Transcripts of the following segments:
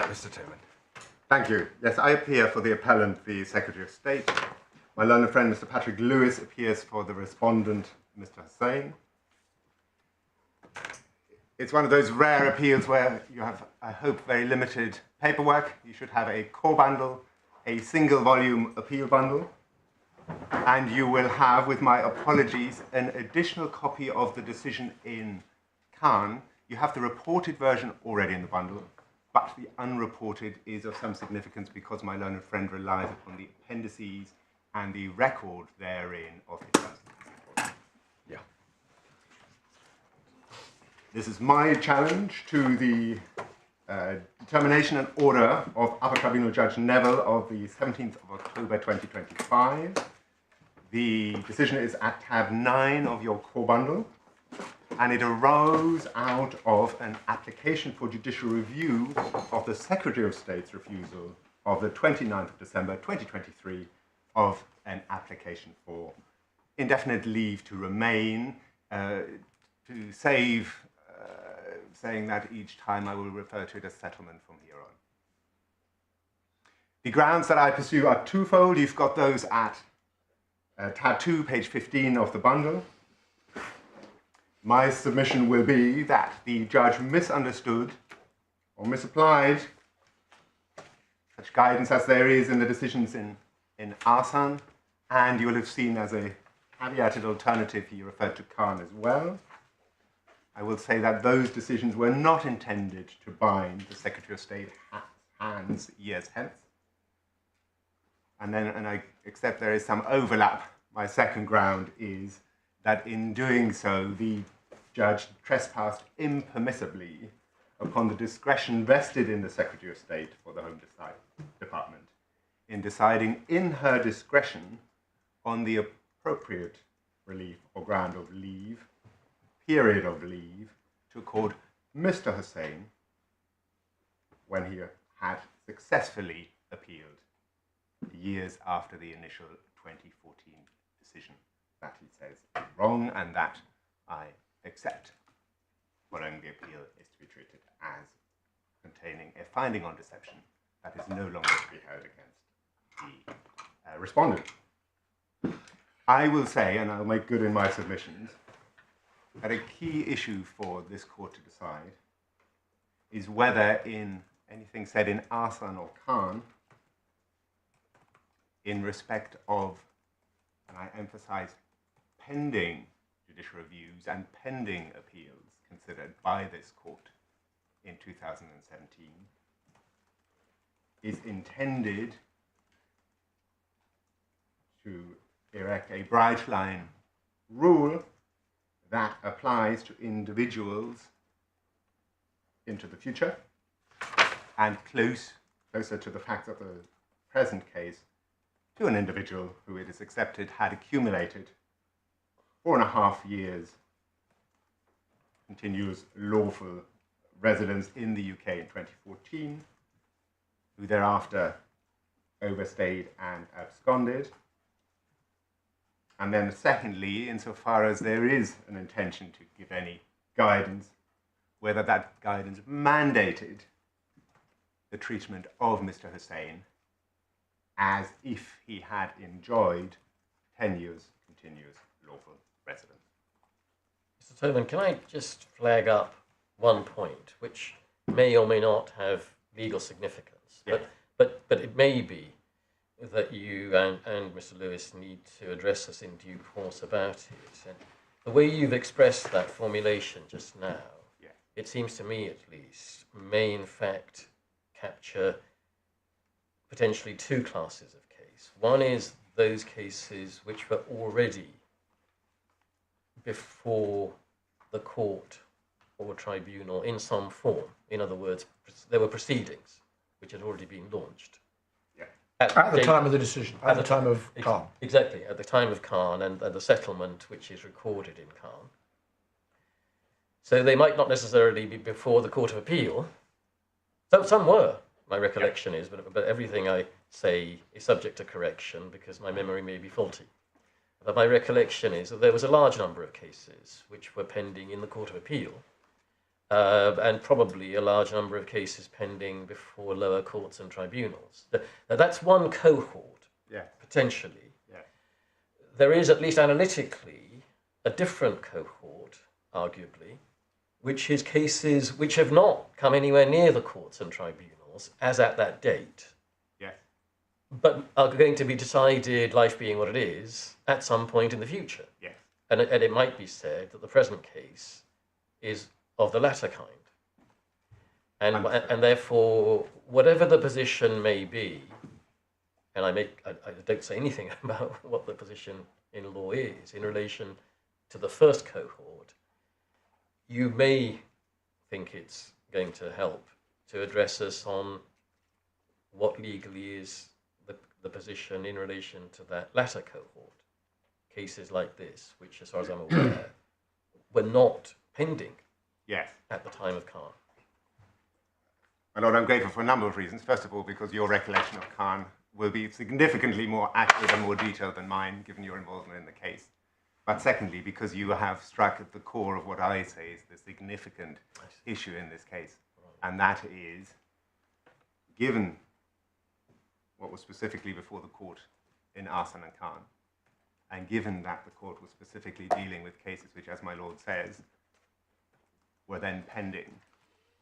Mr. Tillman. Thank you. Yes, I appear for the appellant, the Secretary of State. My learned friend, Mr. Patrick Lewis, appears for the respondent, Mr. Hossain. It's one of those rare appeals where you have, I hope, very limited paperwork. You should have a core bundle, a single volume appeal bundle, and you will have, with my apologies, an additional copy of the decision in Khan. You have the reported version already in the bundle, but the unreported is of some significance because my learned friend relies upon the appendices and the record therein of his substance. Yeah. This is my challenge to the determination and order of Upper Tribunal Judge Neville of the 17th of October 2025. The decision is at tab 9 of your core bundle, and it arose out of an application for judicial review of the Secretary of State's refusal of the 29th of December 2023 of an application for indefinite leave to remain, to save saying that each time I will refer to it as settlement from here on. The grounds that I pursue are twofold. You've got those at tab 2, page 15 of the bundle. My submission will be that the judge misunderstood or misapplied such guidance as there is in the decisions in Hossain, and you will have seen as a caveated alternative he referred to Khan as well. I will say that those decisions were not intended to bind the Secretary of State hands years hence. And I accept there is some overlap. My second ground is that in doing so, the judge trespassed impermissibly upon the discretion vested in the Secretary of State for the Home Department in deciding in her discretion on the appropriate relief or ground of leave, period of leave, to accord Mr. Hossain when he had successfully appealed years after the initial 2014 decision that he says is wrong and that I accept. Following the appeal is to be treated as containing a finding on deception that is no longer to be held against the respondent. I will say, and I'll make good in my submissions, that a key issue for this court to decide is whether in anything said in Hossain or Khan, in respect of, and I emphasize, pending judicial reviews and pending appeals considered by this court in 2017, is intended to erect a bright line rule that applies to individuals into the future and closer to the facts of the present case to an individual who, it is accepted, had accumulated 4.5 years continuous lawful residence in the UK in 2014, who thereafter overstayed and absconded. And then secondly, insofar as there is an intention to give any guidance, whether that guidance mandated the treatment of Mr. Hossain as if he had enjoyed 10 years continuous lawful residence. Mr. Tillman, can I just flag up one point which may or may not have legal significance, yeah. but it may be that you and Mr. Lewis need to address us in due course about it. And the way you've expressed that formulation just now, yeah. It seems to me at least, may in fact capture potentially two classes of case. One is those cases which were already before the court or tribunal in some form. In other words, there were proceedings which had already been launched. At the time of the decision, at the time of Khan. Exactly, at the time of Khan and the settlement which is recorded in Khan. So they might not necessarily be before the Court of Appeal. Some were, my recollection is, but everything I say is subject to correction because my memory may be faulty. But my recollection is that there was a large number of cases which were pending in the Court of Appeal and probably a large number of cases pending before lower courts and tribunals. Now that's one cohort, Yes. potentially. Yes. There is, at least analytically, a different cohort, arguably, which is cases which have not come anywhere near the courts and tribunals as at that date, Yes. but are going to be decided, life being what it is, at some point in the future. Yes. And it might be said that the present case is of the latter kind. And therefore, whatever the position may be, and I don't say anything about what the position in law is in relation to the first cohort, you may think it's going to help to address us on what legally is the position in relation to that latter cohort. Cases like this, which, as far as I'm aware, were not pending Yes. at the time of Khan. My Lord, I'm grateful for a number of reasons. First of all, because your recollection of Khan will be significantly more accurate and more detailed than mine, given your involvement in the case. But secondly, because you have struck at the core of what I say is the significant issue in this case. And that is, given what was specifically before the court in Hossain and Khan, and given that the court was specifically dealing with cases which, as my Lord says, were then pending,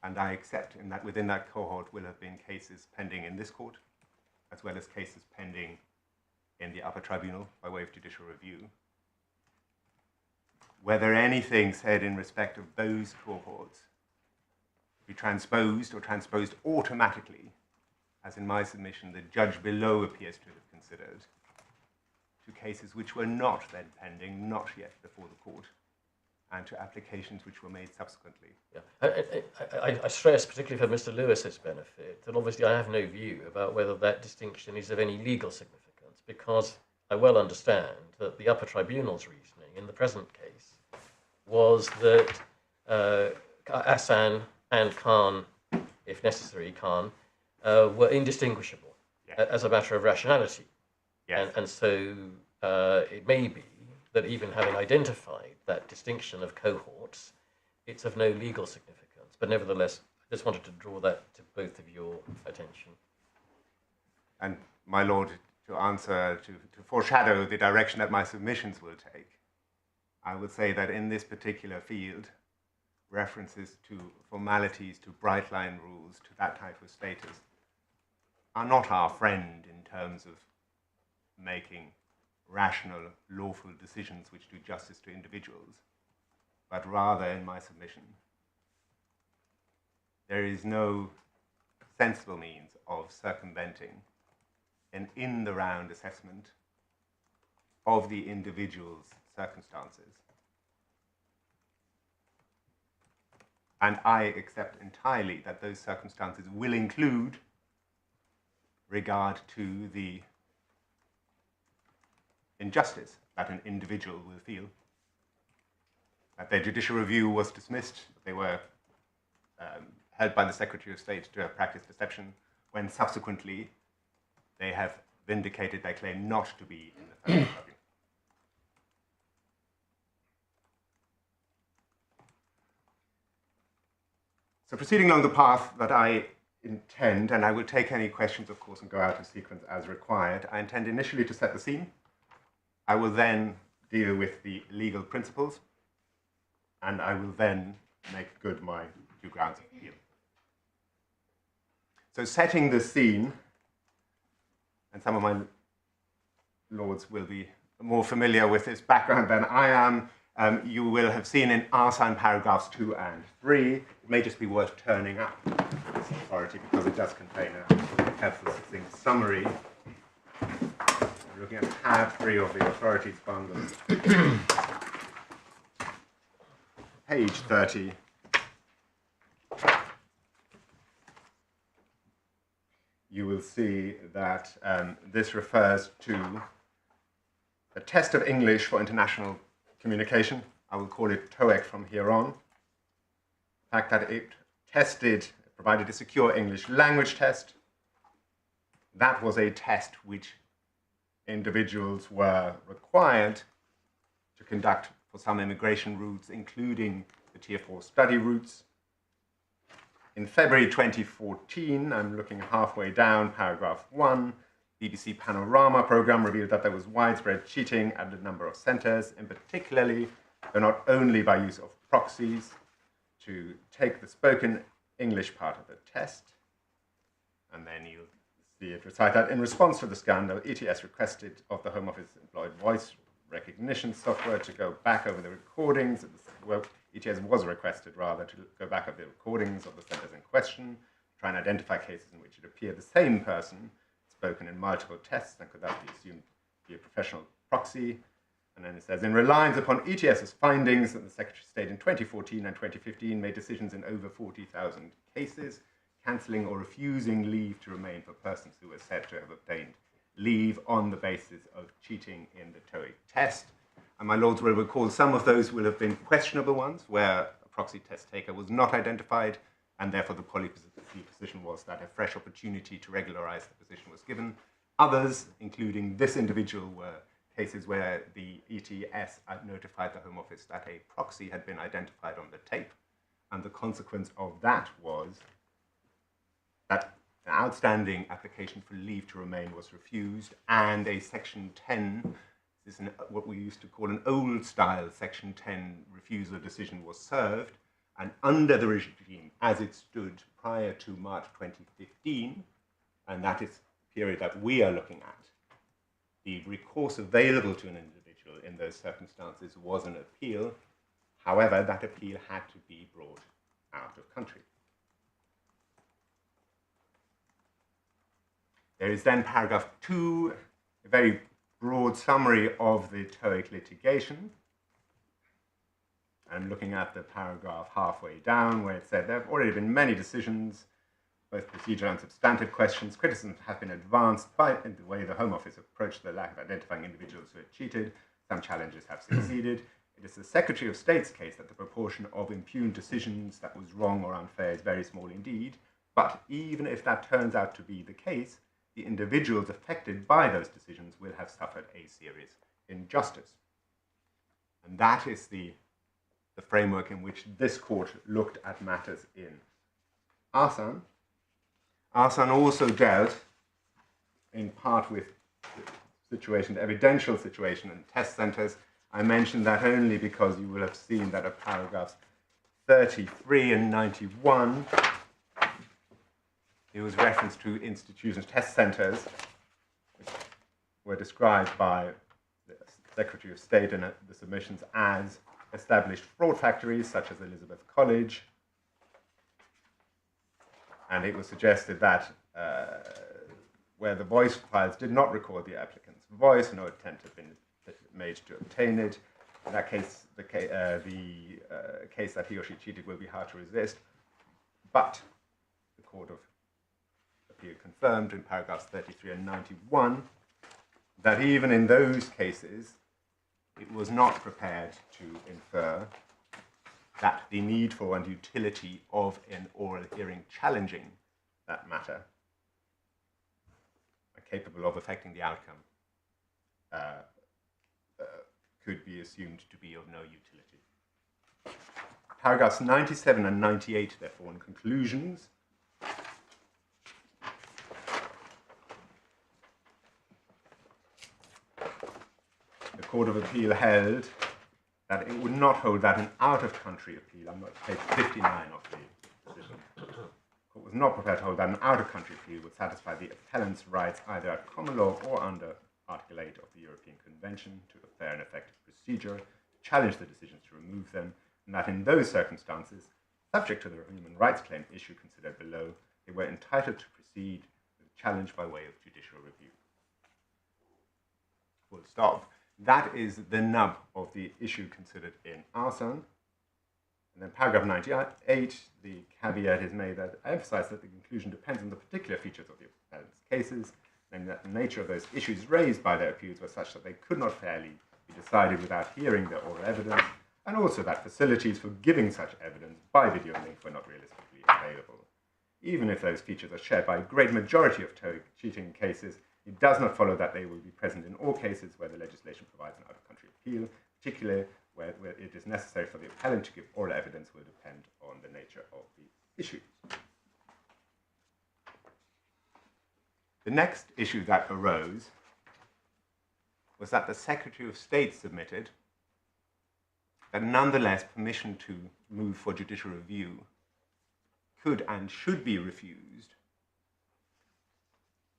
and I accept in that within that cohort will have been cases pending in this court, as well as cases pending in the Upper Tribunal by way of judicial review. Whether anything said in respect of those cohorts be transposed or transposed automatically, as in my submission the judge below appears to have considered, to cases which were not then pending, not yet before the court, and to applications which were made subsequently. Yeah. I stress, particularly for Mr. Lewis's benefit, that obviously I have no view about whether that distinction is of any legal significance, because I well understand that the Upper Tribunal's reasoning in the present case was that Hossain and Khan, if necessary, Khan, were indistinguishable as a matter of rationality. Yes. And so it may be that even having identified that distinction of cohorts, it's of no legal significance. But nevertheless, I just wanted to draw that to both of your attention. And my Lord, to answer, to foreshadow the direction that my submissions will take, I would say that in this particular field, references to formalities, to bright line rules, to that type of status, are not our friend in terms of making rational, lawful decisions which do justice to individuals, but rather, in my submission, there is no sensible means of circumventing an in-the-round assessment of the individual's circumstances. And I accept entirely that those circumstances will include regard to the injustice that an individual will feel, that their judicial review was dismissed, that they were held by the Secretary of State to have practiced deception, when subsequently they have vindicated their claim not to be in the First Tribunal. So proceeding along the path that I intend, and I will take any questions, of course, and go out of sequence as required, I intend initially to set the scene. I will then deal with the legal principles, and I will then make good my two grounds of appeal. So setting the scene, and some of my lords will be more familiar with this background than I am, you will have seen in Hossain paragraphs 2 and 3. It may just be worth turning up this authority because it does contain a helpful, succinct summary. I'm looking at tab 3 of the authorities bundle. Page 30. You will see that this refers to a test of English for international communication. I will call it TOEIC from here on. The fact that it provided a secure English language test. That was a test which individuals were required to conduct for some immigration routes, including the Tier 4 study routes, In February 2014, I'm looking halfway down, paragraph 1, BBC Panorama programme revealed that there was widespread cheating at a number of centres, in particularly, though not only by use of proxies to take the spoken English part of the test. And then you'll see it recite that in response to the scandal, ETS requested of the Home Office employed voice recognition software to go back over the recordings. Well, ETS was requested, rather, to go back over the recordings of the centres in question, try and identify cases in which it appeared the same person spoken in multiple tests, and could that be assumed to be a professional proxy. And then it says, in reliance upon ETS's findings that the Secretary of State in 2014 and 2015 made decisions in over 40,000 cases, cancelling or refusing leave to remain for persons who were said to have obtained leave on the basis of cheating in the TOEIC test. And my lords will recall some of those will have been questionable ones, where a proxy test taker was not identified, and therefore the policy position was that a fresh opportunity to regularise the position was given. Others, including this individual, were cases where the ETS had notified the Home Office that a proxy had been identified on the tape, and the consequence of that was that an outstanding application for leave to remain was refused, and a Section 10, this is what we used to call an old-style Section 10 refusal decision, was served, and under the regime as it stood prior to March 2015, and that is the period that we are looking at, the recourse available to an individual in those circumstances was an appeal. However, that appeal had to be brought out of country. There is then paragraph 2, a very broad summary of the TOEIC litigation. I'm looking at the paragraph halfway down where it said there have already been many decisions, both procedural and substantive questions. Criticisms have been advanced by the way the Home Office approached the lack of identifying individuals who had cheated. Some challenges have succeeded. It is the Secretary of State's case that the proportion of impugned decisions that was wrong or unfair is very small indeed. But even if that turns out to be the case, the individuals affected by those decisions will have suffered a serious injustice. And that is the framework in which this court looked at matters in Hossain. Hossain also dealt in part with the situation, the evidential situation in test centres. I mention that only because you will have seen that at paragraphs 33 and 91, there was reference to institutions, test centres, which were described by the Secretary of State in the submissions as established fraud factories, such as Elizabeth College. And it was suggested that where the voice files did not record the applicant's voice, no attempt had been made to obtain it. In that case, the case that he or she cheated will be hard to resist. But the Court of Appeal confirmed in paragraphs 33 and 91 that even in those cases, it was not prepared to infer that the need for and utility of an oral hearing challenging that matter capable of affecting the outcome could be assumed to be of no utility. Paragraphs 97 and 98, therefore, in conclusions, the Court of Appeal held that it would not hold that an out-of-country appeal, I'm at page 59 of the decision, the Court was not prepared to hold that an out-of-country appeal would satisfy the appellant's rights either at common law or under Article 8 of the European Convention to a fair and effective procedure to challenge the decisions to remove them, and that in those circumstances, subject to the human rights claim issue considered below, they were entitled to proceed with a challenge by way of judicial review. Full stop. That is the nub of the issue considered in Hossain. And then paragraph 98, the caveat is made that I emphasize that the conclusion depends on the particular features of the appellant's cases, and that the nature of those issues raised by their appeals were such that they could not fairly be decided without hearing the oral evidence, and also that facilities for giving such evidence by video link were not realistically available. Even if those features are shared by a great majority of TOEIC cheating cases, it does not follow that they will be present in all cases where the legislation provides an out-of-country appeal, particularly where it is necessary for the appellant to give oral evidence will depend on the nature of the issue. The next issue that arose was that the Secretary of State submitted that nonetheless permission to move for judicial review could and should be refused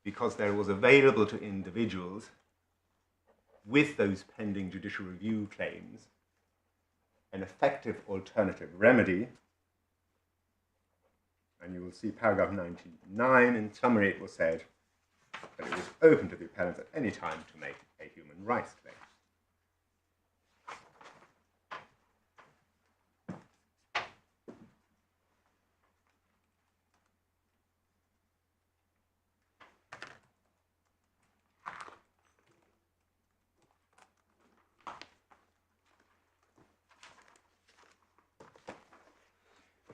because there was available to individuals with those pending judicial review claims an effective alternative remedy. And you will see paragraph 99. In summary, it was said that it was open to the appellant at any time to make a human rights claim.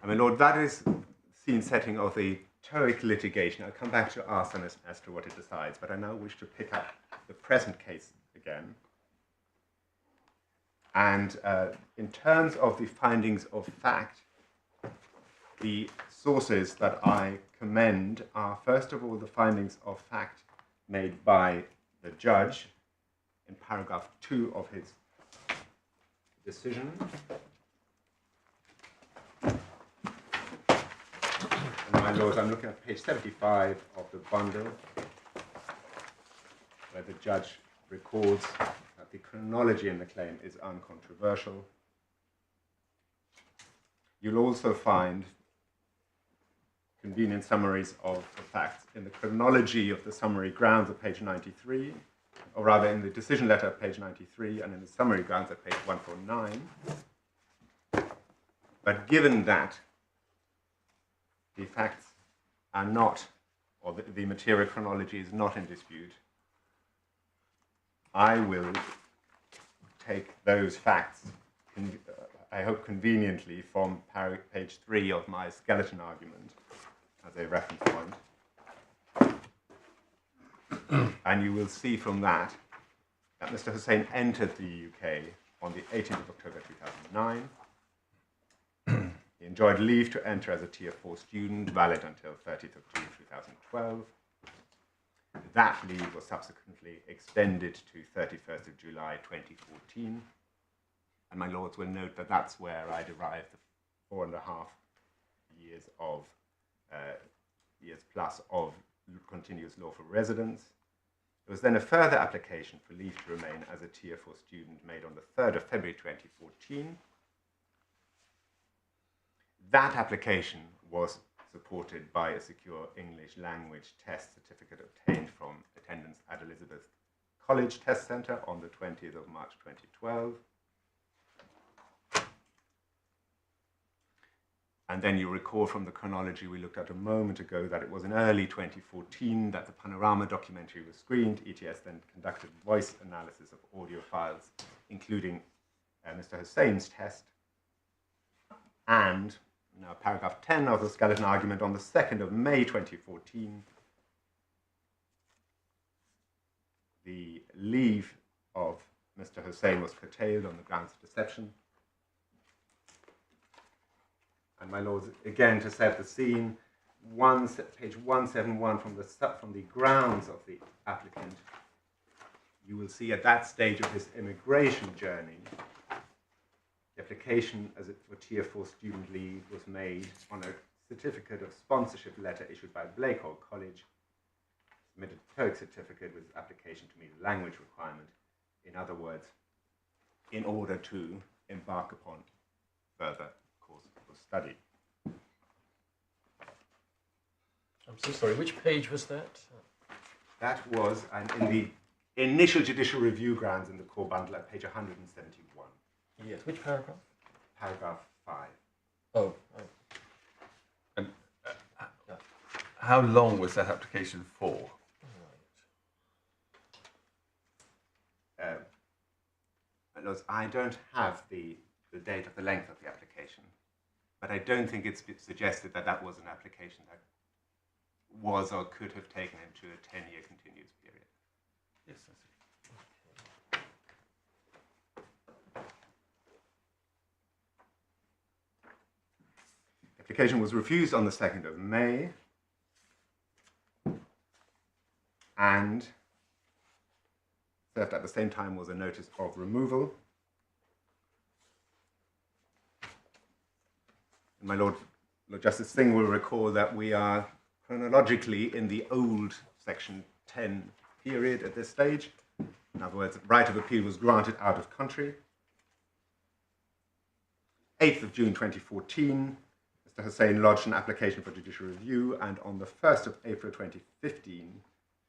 My lord, that is the scene setting of the TOEIC litigation. I'll come back to Arson as to what it decides, but I now wish to pick up the present case again. And in terms of the findings of fact, the sources that I commend are, first of all, the findings of fact made by the judge in paragraph 2 of his decision. My lords, I'm looking at page 75 of the bundle, where the judge records that the chronology in the claim is uncontroversial. You'll also find convenient summaries of the facts in the chronology of the summary grounds at page 93, or rather in the decision letter at page 93, and in the summary grounds at page 149. But given that the facts are not, or the material chronology is not in dispute, I will take those facts, I hope conveniently, from page 3 of my skeleton argument as a reference point. And you will see from that that Mr. Hossain entered the UK on the 18th of October 2009. He enjoyed leave to enter as a Tier 4 student, valid until 30th of June 2012. That leave was subsequently extended to 31st of July 2014. And my lords will note that that's where I derived the 4.5 years of years plus of continuous lawful residence. There was then a further application for leave to remain as a Tier 4 student made on the 3rd of February 2014. That application was supported by a secure English language test certificate obtained from attendance at Elizabeth College Test Centre on the 20th of March 2012. And then you recall from the chronology we looked at a moment ago that it was in early 2014 that the Panorama documentary was screened. ETS then conducted voice analysis of audio files, including Mr. Hossain's test. And now paragraph 10 of the skeleton argument, on the 2nd of May 2014, the leave of Mr. Hossain was curtailed on the grounds of deception. And my lords, again to set the scene, page 171 from the grounds of the applicant, you will see at that stage of his immigration journey, the application for Tier 4 student leave was made on a certificate of sponsorship letter issued by Blakehall College, submitted a TOEIC certificate with application to meet the language requirement. In other words, in order to embark upon further course of study. I'm so sorry, which page was that? That was in the initial judicial review grounds in the core bundle at page 171. Yes, which paragraph? Paragraph 5. Oh. And how long was that application for? I don't have the date of the length of the application, but I don't think it's suggested that that was an application that was or could have taken him to a 10-year continuous period. Yes, I see. The application was refused on the 2nd of May. and served at the same time was a notice of removal. And my Lord Justice Singh will recall that we are chronologically in the old Section 10 period at this stage. In other words, right of appeal was granted out of country. 8th of June 2014, Mr. Hossain lodged an application for judicial review, and on the 1st of April 2015,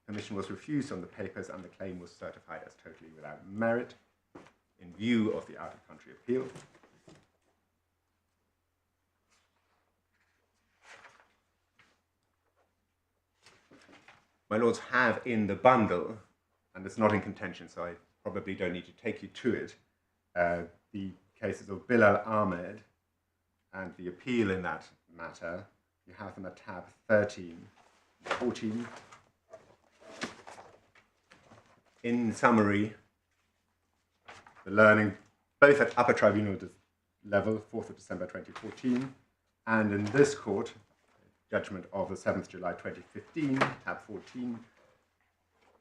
permission was refused on the papers and the claim was certified as totally without merit in view of the out-of-country appeal. My lords have in the bundle, and it's not in contention, so I probably don't need to take you to it, the cases of Bilal Ahmed and the appeal in that matter. You have them at tab 13 and 14. In summary, the learning, both at Upper Tribunal level, 4th of December 2014, and in this court, judgment of the 7th July 2015, tab 14,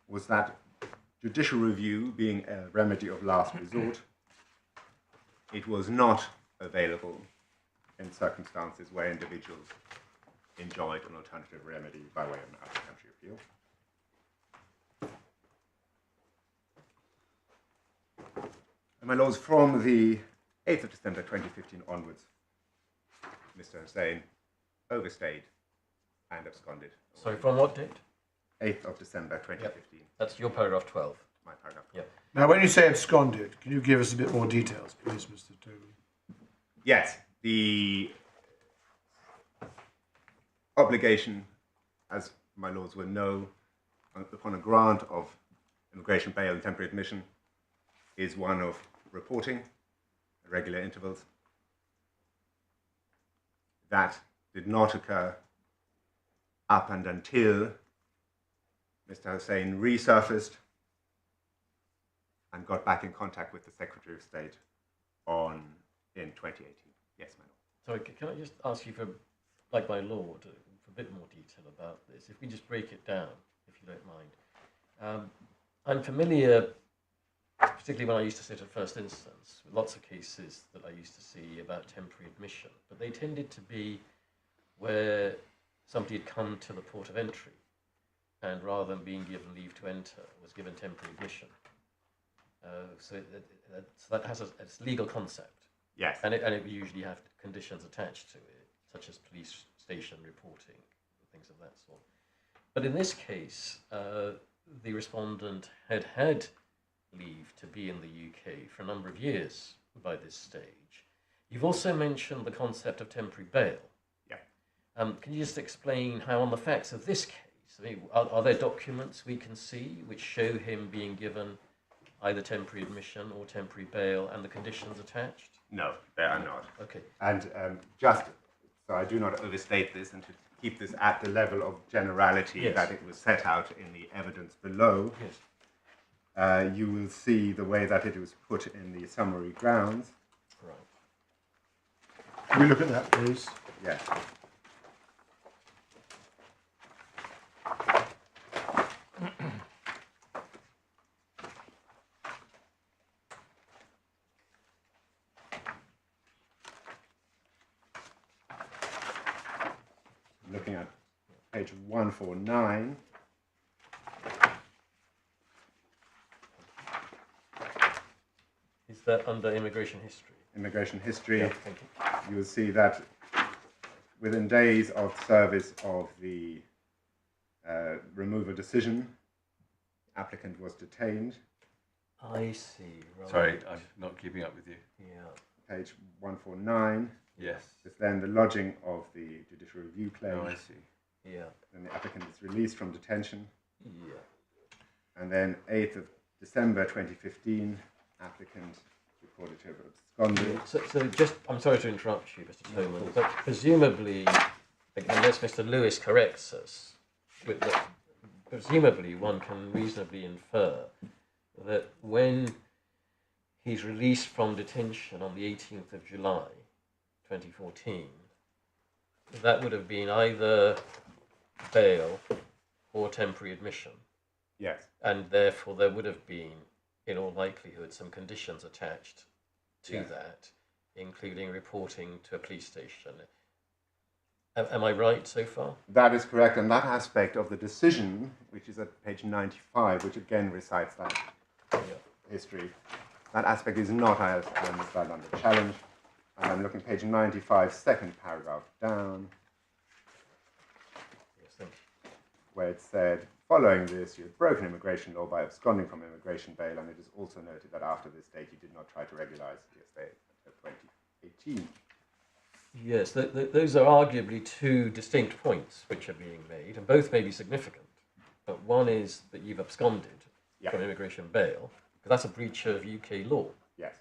was that judicial review being a remedy of last resort, it was not available in circumstances where individuals enjoyed an alternative remedy by way of an out-of-country appeal. And my lords, from the 8th of December 2015 onwards, Mr. Hossain overstayed and absconded. Sorry, from what date? 8th of December 2015. Yep. That's your paragraph 12. My paragraph. Yep. Now, when you say absconded, can you give us a bit more details, please, Mr. Toby? Yes, the obligation, as my lords will know, upon a grant of immigration bail and temporary admission, is one of reporting at regular intervals. That did not occur up and until Mr. Hossain resurfaced and got back in contact with the Secretary of State in 2018. Yes, my lord. Sorry, can I just ask you for, like my lord, for a bit more detail about this? If we just break it down, if you don't mind. I'm familiar, particularly when I used to sit at first instance, with lots of cases that I used to see about temporary admission, but they tended to be where somebody had come to the port of entry and rather than being given leave to enter, was given temporary admission. So that has a legal concept. Yes. And it usually have conditions attached to it, such as police station reporting, things of that sort. But in this case, the respondent had leave to be in the UK for a number of years by this stage. You've also mentioned the concept of temporary bail. Yeah. Can you just explain how, on the facts of this case, I mean, are there documents we can see which show him being given either temporary admission or temporary bail and the conditions attached? No, there are not. Okay. And just so I do not overstate this and to keep this at the level of generality Yes. that it was set out in the evidence below, Yes. you will see the way that it was put in the summary grounds. Right. Can we look at that, please? Yes. Looking at page 149. Is that under immigration history? Immigration history. Yeah, thank you. You will see that within days of service of the removal decision, applicant was detained. I see. Right. Sorry, I'm not keeping up with you. Yeah. Page 149 Yes. is then the lodging of the judicial review claim. Oh, I see. Yeah. Then the applicant is released from detention. Yeah. And then 8th of December 2015, applicant reported to have absconded. So just, I'm sorry to interrupt you, Mr. Toman, but presumably, unless Mr. Lewis corrects us, presumably one can reasonably infer that when he's released from detention on the 18th of July 2014, that would have been either bail or temporary admission. Yes. And therefore there would have been, in all likelihood, some conditions attached to Yes. that, including reporting to a police station. Am I right so far? That is correct, and that aspect of the decision, which is at page 95, which again recites that history, that aspect is not, I understand, under challenge. I'm looking at page 95, second paragraph down, Yes, thank you. where it said, following this, you had broken immigration law by absconding from immigration bail, and it is also noted that after this date, you did not try to regularize the estate until 2018. Yes, those are arguably two distinct points which are being made, and both may be significant. But one is that you've absconded from immigration bail, because that's a breach of UK law. Yes.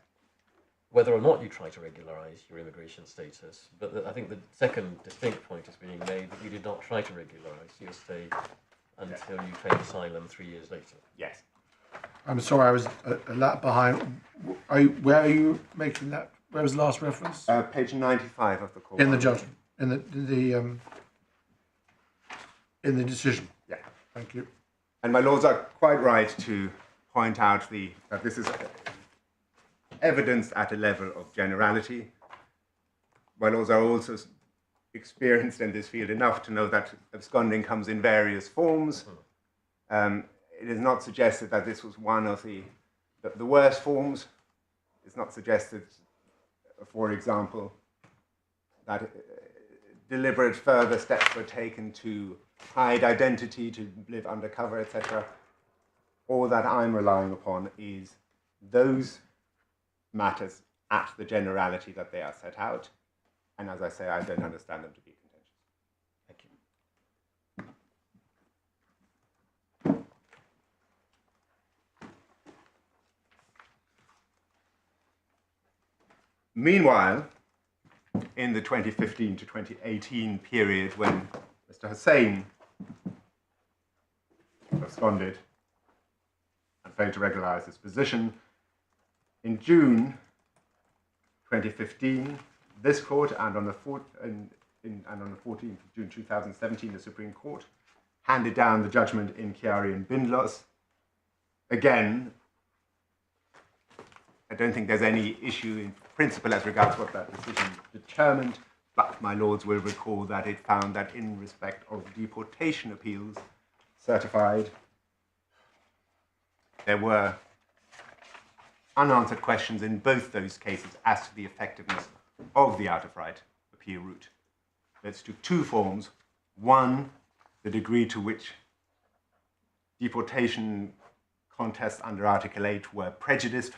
Whether or not you try to regularise your immigration status, but I think the second distinct point is being made that you did not try to regularise your stay until you claimed asylum 3 years later. Yes. I'm sorry, I was a lap behind. Where are you making that? Where was the last reference? Page 95 of the court. In the judgment, in the decision. Yeah. Thank you. And my lords are quite right to point out that this is evidenced at a level of generality. My lords are also experienced in this field enough to know that absconding comes in various forms. It is not suggested that this was one of the worst forms. It's not suggested, for example, that deliberate further steps were taken to hide identity, to live undercover, etc. All that I'm relying upon is those matters at the generality that they are set out. And as I say, I don't understand them to be contentious. Thank you. Meanwhile, in the 2015 to 2018 period when Mr. Hossain absconded and failed to regularize his position, in June 2015, this court and on the 14th of June 2017, the Supreme Court handed down the judgment in Chiari and Bindlos. Again, I don't think there's any issue in principle as regards what that decision determined, but my lords will recall that it found that in respect of deportation appeals certified, there were unanswered questions in both those cases as to the effectiveness of the out-of-right appeal route. Let's do two forms. One, the degree to which deportation contests under Article 8 were prejudiced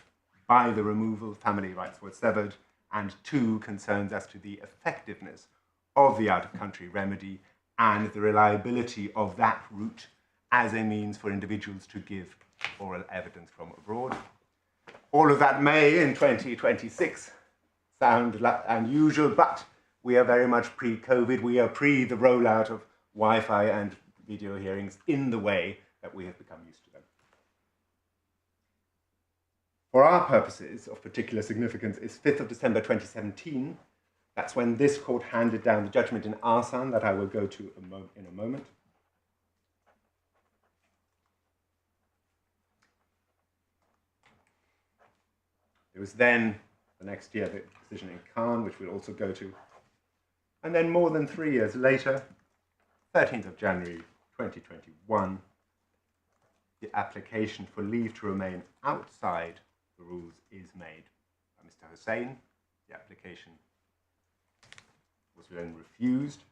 by the removal, family rights were severed, and two, concerns as to the effectiveness of the out-of-country remedy and the reliability of that route as a means for individuals to give oral evidence from abroad. All of that may, in 2026, sound unusual, but we are very much pre-COVID. We are pre the rollout of Wi-Fi and video hearings in the way that we have become used to them. For our purposes of particular significance is 5th of December 2017. That's when this court handed down the judgment in Hossain that I will go to in a moment. It was then, the next year, the decision in Caen, which we'll also go to. And then more than 3 years later, 13th of January 2021, the application for leave to remain outside the rules is made by Mr. Hossain. The application was then refused.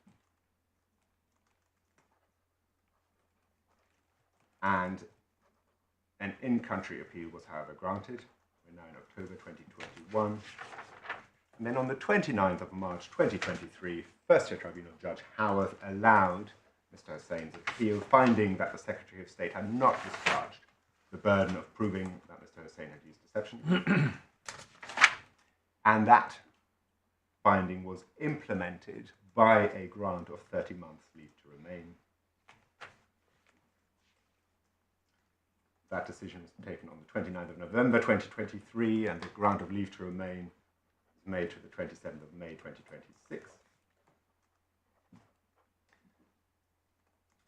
And an in-country appeal was, however, granted. We're now in October 2021. And then on the 29th of March 2023, First-tier Tribunal Judge Howarth allowed Mr. Hossain's appeal, finding that the Secretary of State had not discharged the burden of proving that Mr. Hossain had used deception. And that finding was implemented by a grant of 30 months leave to remain. That decision was taken on the 29th of November 2023, and the grant of leave to remain is made to the 27th of May 2026.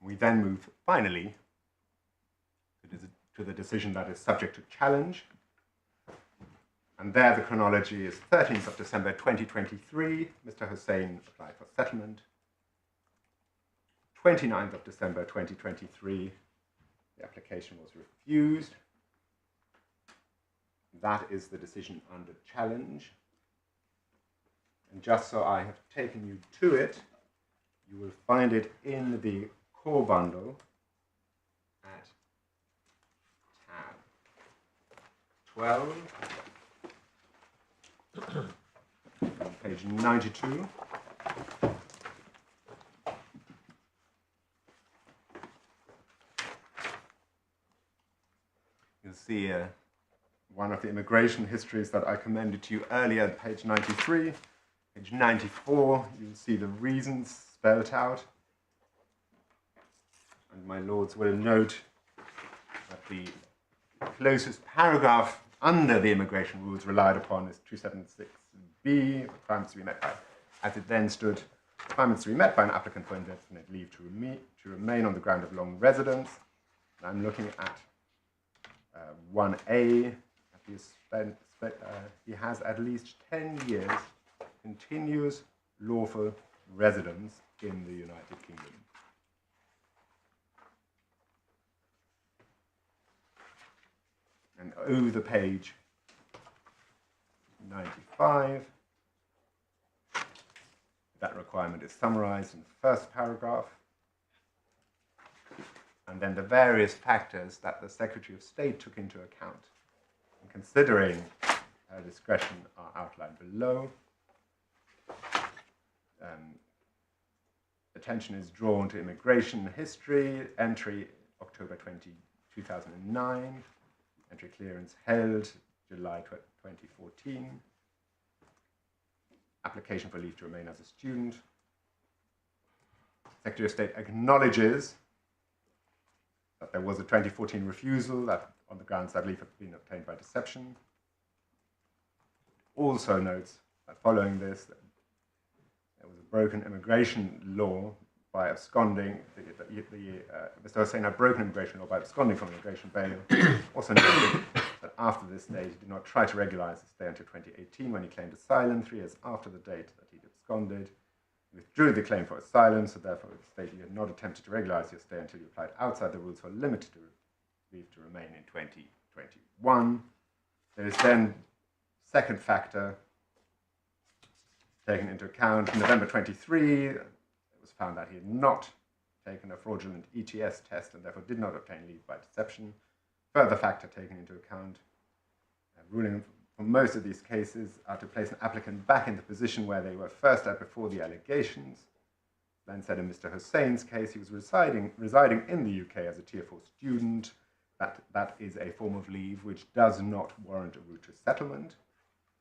We then move, finally, to the decision that is subject to challenge. And there the chronology is 13th of December 2023, Mr. Hossain applied for settlement. 29th of December 2023, the application was refused. That is the decision under challenge. And just so I have taken you to it, you will find it in the core bundle at tab 12, on page 92. You'll see one of the immigration histories that I commended to you earlier at page 93. Page 94, you'll see the reasons spelled out. And my lords will note that the closest paragraph under the immigration rules relied upon is 276B, requirements to be met by, as it then stood, requirements to be met by an applicant for indefinite leave to remain on the ground of long residence. And I'm looking at 1A. He has at least 10 years continuous lawful residence in the United Kingdom. And over the page 95, that requirement is summarized in the first paragraph. And then the various factors that the Secretary of State took into account in considering her discretion are outlined below. Attention is drawn to immigration history, entry October 2009, entry clearance held July 2014, application for leave to remain as a student. Secretary of State acknowledges that there was a 2014 refusal that on the grounds that leave had been obtained by deception. Also notes that following this, there was a broken immigration law by absconding. Mr. Hossain had broken immigration law by absconding from immigration bail. Also noted that after this date, he did not try to regularize his stay until 2018 when he claimed asylum, 3 years after the date that he absconded. He withdrew the claim for asylum, so therefore it stated he had not attempted to regularize his stay until he applied outside the rules for limited leave to remain in 2021. There is then second factor taken into account. In November 23, it was found that he had not taken a fraudulent ETS test and therefore did not obtain leave by deception. Further factor taken into account, ruling for most of these cases are to place an applicant back in the position where they were first at before the allegations. Then said in Mr. Hossain's case, he was residing in the UK as a Tier 4 student. That is a form of leave which does not warrant a route to settlement.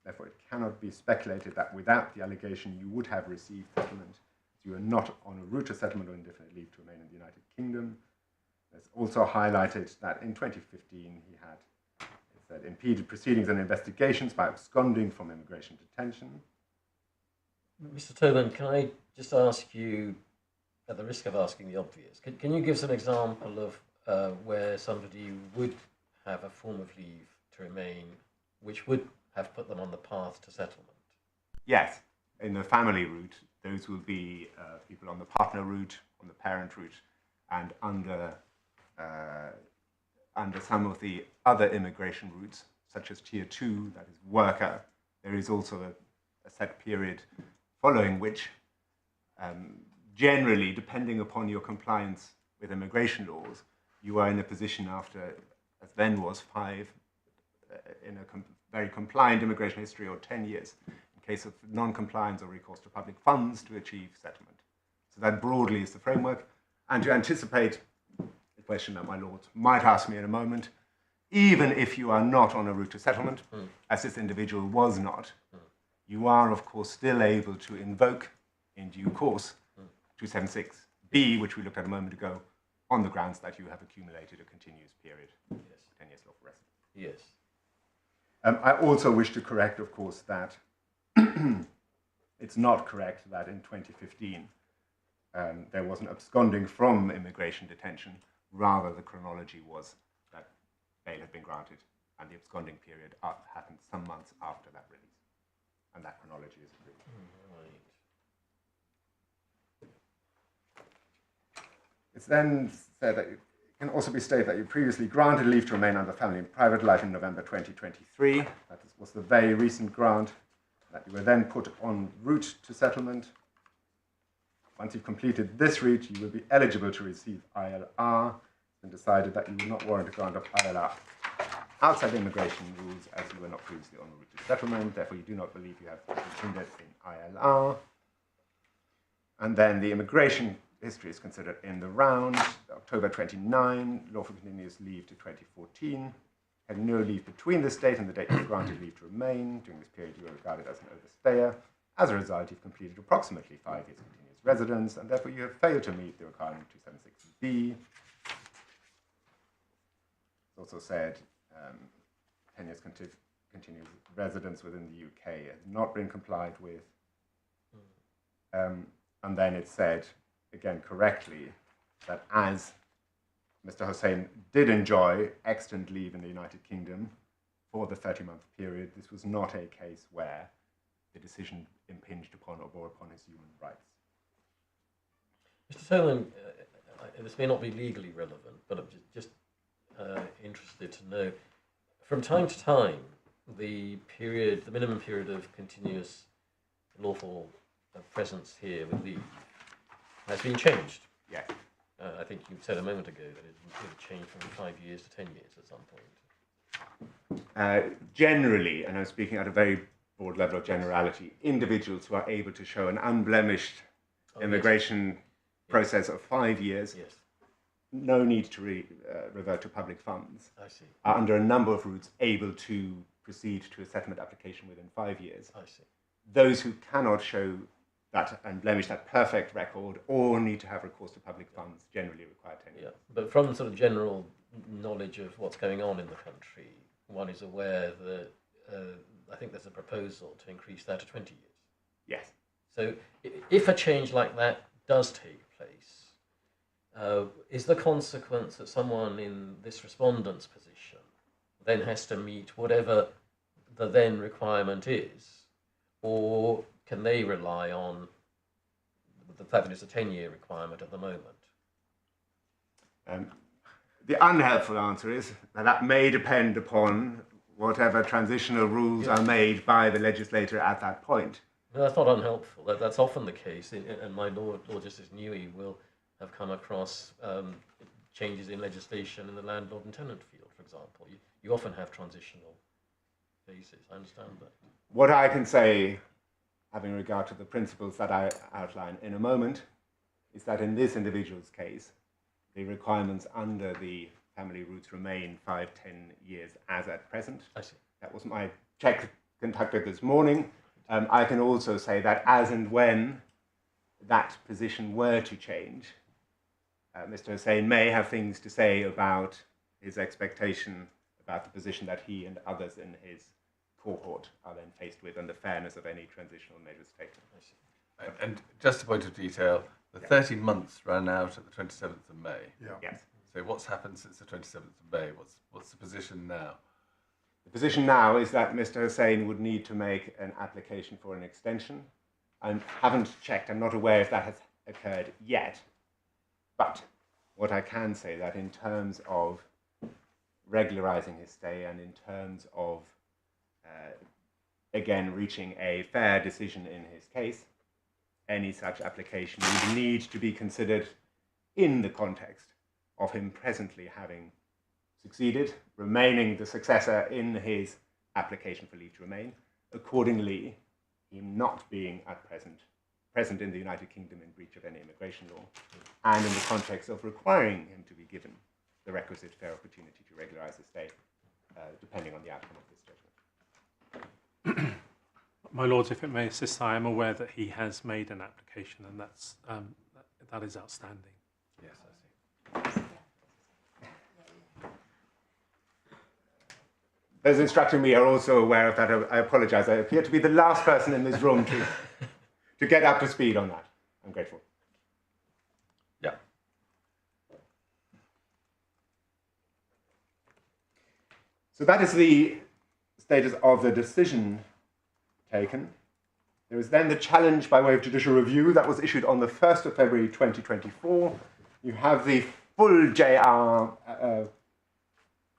Therefore, it cannot be speculated that without the allegation you would have received settlement. You are not on a route to settlement or indefinite leave to remain in the United Kingdom. It's also highlighted that in 2015 he had, it said, impeded proceedings and investigations by absconding from immigration detention. Mr. Tolan, can I just ask you, at the risk of asking the obvious, can you give us an example of where somebody would have a form of leave to remain which would have put them on the path to settlement? Yes. In the family route, those will be people on the partner route, on the parent route, and under some of the other immigration routes, such as Tier 2, that is worker. There is also a set period following which, generally, depending upon your compliance with immigration laws, you are in a position after, as then was 5, in a very compliant immigration history, or 10 years, in case of non-compliance or recourse to public funds to achieve settlement. So that broadly is the framework. And to anticipate the question that my lord might ask me in a moment, even if you are not on a route to settlement, as this individual was not, you are, of course, still able to invoke, in due course, 276B, which we looked at a moment ago, on the grounds that you have accumulated a continuous period, 10 years lawful residence. Yes. I also wish to correct, of course, that it's not correct that in 2015 there was an absconding from immigration detention. Rather, the chronology was that bail had been granted, and the absconding period happened some months after that release. And that chronology is agreed. It's then said that it can also be stated that you previously granted leave to remain under family and private life in November 2023. That was the very recent grant, that you were then put en route to settlement. Once you've completed this route, you will be eligible to receive ILR, and decided that you will not warrant a grant of ILR outside immigration rules as you were not previously en route to settlement. Therefore, you do not believe you have included in ILR. And then the immigration history is considered in the round. October 29, lawful continuous leave to 2014. Had no leave between this date and the date you granted leave to remain. During this period, you were regarded as an overstayer. As a result, you've completed approximately 5 years continuous residence, and therefore you have failed to meet the requirement 276B. It's also said 10 years continuous residence within the UK has not been complied with. And then it said, again correctly, that as Mr. Hossain did enjoy extant leave in the United Kingdom for the 30-month period, this was not a case where the decision impinged upon or bore upon his human rights. Mr. Solon, this may not be legally relevant, but I'm just interested to know, from time to time, the minimum period of continuous lawful presence here with leave has been changed. Yeah. I think you said a moment ago that it changed from 5 years to 10 years at some point. Generally, and I'm speaking at a very broad level of generality, individuals who are able to show an unblemished immigration process of 5 years, no need to revert to public funds, I see. are under a number of routes able to proceed to a settlement application within 5 years. I see. Those who cannot show that and blemish that perfect record or need to have recourse to public funds generally require 10 years. Yeah, but from sort of general knowledge of what's going on in the country, one is aware that I think there's a proposal to increase that to 20 years. Yes. So if a change like that does take place, is the consequence that someone in this respondent's position then has to meet whatever the then requirement is, or can they rely on the fact that it's a 10-year requirement at the moment? The unhelpful answer is that may depend upon whatever transitional rules are made by the legislator at that point. No, that's not unhelpful. That's often the case, and my Lord Justice Newey will have come across changes in legislation in the landlord and tenant field, for example. You often have transitional phases. I understand that. What I can say, having regard to the principles that I outline in a moment, is that in this individual's case, the requirements under the family routes remain 5-10 years as at present. I see. That was my check conducted this morning. I can also say that as and when that position were to change, Mr. Hossain may have things to say about his expectation about the position that he and others in his cohort are then faced with and the fairness of any transitional measures taken. I see. And just a point of detail, the 30 months ran out at the 27th of May. Yeah. Yes. So what's happened since the 27th of May? What's the position now? The position now is that Mr. Hossain would need to make an application for an extension. I haven't checked, I'm not aware if that has occurred yet. But what I can say that in terms of regularizing his stay and in terms of, again, reaching a fair decision in his case, any such application would need to be considered in the context of him presently having succeeded, remaining the successor in his application for leave to remain, accordingly, him not being at present in the United Kingdom in breach of any immigration law, and in the context of requiring him to be given the requisite fair opportunity to regularize his stay, depending on the outcome of this judgment. My Lords, if it may assist, I am aware that he has made an application, and that is outstanding. Yes, I see. Those instructing me are also aware of that. I apologize. I appear to be the last person in this room to get up to speed on that. I'm grateful. Yeah. So that is the status of the decision taken. There is then the challenge by way of judicial review that was issued on the 1st of February 2024. You have the full JR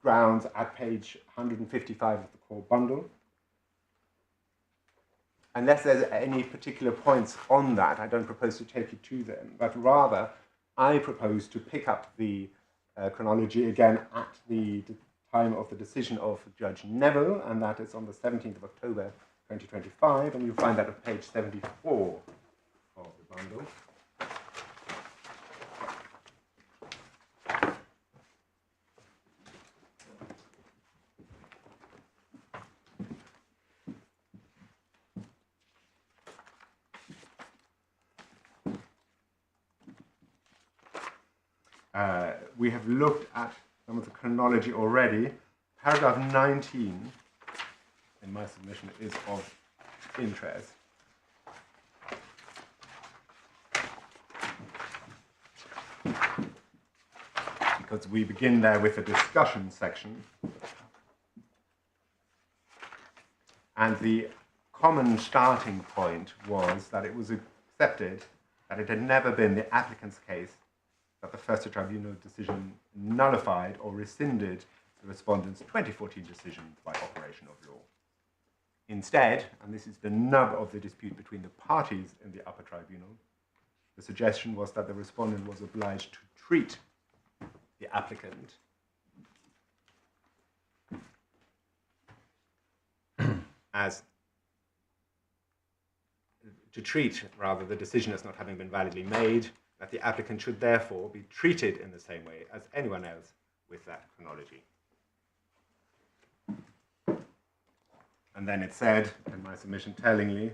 grounds at page 155 of the core bundle. Unless there's any particular points on that, I don't propose to take you to them, but rather I propose to pick up the chronology again at the time of the decision of Judge Neville, and that is on the 17th of October 2025, and you'll find that at page 74 of the bundle. We have looked at some of the chronology already. Paragraph 19 in my submission is of interest. Because we begin there with a discussion section. And the common starting point was that it was accepted that it had never been the applicant's case that the First-tier Tribunal decision nullified or rescinded the respondent's 2014 decision by operation of law. Instead, and this is the nub of the dispute between the parties in the Upper Tribunal, the suggestion was that the respondent was obliged to treat the applicant as the decision as not having been validly made, that the applicant should therefore be treated in the same way as anyone else with that chronology. And then it said, in my submission tellingly,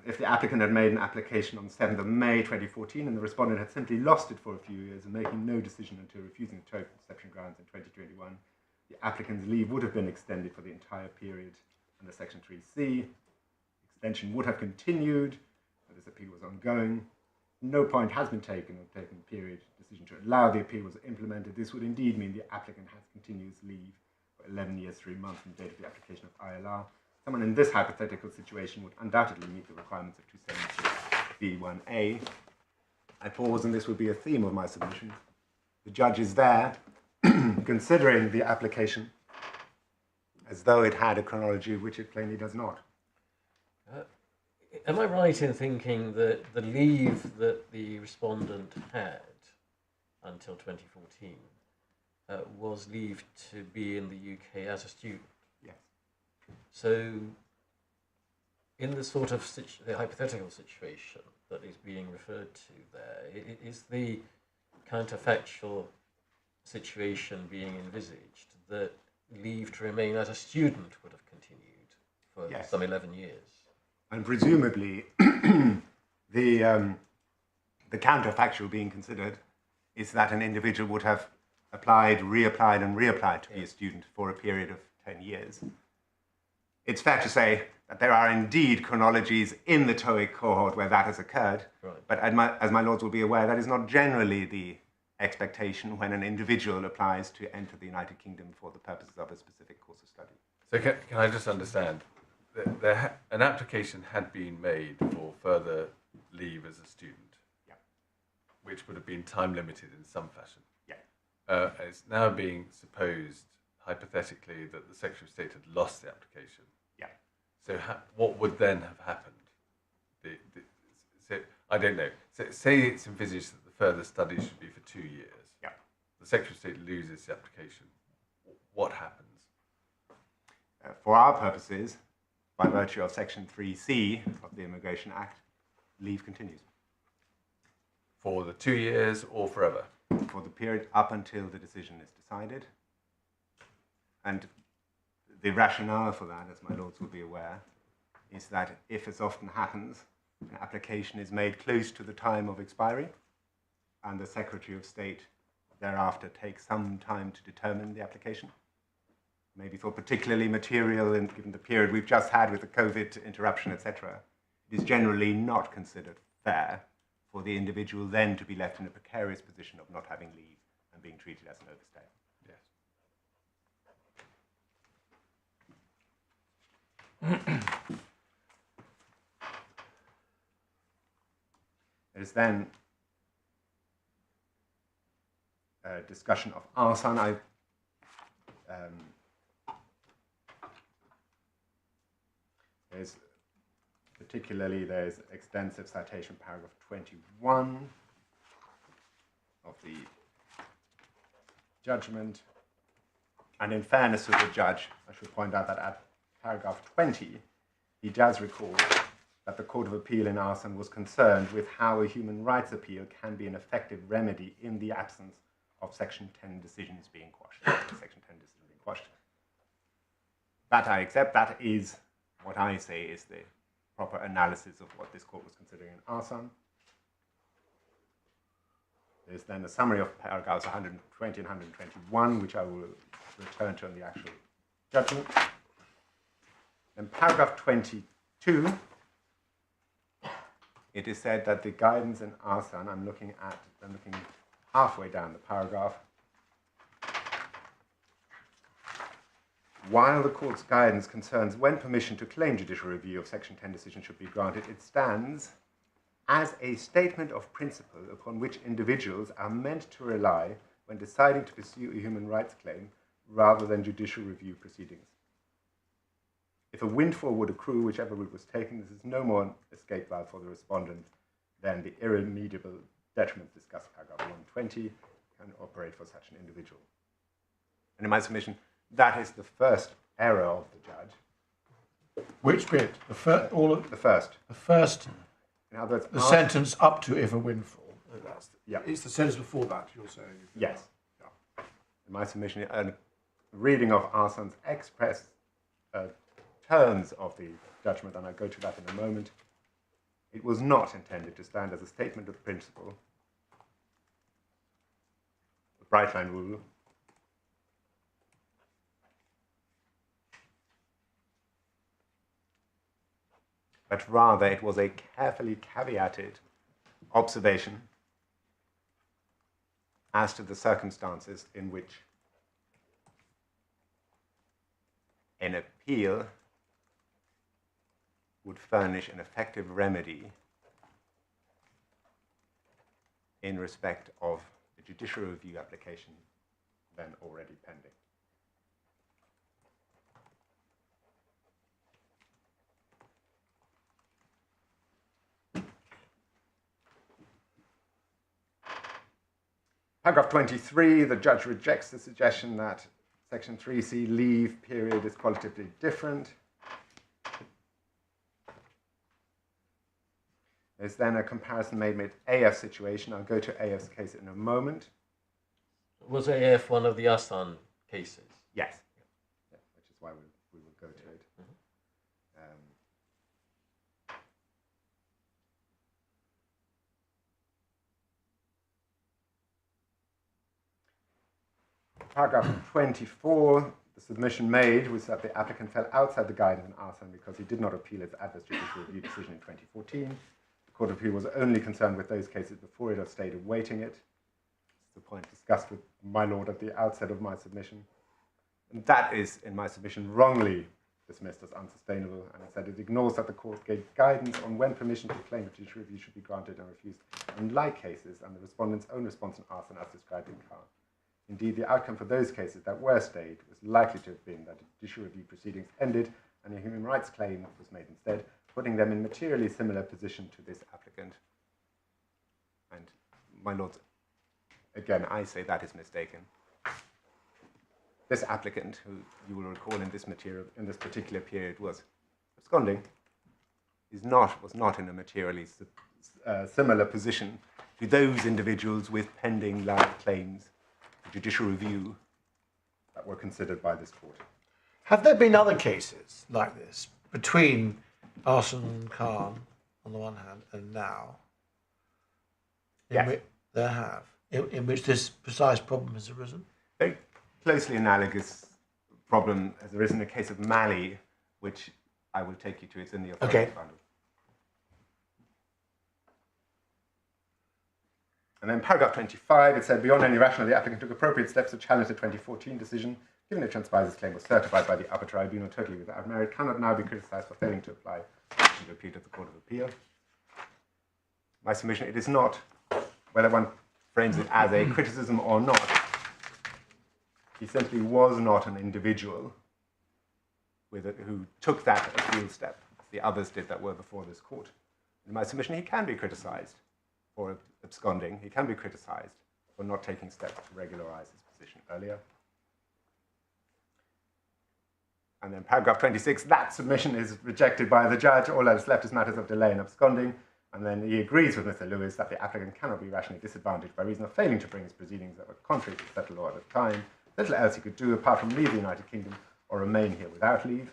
if the applicant had made an application on the 7th of May 2014 and the respondent had simply lost it for a few years and making no decision until refusing to take exception grounds in 2021, the applicant's leave would have been extended for the entire period under Section 3C. Extension would have continued, but this appeal was ongoing. No point has been taken of taking the period decision to allow the appeal was implemented. This would indeed mean the applicant has continuous leave for 11 years, 3 months from the date of the application of ILR. Someone in this hypothetical situation would undoubtedly meet the requirements of 276B1A. I pause, and this would be a theme of my submission. The judge is there considering the application as though it had a chronology which it plainly does not. Am I right in thinking that the leave that the respondent had until 2014 was leave to be in the UK as a student? Yes. So, in the sort of the hypothetical situation that is being referred to there, is the counterfactual situation being envisaged that leave to remain as a student would have continued for some 11 years? And presumably, the counterfactual being considered is that an individual would have applied, reapplied, and reapplied to be a student for a period of 10 years. It's fair to say that there are indeed chronologies in the TOEIC cohort where that has occurred, right. But as my lords will be aware, that is not generally the expectation when an individual applies to enter the United Kingdom for the purposes of a specific course of study. So can I just understand? An application had been made for further leave as a student, which would have been time limited in some fashion. It's now being supposed, hypothetically, that the Secretary of State had lost the application. So what would then have happened? So I don't know. So say it's envisaged that the further study should be for 2 years. The Secretary of State loses the application. What happens? For our purposes, by virtue of Section 3C of the Immigration Act, leave continues. For the 2 years or forever? For the period up until the decision is decided. And the rationale for that, as my lords will be aware, is that if, as often happens, an application is made close to the time of expiry, and the Secretary of State thereafter takes some time to determine the application, maybe thought particularly material in given the period we've just had with the COVID interruption, etc., it is generally not considered fair for the individual then to be left in a precarious position of not having leave and being treated as an overstay. There's then a discussion of arson. There's extensive citation, paragraph 21 of the judgment. And in fairness to the judge, I should point out that at paragraph 20, he does record that the Court of Appeal in arson was concerned with how a human rights appeal can be an effective remedy in the absence of Section 10 decisions being quashed. Section 10 decisions being quashed. That I accept. That is what I say is the proper analysis of what this court was considering in arson. There's then a summary of paragraphs 120 and 121, which I will return to in the actual judgment. In paragraph 22, it is said that the guidance in arson, I'm looking halfway down the paragraph. While the court's guidance concerns when permission to claim judicial review of Section 10 decision should be granted, it stands as a statement of principle upon which individuals are meant to rely when deciding to pursue a human rights claim rather than judicial review proceedings. If a windfall would accrue, whichever route was taken, this is no more an escape valve for the respondent than the irremediable detriment discussed paragraph 120 can operate for such an individual. And in my submission, that is the first error of the judge. Which bit? The first. The first. The first. In other words, The sentence up to if a windfall. Yeah. It's the sentence before that. You're saying. Yes. Yeah. In my submission, a reading of Arson's express terms of the judgment, and I'll go to that in a moment. It was not intended to stand as a statement of principle, a bright line rule, but rather it was a carefully caveated observation as to the circumstances in which an appeal would furnish an effective remedy in respect of the judicial review application then already pending. Paragraph 23, the judge rejects the suggestion that Section 3C leave period is qualitatively different. There's then a comparison made with AF's situation. I'll go to AF's case in a moment. Was AF one of the Hossain cases? Yes. Yeah, which is why we will go to it. Paragraph 24, the submission made was that the applicant fell outside the guidance in Hossain because he did not appeal its adverse judicial review decision in 2014. The Court of Appeal was only concerned with those cases before it had stayed awaiting it. It's the point discussed with my lord at the outset of my submission. And that is, in my submission, wrongly dismissed as unsustainable, and it said it ignores that the court gave guidance on when permission to claim judicial review should be granted and refused in like cases, and the respondent's own response in Hossain as described in Khan. Indeed, the outcome for those cases that were stayed was likely to have been that the judicial review proceedings ended and a human rights claim was made instead, putting them in materially similar position to this applicant. And my lords, again, I say that is mistaken. This applicant, who you will recall in this particular period was absconding, was not in a materially similar position to those individuals with pending live claims judicial review that were considered by this court. Have there been other cases like this between Hossain and Khan on the one hand and now? Yes. There have. In which this precise problem has arisen? Very closely analogous problem has arisen in the case of Mali, which I will take you to. It's in the authority bundle. And then paragraph 25, it said, beyond any rationale, the applicant took appropriate steps to challenge the 2014 decision, given it transpires his claim was certified by the Upper Tribunal totally without merit, cannot now be criticised for failing to apply and appeal to the Court of Appeal. My submission, it is not, whether one frames it as a criticism or not, he simply was not an individual who took that appeal step, as the others did that were before this court. In my submission, he can be criticised for absconding. He can be criticised for not taking steps to regularise his position earlier. And then paragraph 26, that submission is rejected by the judge. All that is left is matters of delay and absconding. And then he agrees with Mr. Lewis that the applicant cannot be rationally disadvantaged by reason of failing to bring his proceedings that were contrary to the settled law at the time. Little else he could do apart from leave the United Kingdom or remain here without leave.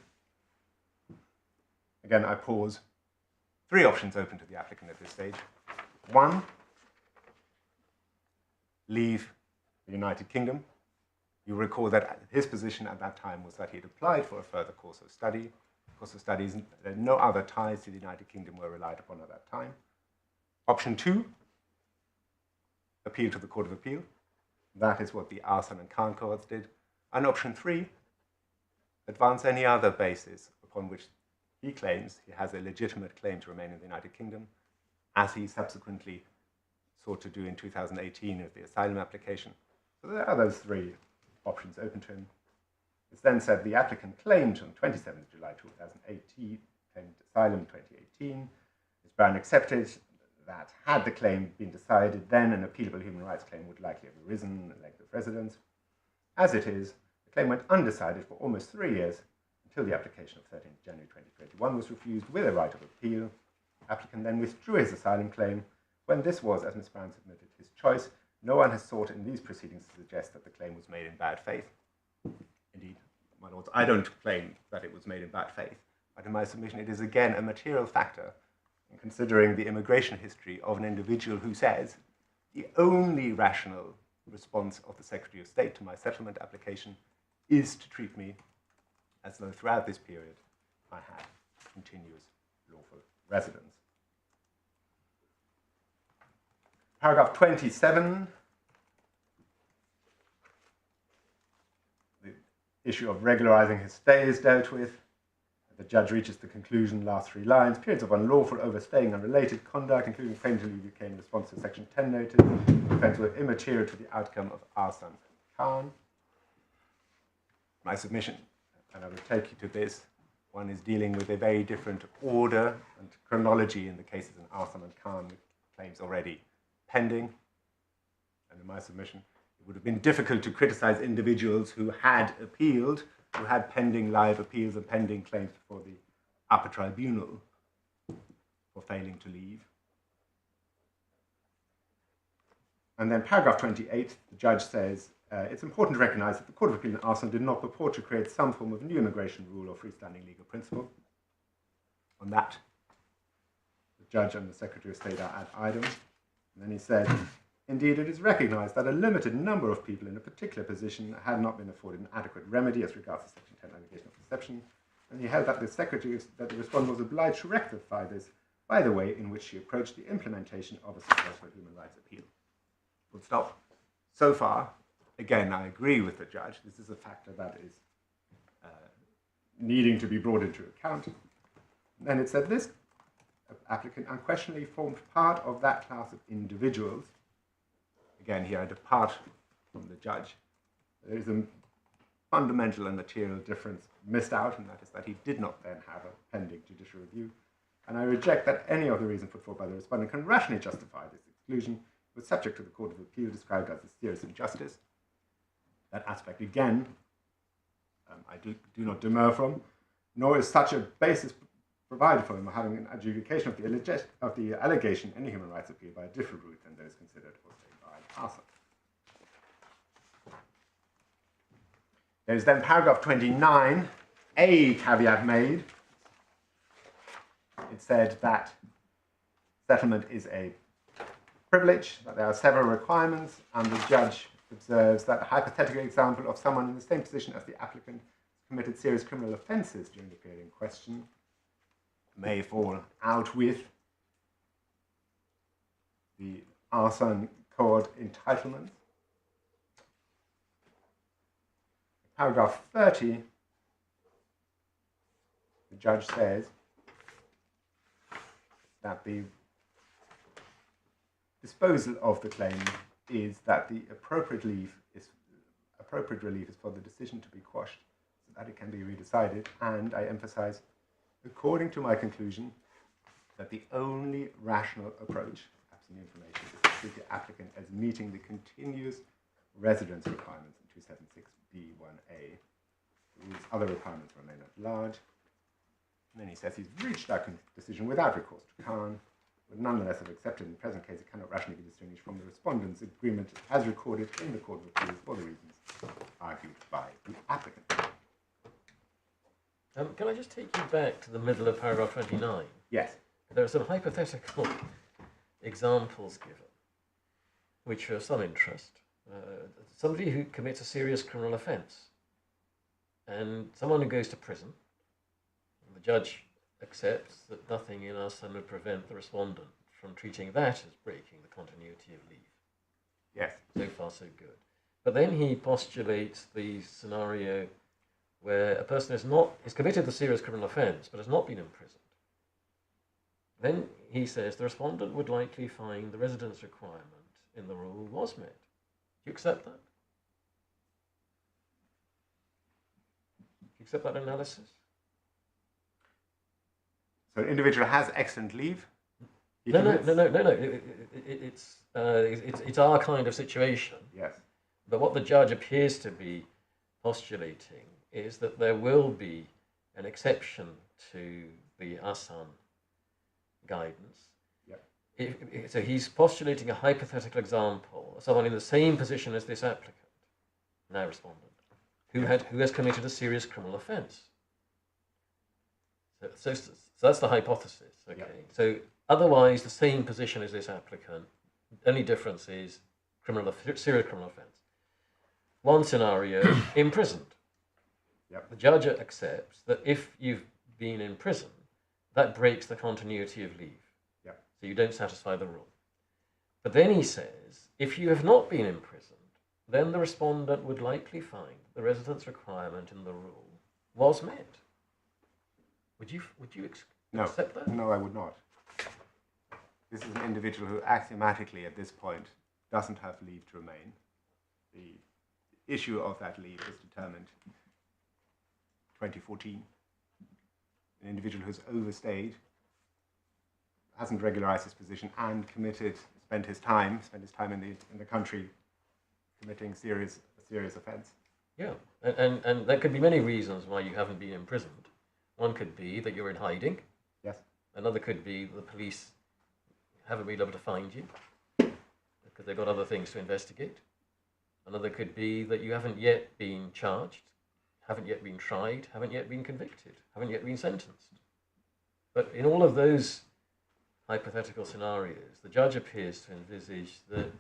Again, I pause. 3 options open to the applicant at this stage. 1, leave the United Kingdom. You recall that his position at that time was that he had applied for a further course of study. Course of studies, no other ties to the United Kingdom were relied upon at that time. Option 2, appeal to the Court of Appeal. That is what the Hossain and Khan courts did. And option 3, advance any other basis upon which he claims he has a legitimate claim to remain in the United Kingdom, as he subsequently sought to do in 2018 with the asylum application. So there are those 3 options open to him. It's then said the applicant claimed on 27th July 2018, claimed asylum 2018. Ms. Brown accepted that had the claim been decided, then an appealable human rights claim would likely have arisen, length of residence. As it is, the claim went undecided for almost 3 years until the application of 13th January 2021 was refused with a right of appeal. The applicant then withdrew his asylum claim. When this was, as Ms. Brown submitted, his choice, no one has sought in these proceedings to suggest that the claim was made in bad faith. Indeed, my lords, I don't claim that it was made in bad faith, but in my submission it is again a material factor in considering the immigration history of an individual who says the only rational response of the Secretary of State to my settlement application is to treat me as though throughout this period I had continuous lawful residence. Paragraph 27, the issue of regularising his stay is dealt with. The judge reaches the conclusion, last 3 lines, periods of unlawful overstaying and related conduct, including claim to leave UK in response to Section 10 notice, offence were immaterial to the outcome of Hossain and Khan. My submission, and I will take you to this, one is dealing with a very different order and chronology in the cases in Hossain and Khan, with claims already pending. And in my submission, it would have been difficult to criticise individuals who had appealed, who had pending live appeals and pending claims before the Upper Tribunal for failing to leave. And then paragraph 28, the judge says, it's important to recognise that the Court of Appeal in Hossain did not purport to create some form of new immigration rule or freestanding legal principle. On that, the judge and the Secretary of State are ad idem. And then he said, indeed, it is recognised that a limited number of people in a particular position had not been afforded an adequate remedy as regards the Section 10 allegation of deception, and he held that the respondent was obliged to rectify this by the way in which she approached the implementation of a successful human rights appeal. Full stop. So far, again, I agree with the judge. This is a factor that is needing to be brought into account. And then it said this applicant unquestionably formed part of that class of individuals. Again, here I depart from the judge. There is a fundamental and material difference missed out, and that is that he did not then have a pending judicial review. And I reject that any of the reasons put forward by the respondent can rationally justify this exclusion, was subject to the Court of Appeal described as a serious injustice. That aspect, again, I do not demur from, nor is such a basis provided for him having an adjudication of the allegation any human rights appeal by a different route than those considered or stated by Hossain. There is then paragraph 29, a caveat made. It said that settlement is a privilege, that there are several requirements, and the judge observes that a hypothetical example of someone in the same position as the applicant committed serious criminal offences during the period in question may fall out with the Hossain Court entitlement. paragraph 30, the judge says that the disposal of the claim is that the appropriate relief is for the decision to be quashed so that it can be redecided, and I emphasize, according to my conclusion, that the only rational approach, absent information, is to treat the applicant as meeting the continuous residence requirements in 276b1a. The rule's other requirements remain at large. And then he says he's reached that decision without recourse to Khan, but nonetheless have accepted in the present case it cannot rationally be distinguished from the respondent's agreement as recorded in the Court of Appeals for the reasons argued by the applicant. Can I just take you back to the middle of paragraph 29? Yes. There are some hypothetical examples given, which are of some interest. Somebody who commits a serious criminal offence, and someone who goes to prison, and the judge accepts that nothing in us would prevent the respondent from treating that as breaking the continuity of leave. Yes. So far, so good. But then he postulates the scenario where a person is committed a serious criminal offence but has not been imprisoned. Then he says the respondent would likely find the residence requirement in the rule was met. Do you accept that? Do you accept that analysis? So an individual has excellent leave. No. It's our kind of situation. Yes. But what the judge appears to be postulating is that there will be an exception to the Hossain guidance. Yep. So he's postulating a hypothetical example of someone in the same position as this applicant, now respondent, who has committed a serious criminal offence. So that's the hypothesis. Okay. Yep. So otherwise, the same position as this applicant. Only difference is serious criminal offence. One scenario, imprisoned. Yep. The judge accepts that if you've been in prison, that breaks the continuity of leave. Yep. So you don't satisfy the rule. But then he says, if you have not been imprisoned, then the respondent would likely find the residence requirement in the rule was met. Would you accept that? No, I would not. This is an individual who axiomatically at this point doesn't have leave to remain. The issue of that leave was determined 2014. An individual who's overstayed, hasn't regularized his position, and spent his time in the country committing a serious offence. Yeah, and there could be many reasons why you haven't been imprisoned. One could be that you're in hiding. Yes. Another could be the police haven't been able to find you because they've got other things to investigate. Another could be that you haven't yet been charged, haven't yet been tried, haven't yet been convicted, haven't yet been sentenced. But in all of those hypothetical scenarios, the judge appears to envisage that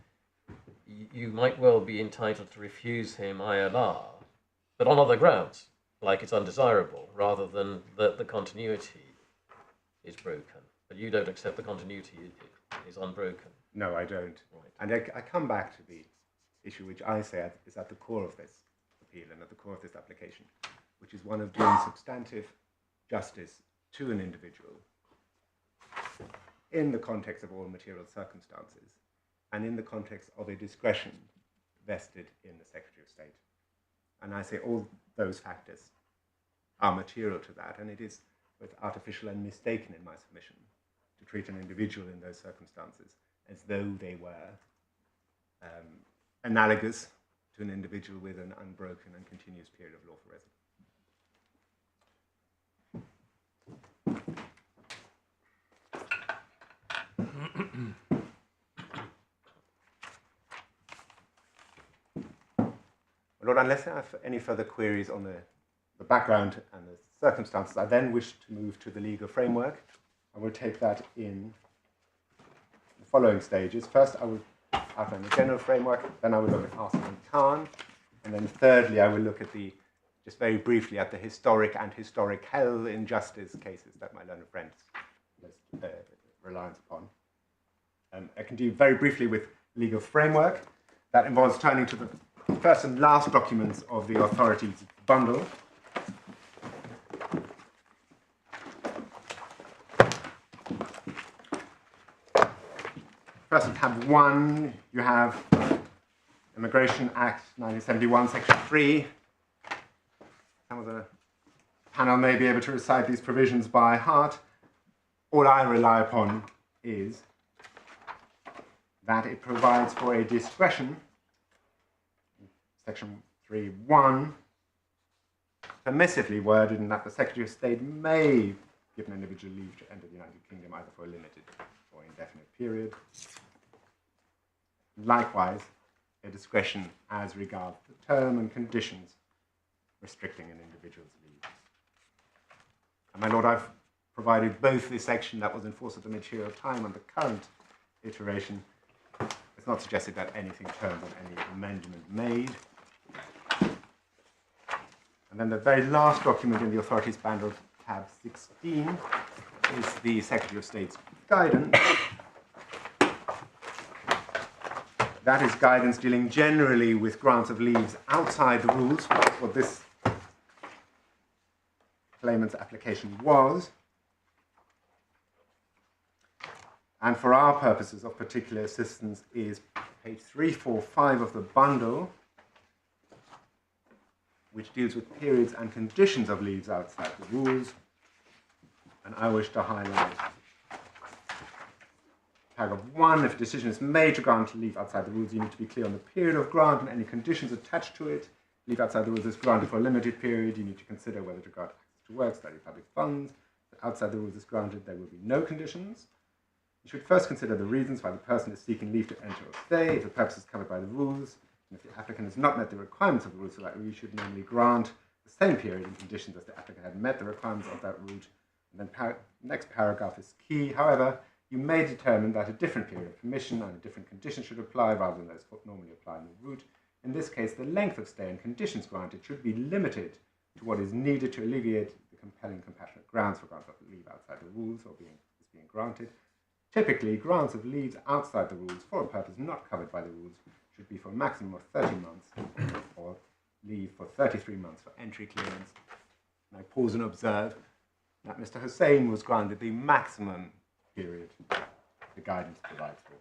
you might well be entitled to refuse him ILR, but on other grounds, like it's undesirable, rather than that the continuity is broken. But you don't accept the continuity is unbroken. No, I don't. Right. And I come back to the issue which I say is at the core of this appeal and at the core of this application, which is one of doing substantive justice to an individual in the context of all material circumstances and in the context of a discretion vested in the Secretary of State. And I say all those factors are material to that, and it is both artificial and mistaken in my submission to treat an individual in those circumstances as though they were analogous to an individual with an unbroken and continuous period of lawful residence. Lord, unless I have any further queries on the background and the circumstances, I then wish to move to the legal framework. I will take that in the following stages. First, I will outline the general framework, then I will look at Hossain and Khan, and then thirdly, I will look at just very briefly at the historic and historical injustice cases that my learned friend relies upon. I can do very briefly with legal framework. That involves turning to the first and last documents of the authorities bundle. First, in tab 1, you have Immigration Act 1971, Section 3. Some of the panel may be able to recite these provisions by heart. All I rely upon is that it provides for a discretion, Section 3.1, permissively worded in that the Secretary of State may give an individual leave to enter the United Kingdom either for a limited or indefinite period. Likewise, a discretion as regards the term and conditions restricting an individual's leave. And my Lord, I've provided both the section that was in force at the material time and the current iteration. It's not suggested that anything turns on any amendment made. And then the very last document in the authorities bundle, tab 16, is the Secretary of State's guidance. That is guidance dealing generally with grants of leaves outside the rules, what this claimant's application was. And for our purposes of particular assistance is page 345 of the bundle, which deals with periods and conditions of leaves outside the rules. And I wish to highlight paragraph 1, if a decision is made to grant leave outside the rules, you need to be clear on the period of grant and any conditions attached to it. Leave outside the rules is granted for a limited period. You need to consider whether to grant access to work, study public funds. If outside the rules is granted, there will be no conditions. You should first consider the reasons why the person is seeking leave to enter or stay, if the purpose is covered by the rules, and if the applicant has not met the requirements of the rules, so that you should normally grant the same period and conditions as the applicant had met the requirements of that route. And then next paragraph is key. However, you may determine that a different period of permission and a different condition should apply rather than those normally applied in the route. In this case, the length of stay and conditions granted should be limited to what is needed to alleviate the compelling compassionate grounds for grants of leave outside the rules or being granted. Typically, grants of leaves outside the rules for a purpose not covered by the rules should be for a maximum of 30 months or leave for 33 months for entry clearance. And I pause and observe that Mr. Hossain was granted the maximum period the guidance provides for.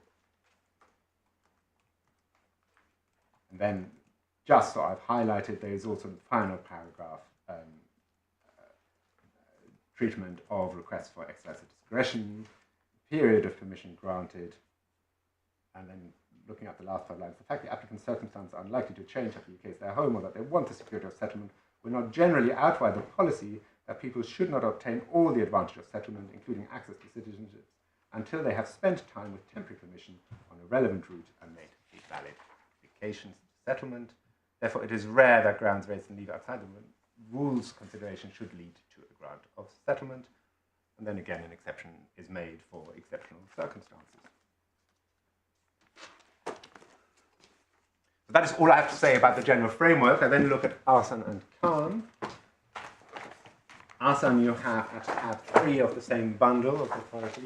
And then, just so I've highlighted, there is also the final paragraph, treatment of requests for exercise of discretion, period of permission granted, and then looking at the last 5 lines, the fact the applicant's circumstances are unlikely to change after the case their home or that they want the security of settlement will not generally outweigh the policy that people should not obtain all the advantage of settlement, including access to citizenship, until they have spent time with temporary permission on a relevant route and made a valid applications to settlement. Therefore, it is rare that grounds raised in leave outside the rules consideration should lead to a grant of settlement. And then again, an exception is made for exceptional circumstances. So that is all I have to say about the general framework. I then look at Hossain and Khan. Hossain you have at tab 3 of the same bundle of authorities.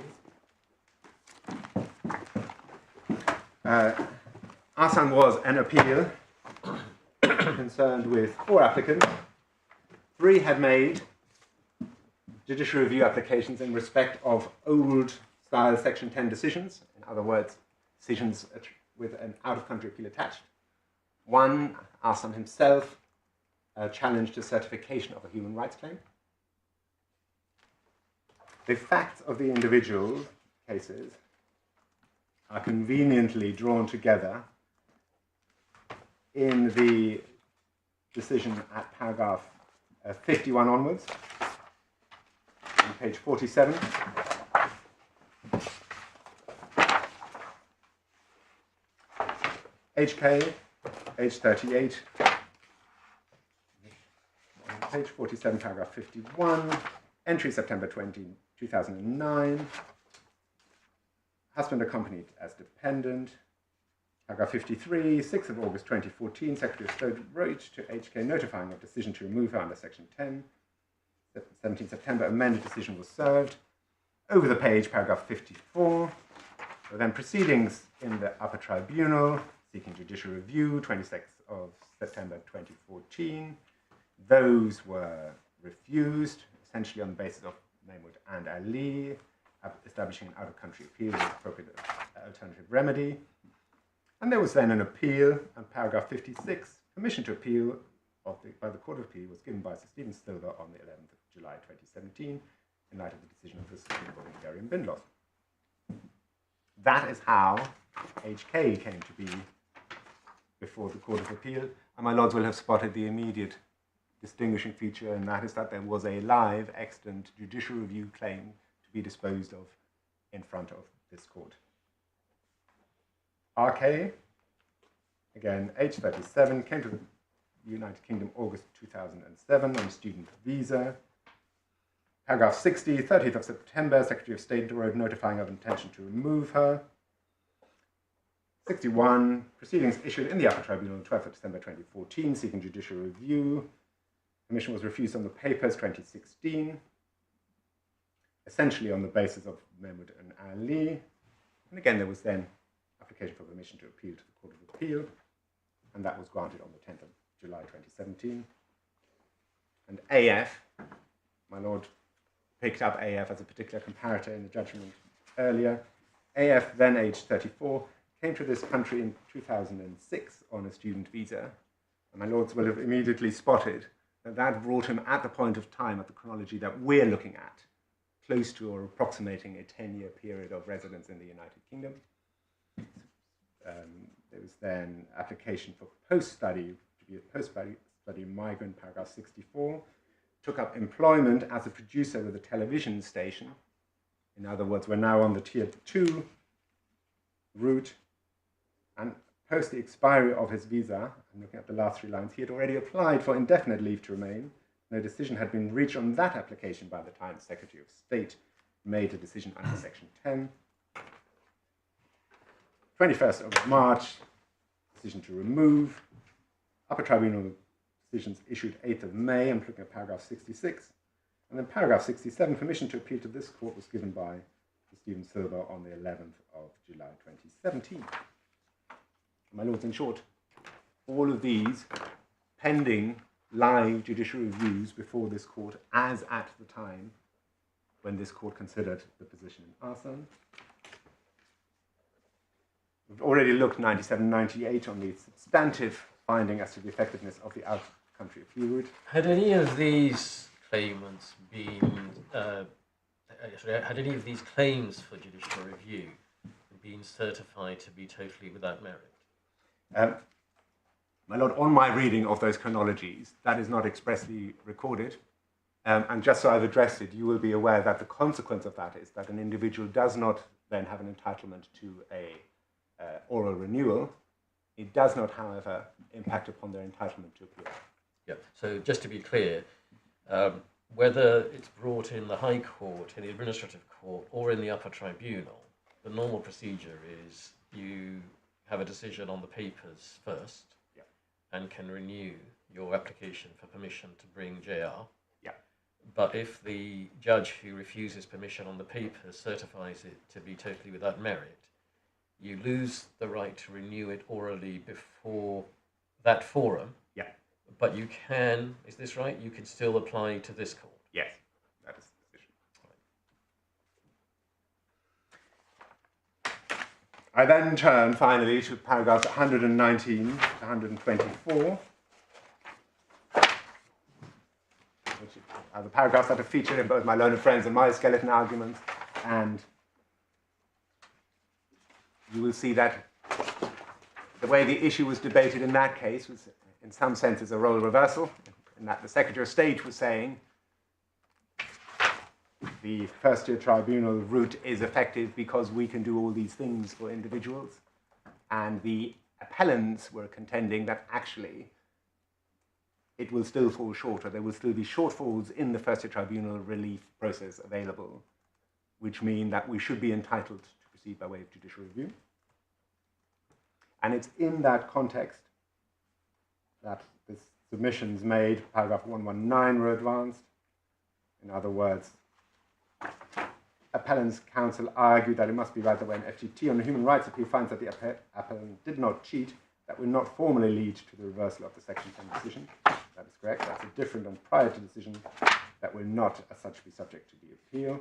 Hossain was an appeal concerned with 4 applicants. 3 had made judicial review applications in respect of old-style Section 10 decisions, in other words, decisions with an out-of-country appeal attached. 1, Hossain himself, challenged a certification of a human rights claim. The facts of the individual cases are conveniently drawn together in the decision at paragraph 51 onwards, on page 47. HK, age 38, on page 47, paragraph 51, entry September 20, 2009, husband accompanied as dependent, paragraph 53, 6th of August 2014, Secretary of State wrote to HK notifying of decision to remove her under Section 10, 17 September, amended decision was served. Over the page, paragraph 54, then proceedings in the Upper Tribunal, seeking judicial review, 26th of September 2014. Those were refused, essentially on the basis of Mahmoud and Ali, establishing an out-of-country appeal as appropriate alternative remedy. And there was then an appeal, and paragraph 56, permission to appeal by the Court of Appeal was given by Sir Stephen Silver on the 11th of July 2017 in light of the decision of the Supreme Court in Hungarian bin laws. That is how HK came to be before the Court of Appeal, and my lords will have spotted the immediate distinguishing feature, and that is that there was a live, extant judicial review claim to be disposed of in front of this court. RK, again, age 37, came to the United Kingdom August 2007 on a student visa. Paragraph 60, 30th of September, Secretary of State wrote notifying of intention to remove her. 61, proceedings issued in the Upper Tribunal on 12th of December 2014, seeking judicial review. Permission was refused on the papers 2016, essentially on the basis of Mahmoud and Ali. And again, there was then application for permission to appeal to the Court of Appeal, and that was granted on the 10th of July 2017. And AF, my lord picked up AF as a particular comparator in the judgment earlier. AF, then aged 34, came to this country in 2006 on a student visa, and my lords will have immediately spotted that that brought him at the point of time, at the chronology that we're looking at, close to or approximating a 10-year period of residence in the United Kingdom. There was then application for post-study, to be a post-study migrant, paragraph 64, took up employment as a producer with a television station. In other words, we're now on the tier 2 route, and post the expiry of his visa, I'm looking at the last 3 lines, he had already applied for indefinite leave to remain. No decision had been reached on that application by the time the Secretary of State made a decision under Section 10. 21st of March, decision to remove. Upper Tribunal decisions issued 8th of May, I'm looking at paragraph 66. And then paragraph 67, permission to appeal to this court was given by Stephen Silver on the 11th of July 2017. My lords, in short, all of these pending live judicial reviews before this court as at the time when this court considered the position in Hossain. We've already looked 97-98 on the substantive finding as to the effectiveness of the out-country appeal route. Had any of these claimants been, had any of these claims for judicial review been certified to be totally without merit? My lord, on my reading of those chronologies, that is not expressly recorded. And just so I've addressed it, you will be aware that the consequence of that is that an individual does not then have an entitlement to a oral renewal. It does not, however, impact upon their entitlement to appeal. Yeah, so just to be clear, whether it's brought in the High Court, in the Administrative Court, or in the Upper Tribunal, the normal procedure is you have a decision on the papers first, yeah, and can renew your application for permission to bring JR. Yeah. But if the judge who refuses permission on the papers certifies it to be totally without merit, you lose the right to renew it orally before that forum. Yeah. But you can, is this right? You can still apply to this court. Yes, that is the decision. I then turn finally to paragraphs 119 to 124, which are the paragraphs that are featured in both my learned friends and my skeleton arguments, and you will see that the way the issue was debated in that case was, in some senses, a role reversal, in that the Secretary of State was saying the First-tier Tribunal route is effective because we can do all these things for individuals, and the appellants were contending that actually it will still fall short, or there will still be shortfalls in the First-tier Tribunal relief process available, which mean that we should be entitled to proceed by way of judicial review. And it's in that context that the submissions made, paragraph 119, were advanced. In other words, Appellant's counsel argued that it must be right that when FGT on the human rights appeal finds that the appellant did not cheat, that will not formally lead to the reversal of the Section 10 decision. That is correct. That's a different and prior to decision that will not, as such, be subject to the appeal.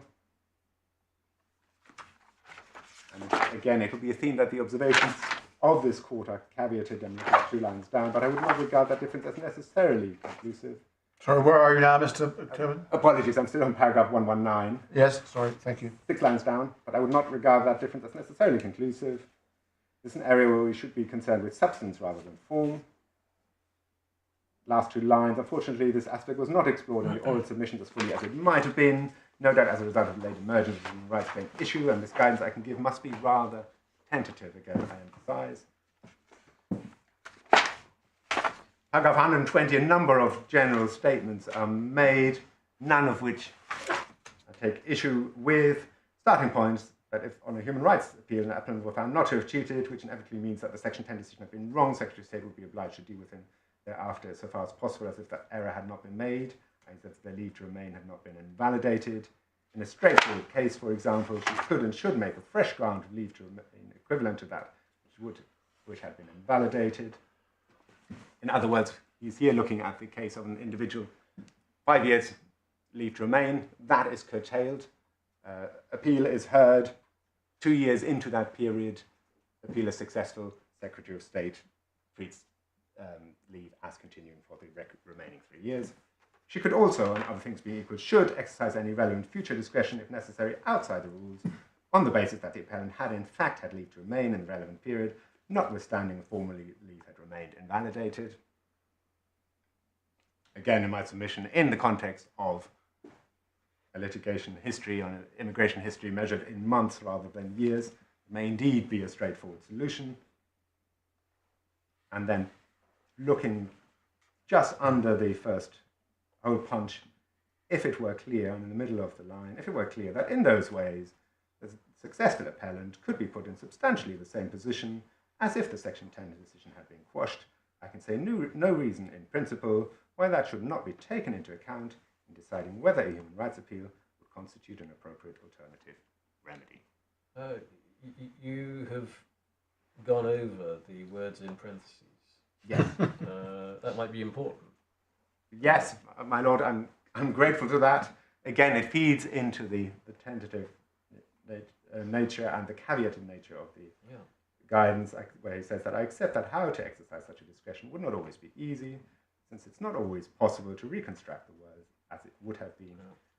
And again, it will be a theme that the observations of this court are caveated and 2 lines down, but I would not regard that difference as necessarily conclusive. Sorry, where are you now, Mr. Chairman? Apologies, I'm still on paragraph 119. Yes, sorry, thank you. 6 lines down, but I would not regard that difference as necessarily conclusive. This is an area where we should be concerned with substance rather than form. Last 2 lines, unfortunately, this aspect was not explored in the oral submissions as fully as it might have been, no doubt as a result of the late emergence of the human rights-based issue, and this guidance I can give must be rather tentative, again, I emphasize. Paragraph 120, a number of general statements are made, none of which I take issue with. Starting points that if on a human rights appeal an appellant were found not to have cheated, which inevitably means that the Section 10 decision had been wrong, Secretary of State would be obliged to deal with him thereafter so far as possible, as if that error had not been made, as if their leave to remain had not been invalidated. In a straightforward case, for example, she could and should make a fresh grant of leave to remain equivalent to that which had been invalidated. In other words, he's here looking at the case of an individual, 5 years leave to remain, that is curtailed. Appeal is heard. 2 years into that period, appeal is successful. Secretary of State treats leave as continuing for the remaining 3 years. She could also, and other things being equal, should exercise any relevant future discretion if necessary outside the rules on the basis that the appellant had in fact had leave to remain in the relevant period, notwithstanding the former leave had remained invalidated. Again, in my submission, in the context of a litigation history on an immigration history measured in months rather than years, may indeed be a straightforward solution. And then looking just under the first hole punch, if it were clear, and in the middle of the line, if it were clear that in those ways the successful appellant could be put in substantially the same position as if the Section 10 decision had been quashed, I can say no reason in principle why that should not be taken into account in deciding whether a human rights appeal would constitute an appropriate alternative remedy. You have gone over the words in parentheses. Yes. That might be important. Yes, my lord, I'm grateful to that. Again, it feeds into the tentative nature and the caveated nature of the guidance, where he says that I accept that how to exercise such a discretion would not always be easy, since it's not always possible to reconstruct the words as it would have been,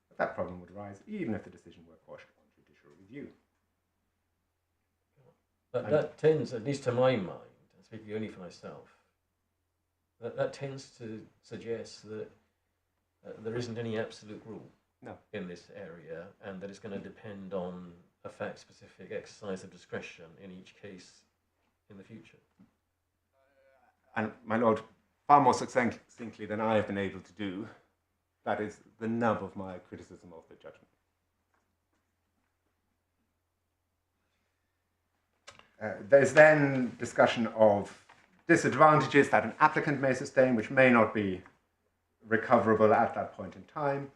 but that problem would arise even if the decision were quashed on judicial review. That tends, at least to my mind, and speaking only for myself, that tends to suggest that there isn't any absolute rule in this area, and that it's going to depend on a fact-specific exercise of discretion in each case in the future. And my lord, far more succinctly than I have been able to do, that is the nub of my criticism of the judgment. There's then discussion of disadvantages that an applicant may sustain, which may not be recoverable at that point in time.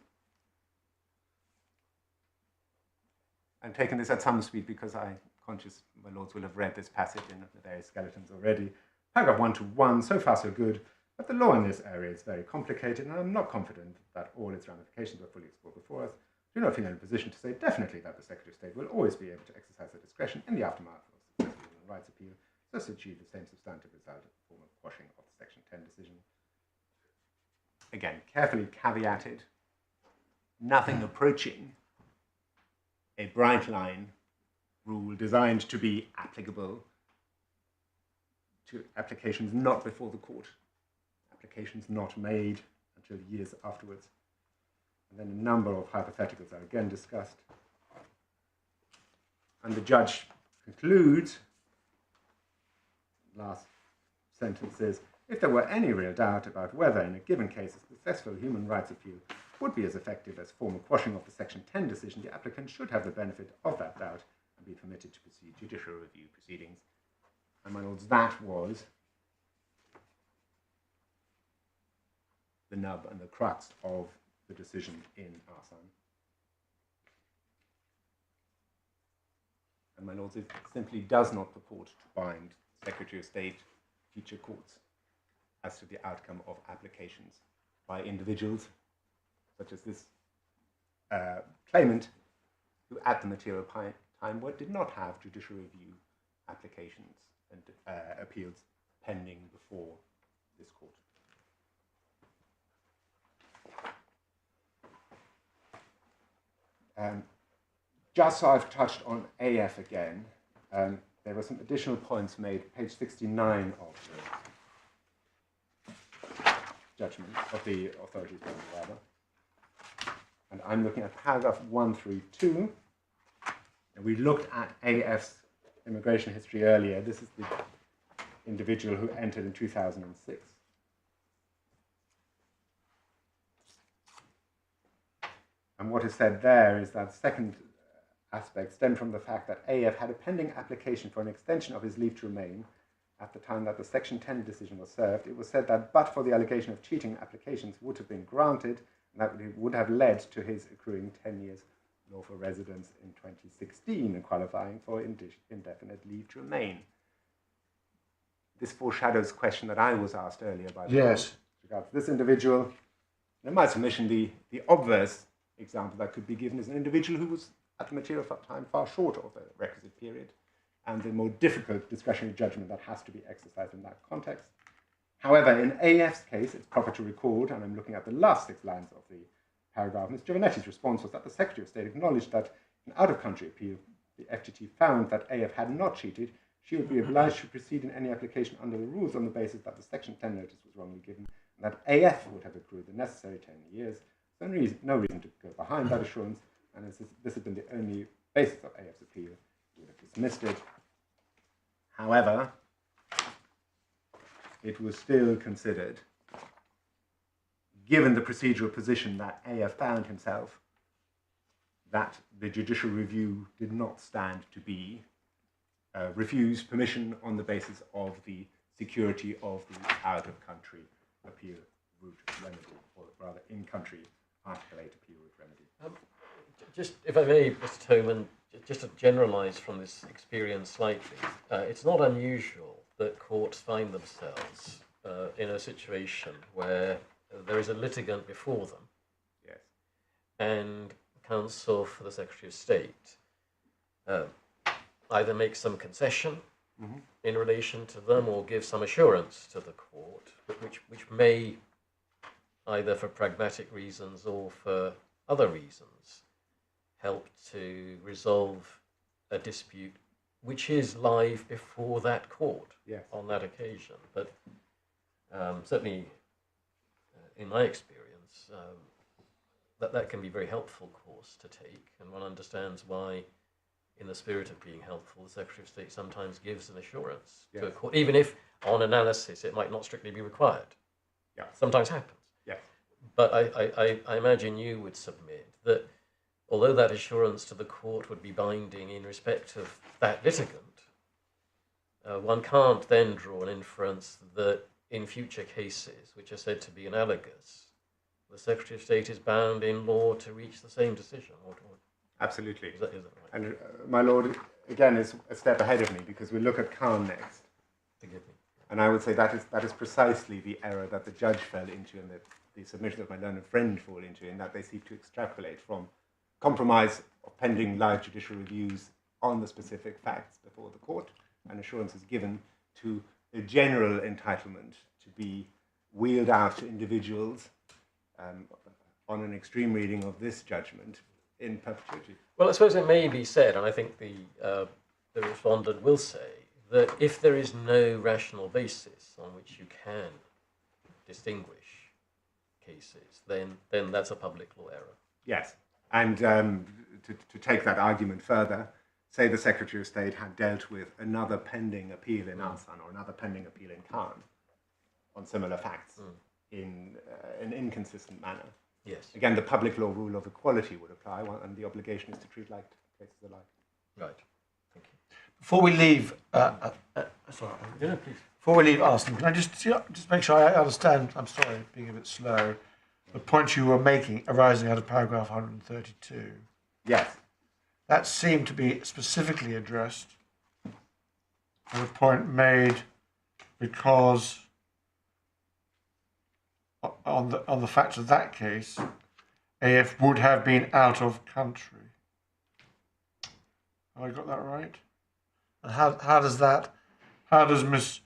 I'm taking this at some speed because I'm conscious my lords will have read this passage in the various skeletons already. Paragraph 121, so far so good, but the law in this area is very complicated, and I'm not confident that all its ramifications were fully explored before us. I do not feel in a position to say definitely that the Secretary of State will always be able to exercise their discretion in the aftermath of a successful human rights appeal, so as to achieve the same substantive result in the form of quashing of the Section 10 decision. Again, carefully caveated, nothing approaching a bright line rule designed to be applicable to applications not before the court, applications not made until years afterwards. And then a number of hypotheticals are again discussed. And the judge concludes, last sentence is, if there were any real doubt about whether in a given case a successful human rights appeal would be as effective as formal quashing of the Section 10 decision, the applicant should have the benefit of that doubt and be permitted to proceed judicial review proceedings. And my lords, that was the nub and the crux of the decision in Hossain. And my lords, it simply does not purport to bind Secretary of State future courts as to the outcome of applications by individuals, such as this claimant, who at the material time did not have judicial review applications and appeals pending before this court. Just so I've touched on AF again, there were some additional points made, page 69 of the judgment, of the authorities rather. And I'm looking at paragraph 1 through 2. And we looked at AF's immigration history earlier. This is the individual who entered in 2006. And what is said there is that second aspect stemmed from the fact that AF had a pending application for an extension of his leave to remain at the time that the Section 10 decision was served. It was said that but for the allegation of cheating, applications would have been granted, and that would have led to his accruing 10 years lawful residence in 2016 and qualifying for indefinite leave to remain. This foreshadows a question that I was asked earlier by the Yes. with regards to this individual. In my submission, the obverse example that could be given is an individual who was at the material time far short of the requisite period, and the more difficult discretionary judgment that has to be exercised in that context. However, in AF's case, it's proper to record, and I'm looking at the last 6 lines of the paragraph, Ms. Giovanetti's response was that the Secretary of State acknowledged that in out-of-country appeal, the FTT found that AF had not cheated. She would be obliged to proceed in any application under the rules on the basis that the Section 10 notice was wrongly given, and that AF would have accrued the necessary 10 years. So no reason to go behind that assurance, and as this had been the only basis of AF's appeal, we would have dismissed it. However, it was still considered, given the procedural position that AF found himself, that the judicial review did not stand to be refused permission on the basis of the security of the out-of-country appeal route remedy, or rather in-country Article 8 appeal route remedy. Just, if I may, Mr. Toman, just to generalise from this experience slightly, it's not unusual that courts find themselves in a situation where there is a litigant before them, Yes. and counsel for the Secretary of State either make some concession in relation to them or give some assurance to the court, which may, either for pragmatic reasons or for other reasons, help to resolve a dispute which is live before that court. Yes. On that occasion. But certainly, in my experience, that can be a very helpful course to take, and one understands why, in the spirit of being helpful, the Secretary of State sometimes gives an assurance to a court, even if, on analysis, it might not strictly be required. Yeah. Sometimes happens. Yes. But I imagine you would submit that, although that assurance to the court would be binding in respect of that litigant, one can't then draw an inference that in future cases, which are said to be analogous, the Secretary of State is bound in law to reach the same decision. Absolutely. Is that right? And my Lord, again, is a step ahead of me, because we look at Khan next. Forgive me. And I would say that is precisely the error that the judge fell into, and that the submission of my learned friend fall into, in that they seek to extrapolate from compromise of pending live judicial reviews on the specific facts before the court, and assurance is given to a general entitlement to be wheeled out to individuals on an extreme reading of this judgment in perpetuity. Well, I suppose it may be said, and I think the respondent will say, that if there is no rational basis on which you can distinguish cases, then that's a public law error. Yes, and to take that argument further, say the Secretary of State had dealt with another pending appeal in Hossain or another pending appeal in Khan on similar facts in an inconsistent manner. Yes. Again, the public law rule of equality would apply, and the obligation is to treat like cases alike. Right. Thank you. Before we leave, Yeah, please. before we leave Arsenal, can I just make sure I understand? I'm sorry, being a bit slow. The point you were making arising out of paragraph 132. Yes. That seemed to be specifically addressed to the point made because on the facts of that case, AF would have been out of country. Have I got that right? And how does Miss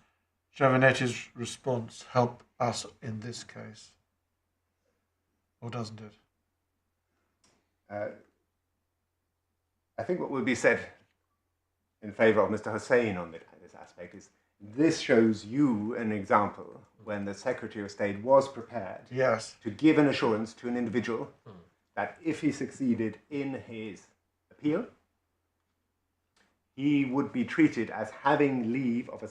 Giovanetti's response help us in this case? Or doesn't it? I think what will be said in favour of Mr. Hossain on this aspect is this shows you an example when the Secretary of State was prepared to give an assurance to an individual that if he succeeded in his appeal, he would be treated as having leave of a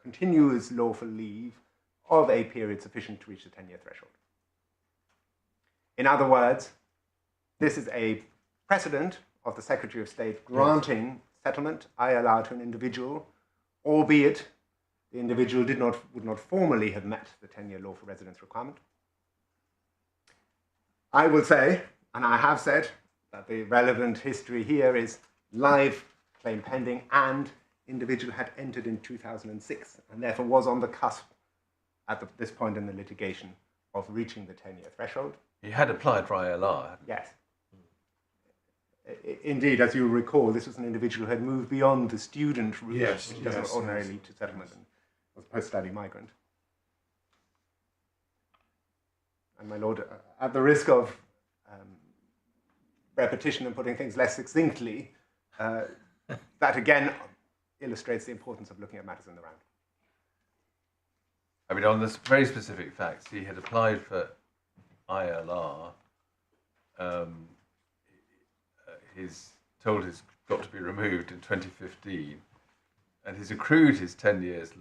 continuous lawful leave of a period sufficient to reach the 10-year threshold. In other words, this is a precedent of the Secretary of State granting settlement, ILR, to an individual, albeit the individual would not formally have met the 10-year lawful residence requirement. I will say, and I have said, that the relevant history here is live claim pending and individual had entered in 2006 and therefore was on the cusp at this point in the litigation of reaching the 10-year threshold. He had applied for ILR, hadn't he? Yes. Indeed, as you recall, this was an individual who had moved beyond the student route, which doesn't ordinarily lead to settlement, and was a post-study migrant. And my lord, at the risk of repetition and putting things less succinctly, that again illustrates the importance of looking at matters in the round. I mean, on this very specific facts, he had applied for ILR. Told he's got to be removed in 2015, and he's accrued his 10 years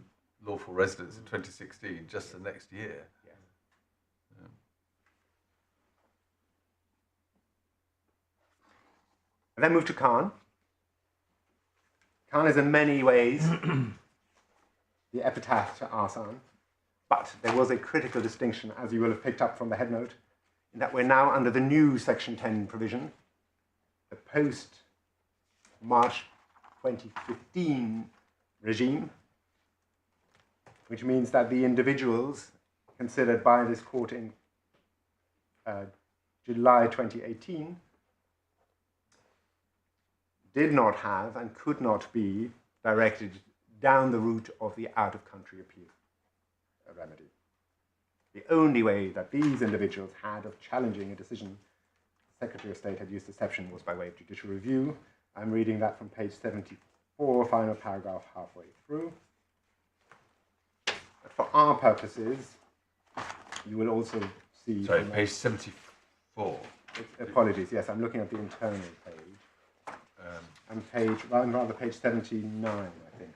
lawful residence in 2016, just the next year. Yes. And then move to Khan. Khan is in many ways the epitaph to Hossain, but there was a critical distinction, as you will have picked up from the headnote, in that we're now under the new Section 10 provision, the post-March 2015 regime, which means that the individuals considered by this court in July 2018 did not have and could not be directed down the route of the out-of-country appeal remedy. The only way that these individuals had of challenging a decision the Secretary of State had used deception was by way of judicial review. I'm reading that from page 74, final paragraph halfway through. But for our purposes, you will also see... Sorry, page 74. Apologies, yes, I'm looking at the internal page. And rather page 79, I think.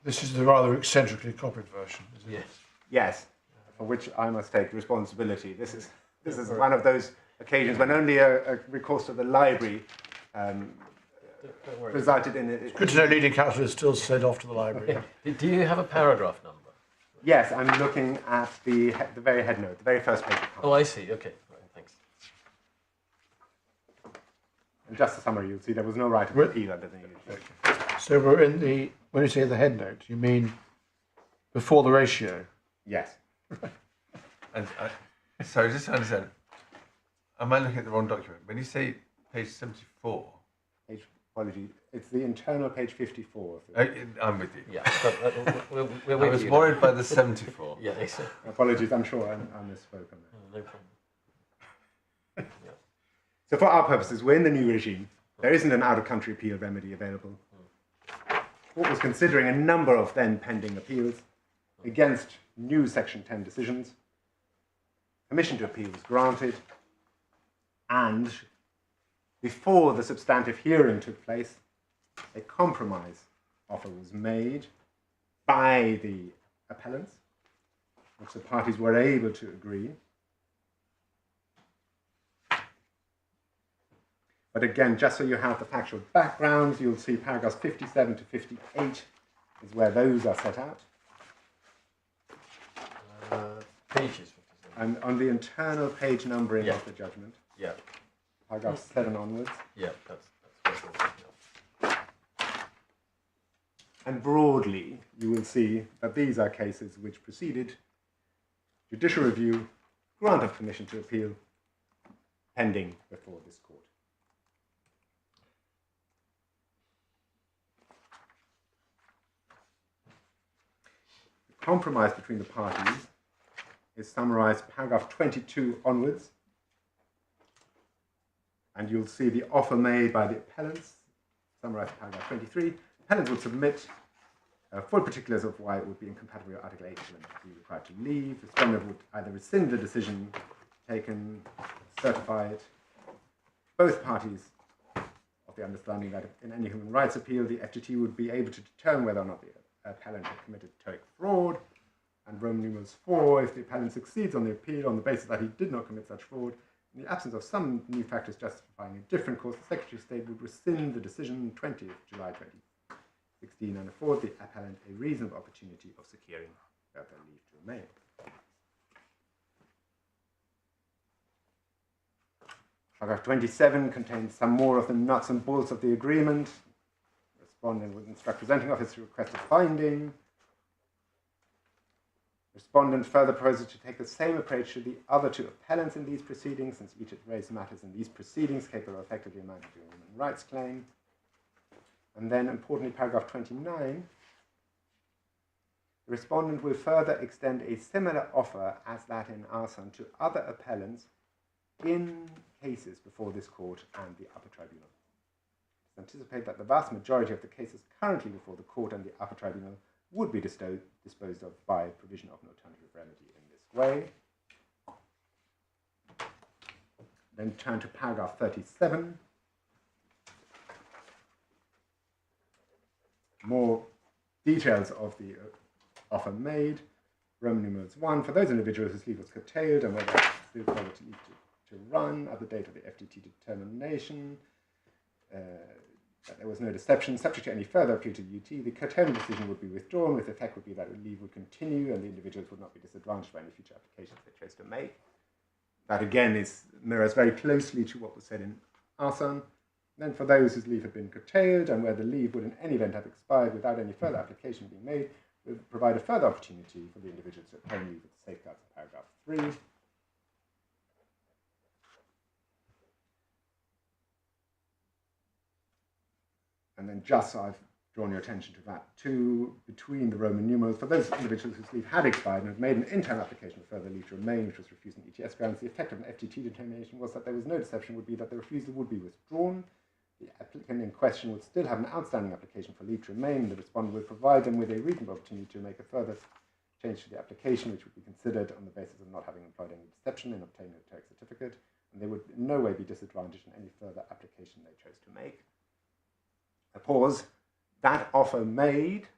This is the rather eccentrically copied version, isn't it? Yes, for which I must take responsibility. This is one of those occasions when only a recourse to the library resulted in it. It's good to know leading counsel is still sent off to the library. Do you have a paragraph number? Yes, I'm looking at the very headnote, the very first page. Oh, I see. Okay, right, thanks. And just a summary, you'll see there was no right of appeal under the new. So we're in the, when you say the headnote, you mean before the ratio? Yes. And sorry, just to understand, am I looking at the wrong document? When you say page 74... Apology, it's the internal page 54. I'm with you. Yeah, but, we're I with was you worried by the 74. Yeah, exactly. Apologies, I'm sure I misspoke on that. No problem. Yeah. So for our purposes, we're in the new regime. There isn't an out-of-country appeal remedy available. Court was considering a number of then pending appeals against new Section 10 decisions. Permission to appeal was granted, and before the substantive hearing took place, a compromise offer was made by the appellants, which the parties were able to agree. But again, just so you have the factual background, you'll see paragraphs 57 to 58 is where those are set out. Pages 57. And on the internal page numbering Yeah. of the judgment, Yeah, paragraph 7 onwards. yeah, that's what it is, yeah. And broadly, you will see that these are cases which preceded judicial review, grant of permission to appeal, pending before this court. The compromise between the parties is summarized paragraph 22 onwards, and you'll see the offer made by the appellants, summarized paragraph 23. Appellants will submit full particulars of why it would be incompatible with Article 8 and be required to leave. The respondent would either rescind the decision taken, certify it. Both parties of the understanding that in any human rights appeal, the FTT would be able to determine whether or not the appellant had committed TOEIC fraud. And Roman numerals 4, if the appellant succeeds on the appeal on the basis that he did not commit such fraud, in the absence of some new factors justifying a different course, the Secretary of State would rescind the decision 20th July 2016 and afford the appellant a reasonable opportunity of securing further leave to remain. Paragraph 27 contains some more of the nuts and bolts of the agreement. The respondent would instruct presenting office to request a finding. Respondent further proposes to take the same approach to the other two appellants in these proceedings, since each had raised matters in these proceedings capable of effectively amounting to a human rights claim. And then, importantly, paragraph 29, the respondent will further extend a similar offer as that in Hossain to other appellants in cases before this court and the Upper Tribunal. It's anticipated that the vast majority of the cases currently before the court and the Upper Tribunal would be disposed of by provision of an alternative remedy in this way. Then turn to paragraph 37. More details of the offer made. Roman numerals 1, for those individuals whose leave was curtailed and were still able to leave to run at the date of the FTT determination, that there was no deception, subject to any further appeal to the UT, the curtailment decision would be withdrawn, with the effect would be that leave would continue and the individuals would not be disadvantaged by any future applications they chose to make. That again mirrors very closely to what was said in Hossain. Then for those whose leave had been curtailed and where the leave would in any event have expired without any further application being made, we would provide a further opportunity for the individuals to obtain leave with the safeguards of paragraph 3. And then just so I've drawn your attention to that too, between the Roman numerals, for those individuals whose leave had expired and had made an internal application for further leave to remain, which was refused on ETS grounds, the effect of an FTT determination was that there was no deception would be that the refusal would be withdrawn. The applicant in question would still have an outstanding application for leave to remain. The respondent would provide them with a reasonable opportunity to make a further change to the application, which would be considered on the basis of not having employed any deception in obtaining a TOEIC certificate, and they would in no way be disadvantaged in any further application they chose to make. A pause. That offer made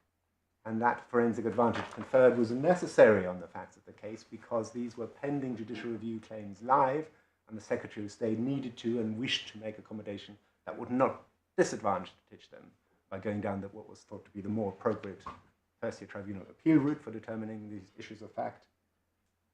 and that forensic advantage conferred was necessary on the facts of the case because these were pending judicial review claims live, and the Secretary of State needed to and wished to make accommodation that would not disadvantage them by going down what was thought to be the more appropriate First-tier Tribunal appeal route for determining these issues of fact.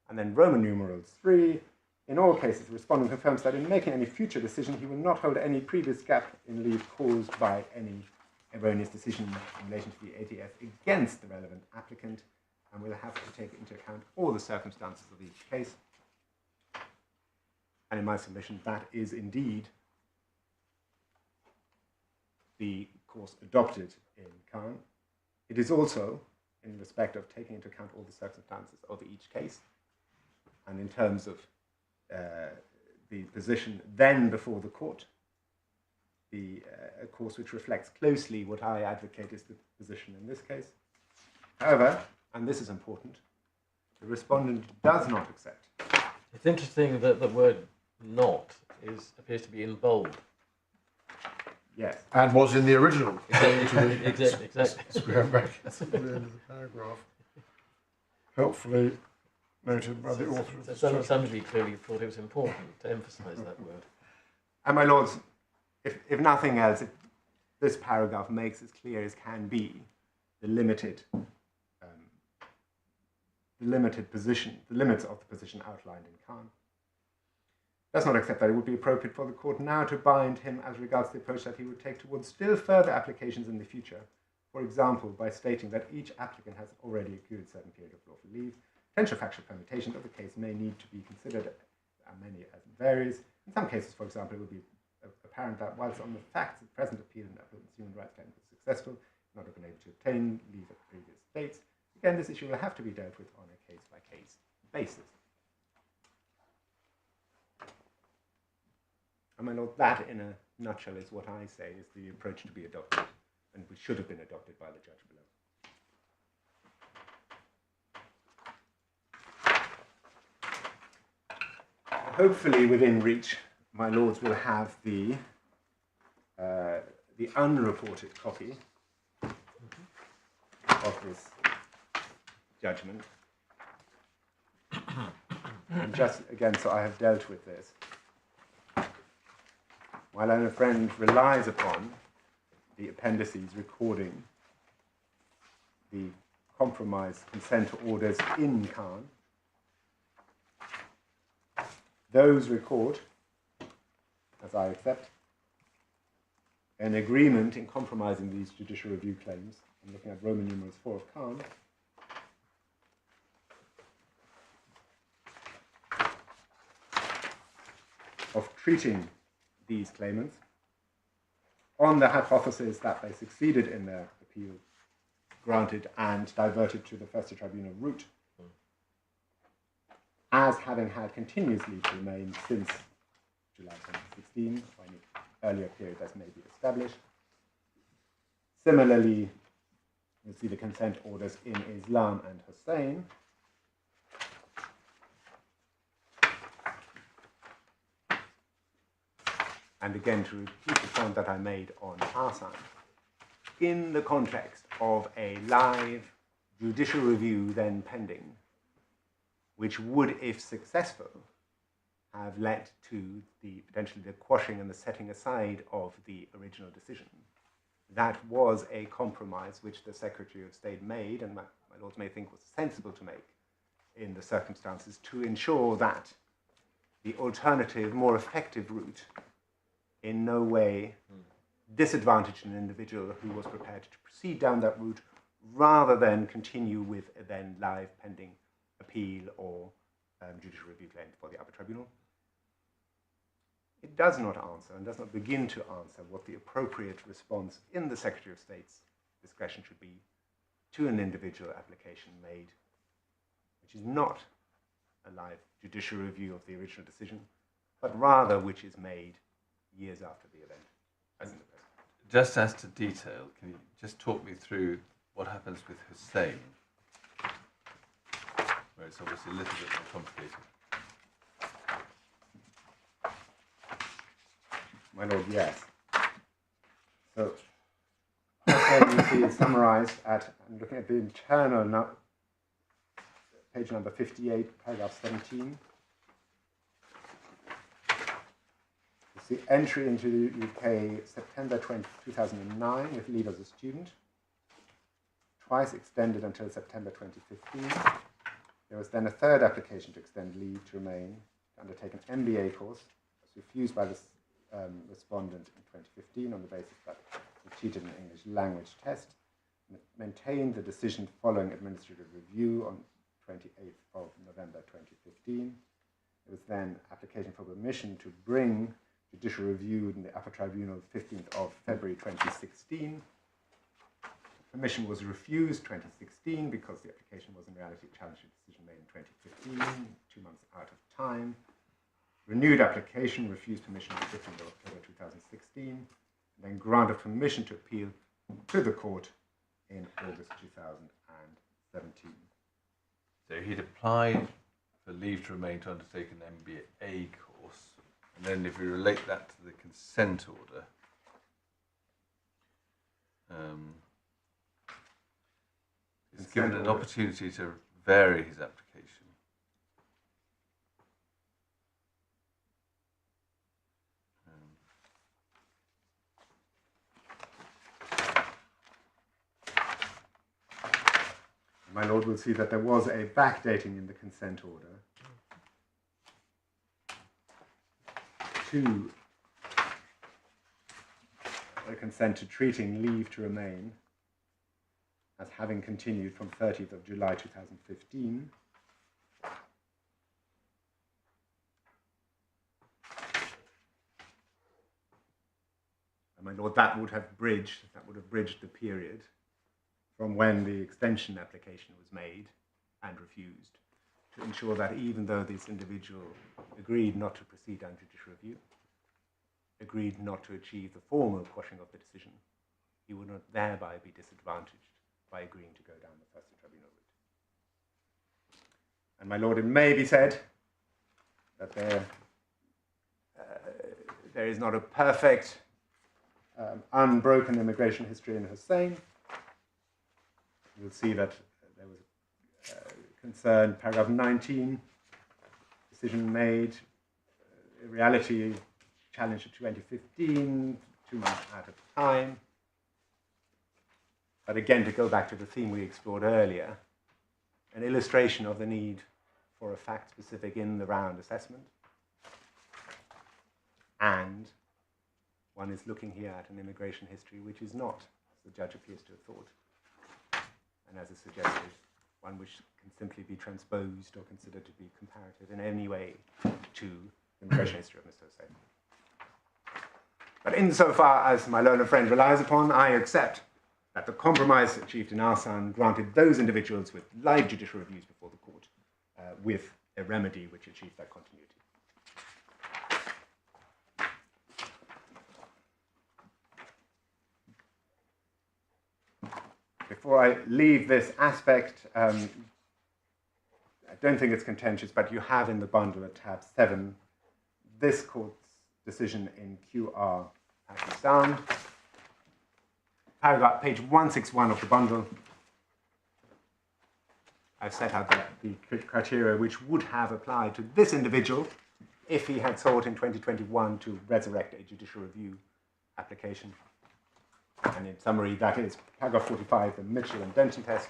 And then Roman numerals 3. In all cases, the respondent confirms that in making any future decision, he will not hold any previous gap in leave caused by any erroneous decision in relation to the ATF against the relevant applicant, and will have to take into account all the circumstances of each case. And in my submission, that is indeed the course adopted in Khan. It is also, in respect of taking into account all the circumstances of each case, and in terms of the position then before the court, a course which reflects closely what I advocate is the position in this case. However, and this is important, the respondent does not accept. It's interesting that the word "not" appears to be in bold. Yes. And was in the original. Exactly. So going back to the end of the paragraph. Helpfully noted by the author of the Somebody clearly thought it was important to emphasise that word. And my lords, if nothing else, this paragraph makes as clear as can be the limited position, the limits of the position outlined in Khan. Does not accept that it would be appropriate for the court now to bind him as regards the approach that he would take towards still further applications in the future, for example, by stating that each applicant has already accrued a certain period of lawful leave. Potential factual permutations of the case may need to be considered, many as it varies. In some cases, for example, it will be apparent that whilst on the facts of present appeal and applicant's human rights claim was successful, not have been able to obtain leave at previous dates. Again, this issue will have to be dealt with on a case-by-case basis. And my lord, that in a nutshell is what I say is the approach to be adopted, and which should have been adopted by the judge below. Hopefully within reach, my lords will have the unreported copy of this judgment. And just again, so I have dealt with this. My learned friend relies upon the appendices recording the compromise consent orders in Khan. Those record, as I accept, an agreement in compromising these judicial review claims. I'm looking at Roman numerals 4 of Khan. Of treating these claimants on the hypothesis that they succeeded in their appeal, granted and diverted to the First-tier Tribunal route, as having had continuously to remain since July 2016, or any earlier period as may be established. Similarly, you'll see the consent orders in Islam and Hossain. And again, to repeat the point that I made on Hossain, in the context of a live judicial review then pending, which would, if successful, have led to potentially the quashing and the setting aside of the original decision. That was a compromise which the Secretary of State made, and my lords may think was sensible to make in the circumstances, to ensure that the alternative, more effective route in no way disadvantaged an individual who was prepared to proceed down that route, rather than continue with a then live pending appeal or judicial review claim before the Upper Tribunal. It does not answer and does not begin to answer what the appropriate response in the Secretary of State's discretion should be to an individual application made, which is not a live judicial review of the original decision, but rather which is made years after the event. Just as to detail, can you just talk me through what happens with Hossain, where it's obviously a little bit more complicated? My lord, yes. So, Hossain, you see, is summarized at, I'm looking at the internal page number 58, paragraph 17. The entry into the UK September 2009 with leave as a student, twice extended until September 2015. There was then a third application to extend leave to remain, to undertake an MBA course. It was refused by the respondent in 2015 on the basis that he cheated an English language test, and maintained the decision following administrative review on 28th of November 2015. There was then application for permission to bring judicial review in the Upper Tribunal 15th of February 2016. Permission was refused 2016 because the application was in reality a challenging decision made in 2015, 2 months out of time. Renewed application, refused permission on 15th of October 2016, and then grant of permission to appeal to the court in August 2017. So he'd applied for leave to remain to undertake an MBA course, and then if we relate that to the consent order, he's given an opportunity to vary his application. My lord will see that there was a backdating in the consent order to a consent to treating leave to remain as having continued from 30th of July 2015. And my lord, that would have bridged the period from when the extension application was made and refused, to ensure that even though this individual agreed not to proceed on judicial review, agreed not to achieve the formal quashing of the decision, he would not thereby be disadvantaged by agreeing to go down the First-tier Tribunal route. And my lord, it may be said that there is not a perfect, unbroken immigration history in Hossain. You'll see that there was concern, paragraph 19, decision made, reality challenge to 2015, 2 months out of time. But again, to go back to the theme we explored earlier, an illustration of the need for a fact-specific in-the-round assessment. And one is looking here at an immigration history which is not, as the judge appears to have thought, and as is suggested, one which can simply be transposed or considered to be comparative in any way to the immigration history of Mr. Hossain. But insofar as my learned friend relies upon, I accept that the compromise achieved in Hossain granted those individuals with live judicial reviews before the court with a remedy which achieved that continuity. Before I leave this aspect, I don't think it's contentious, but you have in the bundle at tab 7 this court's decision in QR Pakistan. Paragraph, page 161 of the bundle. I've set out the criteria which would have applied to this individual if he had sought in 2021 to resurrect a judicial review application. And in summary, that is paragraph 45, the Mitchell and Denton test.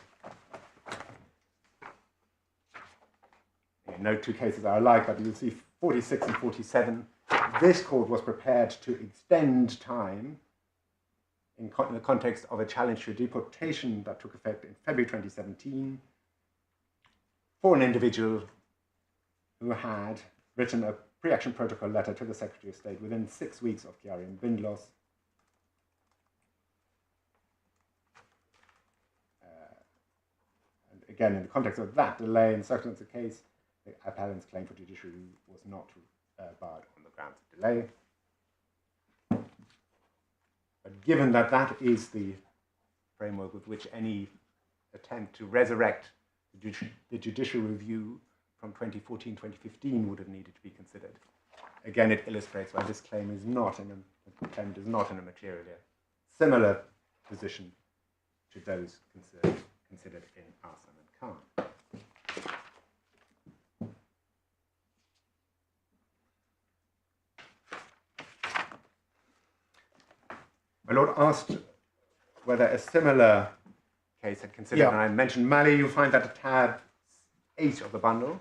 No two cases are alike, but you'll see 46 and 47. This court was prepared to extend time in the context of a challenge to a deportation that took effect in February 2017 for an individual who had written a pre-action protocol letter to the Secretary of State within 6 weeks of Kiarian bin loss. And again, in the context of that delay, in the circumstance of the case, the appellant's claim for judicial review was not barred on the grounds of delay. But given that that is the framework with which any attempt to resurrect the judicial review from 2014-2015 would have needed to be considered, again, it illustrates why this claim is not in a materially similar position to those considered in Hossain and Khan. My lord asked whether a similar case had considered, and I mentioned Mali. You'll find that at tab 8 of the bundle.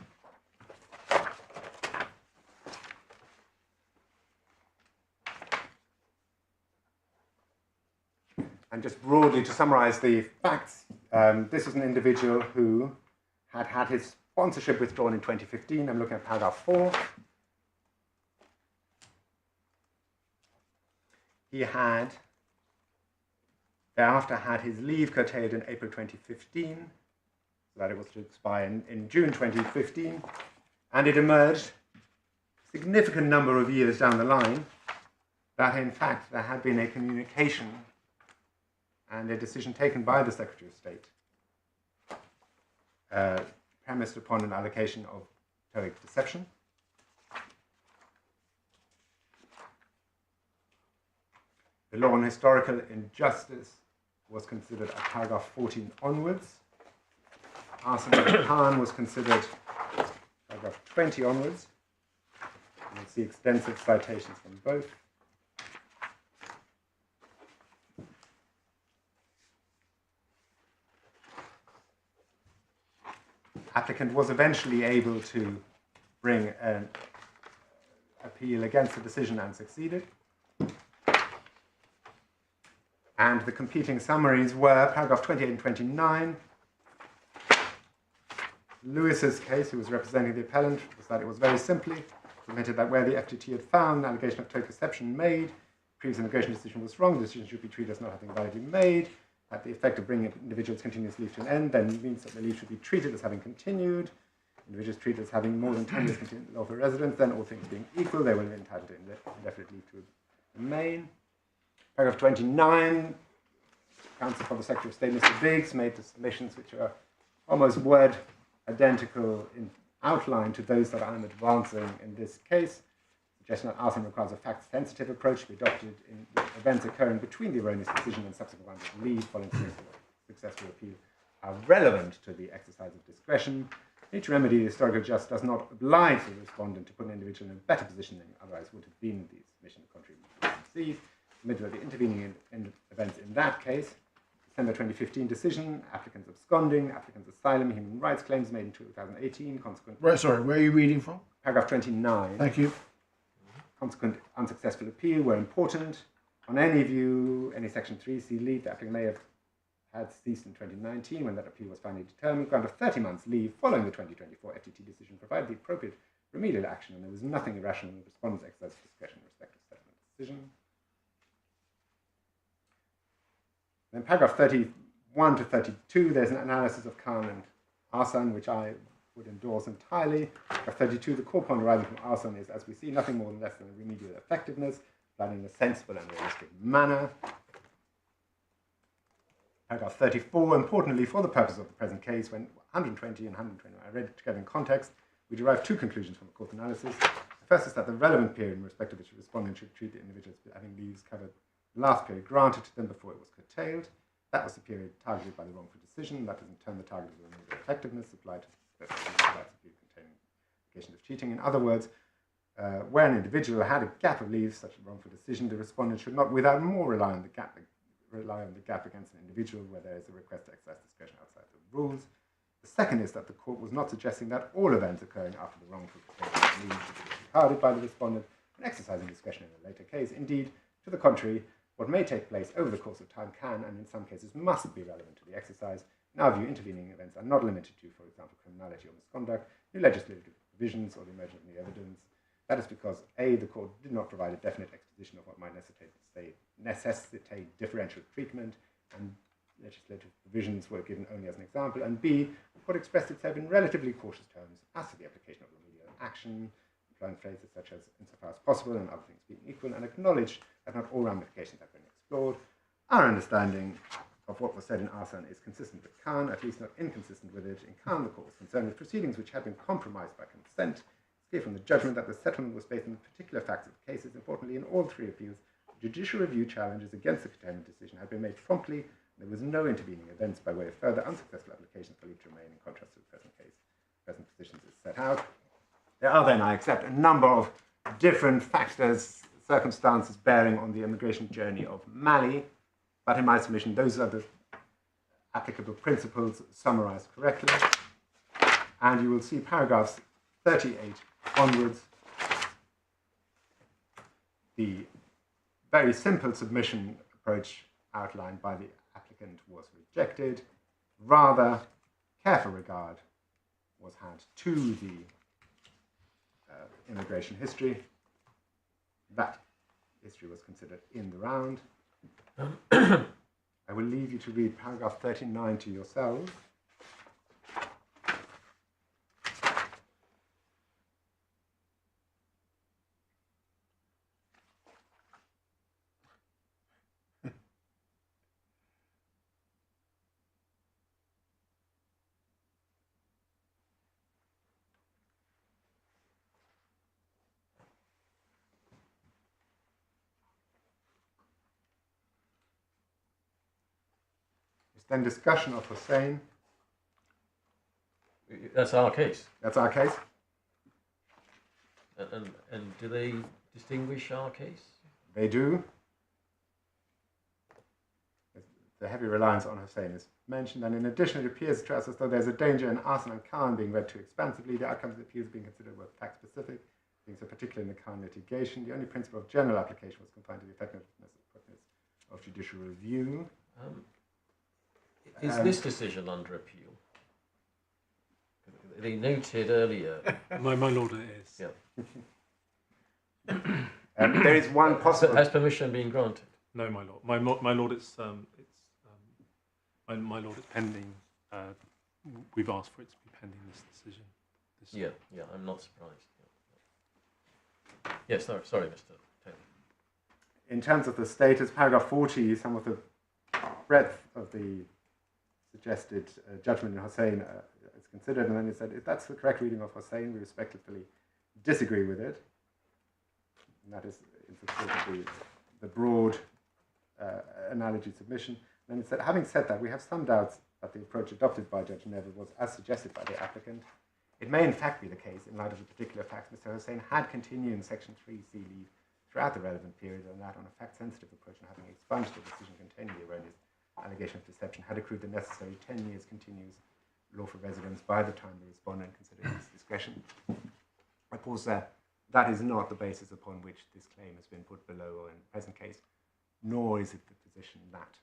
And just broadly to summarize the facts, this is an individual who had had his sponsorship withdrawn in 2015. I'm looking at paragraph 4. He had thereafter had his leave curtailed in April 2015, so that it was to expire in June 2015, and it emerged a significant number of years down the line that in fact there had been a communication and a decision taken by the Secretary of State premised upon an allegation of TOEIC deception. The law on historical injustice was considered at paragraph 14 onwards. Hossain and Khan was considered paragraph 20 onwards. You'll see extensive citations from both. Applicant was eventually able to bring an appeal against the decision and succeeded. And the competing summaries were paragraph 28 and 29. Lewis's case, who was representing the appellant, was that it was very simply submitted that where the FTT had found an allegation of total deception made, previous immigration decision was wrong, the decision should be treated as not having validly made, that the effect of bringing individuals' continuous leave to an end then means that the leave should be treated as having continued, individuals treated as having more than 10 years continued lawful residence, then all things being equal, they will be entitled to indefinite leave to remain. Paragraph 29, counsel for the Secretary of State, Mr. Biggs, made the submissions which are almost word identical in outline to those that I'm advancing in this case. Suggestion that arson requires a fact-sensitive approach to be adopted in events occurring between the erroneous decision and subsequent rounds of leave following successful appeal are relevant to the exercise of discretion. Each remedy, the historical judge does not oblige the respondent to put an individual in a better position than otherwise would have been the submission of contrary conceived. Submitted by the intervening events in that case. December 2015 decision, applicants absconding, applicants asylum, human rights claims made in 2018, consequent... Right, sorry, where are you reading from? Paragraph 29. Thank you. Consequent unsuccessful appeal were important. On any view, any Section 3C leave, the applicant may have had ceased in 2019 when that appeal was finally determined. Grant of 30 months leave following the 2024 FTT decision provided the appropriate remedial action, and there was nothing irrational in the respondent's exercise of discretion in respect of settlement decision. Then paragraph 31 to 32, there's an analysis of Khan and Hossain, which I would endorse entirely. Paragraph 32, the core point arising from Hossain is, as we see, nothing more than less than a remedial effectiveness, applied in a sensible and realistic manner. Paragraph 34, importantly, for the purpose of the present case, when 120 and 121 are read together in context, we derive two conclusions from the court analysis. The first is that the relevant period in respect of which the respondent should treat the individuals having leaves covered the last period granted to them before it was curtailed. That was the period targeted by the wrongful decision. That is in turn the target of the remedial effectiveness applied to containing allegations of cheating. In other words, where an individual had a gap of leave, such a wrongful decision, the respondent should not without more rely on the gap against an individual where there is a request to exercise discretion outside the rules. The second is that the court was not suggesting that all events occurring after the wrongful leave should be disregarded by the respondent when exercising discretion in a later case. Indeed, to the contrary, what may take place over the course of time can, and in some cases must, be relevant to the exercise. In our view, intervening events are not limited to, for example, criminality or misconduct, new legislative provisions, or the emergence of new evidence. That is because, A, the court did not provide a definite exposition of what might necessitate differential treatment, and legislative provisions were given only as an example, and B, the court expressed itself in relatively cautious terms as to the application of remedial action, employing phrases such as insofar as possible and other things being equal, and acknowledged that not all ramifications have been explored. Our understanding of what was said in Hossain is consistent with Khan, at least not inconsistent with it. In Khan, the court was concerned with proceedings which had been compromised by consent. It's clear from the judgment that the settlement was based on the particular facts of the cases. Importantly, in all three appeals, judicial review challenges against the curtailment decision had been made promptly. There was no intervening events by way of further unsuccessful applications for leave to remain, in contrast to the present case. Present positions is set out. There are then, I accept, a number of different factors, circumstances bearing on the immigration journey of Mali, but in my submission, those are the applicable principles summarized correctly. And you will see paragraphs 38 onwards. The very simple submission approach outlined by the applicant was rejected. Rather, careful regard was had to the immigration history. That history was considered in the round. I will leave you to read paragraph 39 to yourselves. Then discussion of Hossain. That's our case. That's our case. And do they distinguish our case? They do. The heavy reliance on Hossain is mentioned, and in addition, it appears to us as though there's a danger in Hossain and Khan being read too expansively. The outcomes of the appeals being considered were fact-specific, being so particular in the Khan litigation. The only principle of general application was confined to the effectiveness of judicial judicial review. Is this decision under appeal? They noted earlier. My lord, it is. Yeah. There is one possible. Has permission been granted? No, my lord. My lord, my lord, it's pending. We've asked for it to be pending this decision. Yeah, I'm not surprised. Yeah. Yes, sorry, Mr. Taylor. In terms of the status, paragraph 40, some of the breadth of the suggested judgment in Hossain is considered, and then it said, if that's the correct reading of Hossain, we respectfully disagree with it. And that is in support of the broad analogy submission. And then it said, having said that, we have some doubts that the approach adopted by Judge Neville was as suggested by the applicant. It may in fact be the case, in light of the particular facts, Mr. Hossain had continuing Section 3C leave throughout the relevant period, and that on a fact-sensitive approach and having expunged the decision containing the erroneous allegation of deception, had accrued the necessary 10 years continuous lawful residence by the time the respondent considered his discretion. I pause there. That is not the basis upon which this claim has been put below or in the present case, nor is it the position that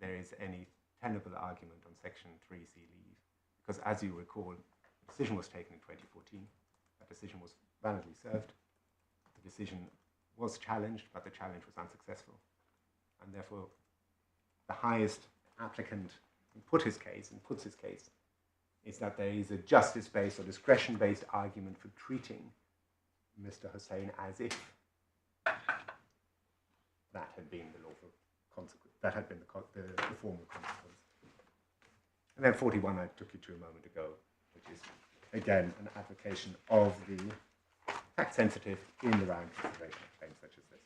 there is any tenable argument on Section 3C leave, because as you recall, the decision was taken in 2014, that decision was validly served, the decision was challenged, but the challenge was unsuccessful, and therefore the highest applicant who puts his case is that there is a justice-based or discretion-based argument for treating Mr. Hossain as if that had been the lawful consequence, that had been the formal consequence. And then 41 I took you to a moment ago, which is again an application of the fact-sensitive in the round consideration of claims such as this.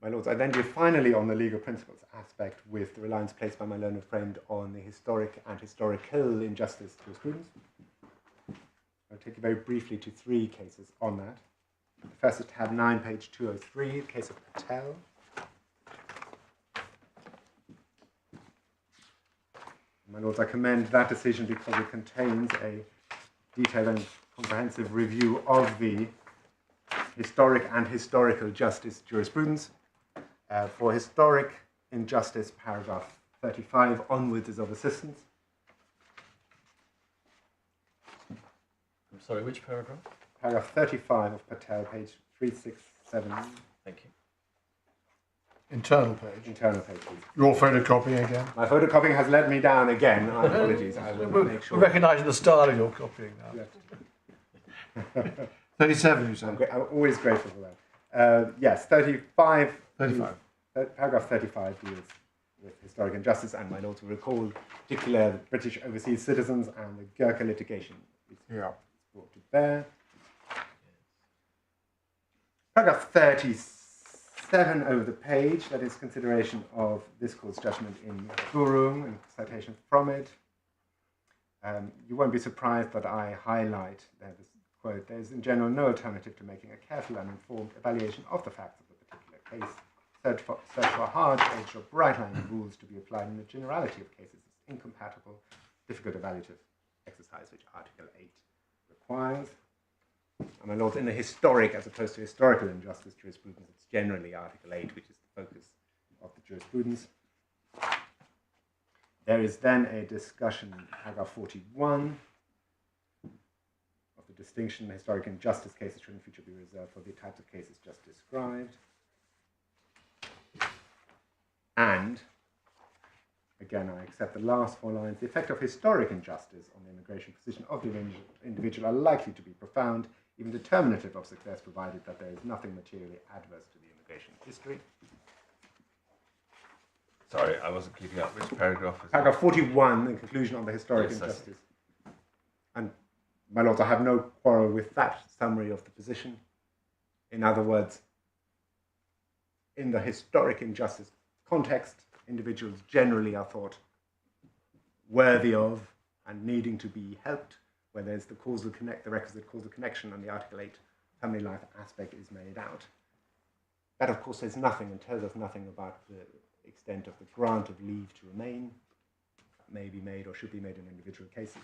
My lords, I then do finally on the legal principles aspect with the reliance placed by my learned friend on the historic and historical injustice jurisprudence. I'll take you very briefly to 3 cases on that. The first is tab 9, page 203, the case of Patel. My lords, I commend that decision because it contains a detailed and comprehensive review of the historic and historical justice jurisprudence. For historic injustice, paragraph 35 onwards is of assistance. I'm sorry, which paragraph? Paragraph 35 of Patel, page 367. Thank you. Internal page. Internal page, please. Your photocopying again. My photocopying has let me down again. My apologies. I will make sure. We're recognising the style of your copying now. 37, you said. I'm always grateful for that. Yes, 35. 35. Paragraph 35 deals with historic injustice, and my lords will recall particular British overseas citizens and the Gurkha litigation is brought to bear. Paragraph 37 over the page, that is consideration of this court's judgment in Gurung and citation from it. You won't be surprised that I highlight this quote, "There is in general no alternative to making a careful and informed evaluation of the facts of the particular case. Search for hard-edged or bright-line rules to be applied in the generality of cases is incompatible, difficult evaluative exercise which Article 8 requires." And my lords, in the historic as opposed to historical injustice jurisprudence, it's generally Article 8 which is the focus of the jurisprudence. There is then a discussion in paragraph 41 of the distinction historic injustice cases should in future be reserved for the types of cases just described. And, again, I accept the last 4 lines. The effect of historic injustice on the immigration position of the individual are likely to be profound, even determinative of success, provided that there is nothing materially adverse to the immigration history. Sorry, I wasn't keeping up. Which paragraph is Paragraph 41, the conclusion on the historic injustice. And, my lords, I have no quarrel with that summary of the position. In other words, in the historic injustice context, individuals generally are thought worthy of and needing to be helped, where there's the requisite causal connection and the Article 8 family life aspect is made out. That, of course, says nothing and tells us nothing about the extent of the grant of leave to remain that may be made or should be made in individual cases.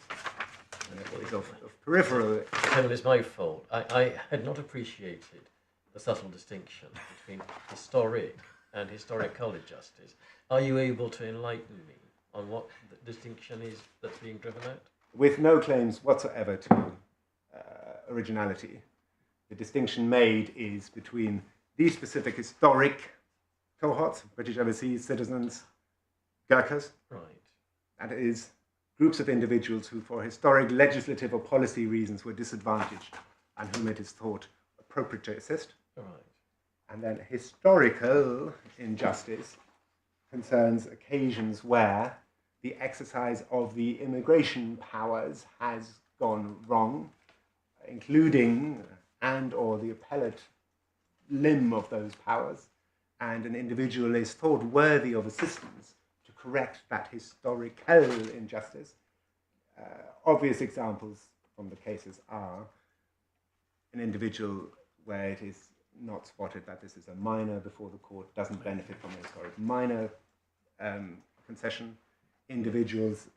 And therefore is of peripheral. Kevin, it's my fault. I had not appreciated the subtle distinction between historic and historical justice. Are you able to enlighten me on what the distinction is that's being driven at? With no claims whatsoever to originality, the distinction made is between these specific historic cohorts, British overseas citizens, Gurkhas, Right. that is, groups of individuals who, for historic, legislative, or policy reasons, were disadvantaged and whom it is thought appropriate to assist. Right. And then historical injustice concerns occasions where the exercise of the immigration powers has gone wrong, including and or the appellate limb of those powers, and an individual is thought worthy of assistance to correct that historical injustice. Obvious examples from the cases are an individual where it is not spotted that this is a minor before the court, doesn't benefit from a historic minor concession. Individuals,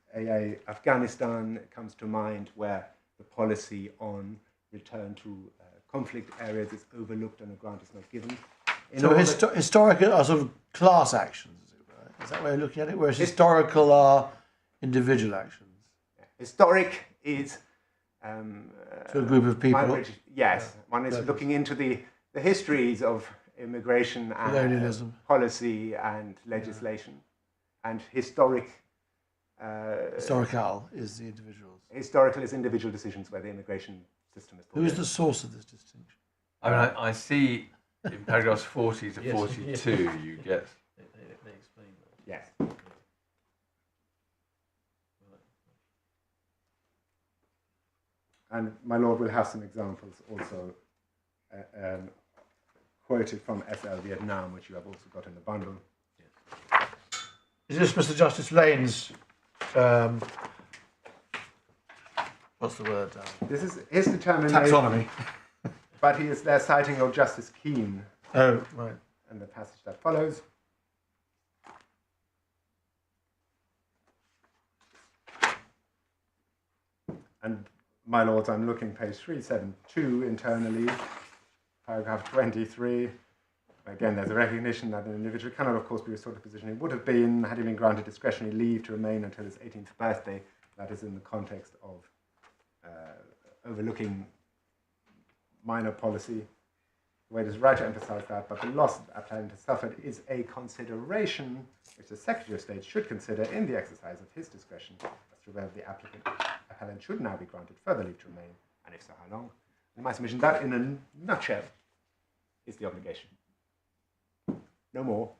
Afghanistan comes to mind, where the policy on return to conflict areas is overlooked and a grant is not given. So historical are sort of class actions, is it right? Is that way of looking at it? Whereas historical are individual actions. Historic is to a group of people. Yes, one is looking into the histories of immigration and colonialism, policy and legislation, and historical is the individuals. Historical is individual decisions where the immigration system is. Who is the source of this distinction? I mean, I see in paragraphs 40 to 42 you get. They explain that. Yes. And my lord will have some examples also quoted from SL Vietnam, which you have also got in the bundle. Is this Mr. Justice Lane's? What's the word? This is his determination. Taxonomy. But he is there citing old Justice Keane. Oh, right. And the passage that follows. And my lords, I'm looking page 372 internally, paragraph 23. Again, there's a recognition that an individual cannot, of course, be restored to the position he would have been had he been granted discretionary leave to remain until his 18th birthday. That is in the context of overlooking minor policy. The way it is right to emphasize that, but the loss that appellant has suffered is a consideration which the Secretary of State should consider in the exercise of his discretion as to whether the appellant should now be granted further leave to remain, and if so, how long. In my submission, that in a nutshell is the obligation. No more,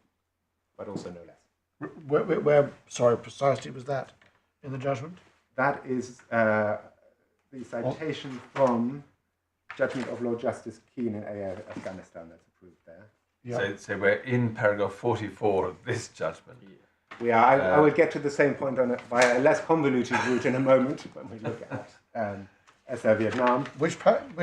but also no less. Where sorry, precisely was that in the judgment? That is the citation from Judgment of Lord Justice Keane in AA Afghanistan that's approved there. Yeah. So we're in paragraph 44 of this judgment. We are. I will get to the same point on it via a less convoluted route in a moment when we look at SL Vietnam. When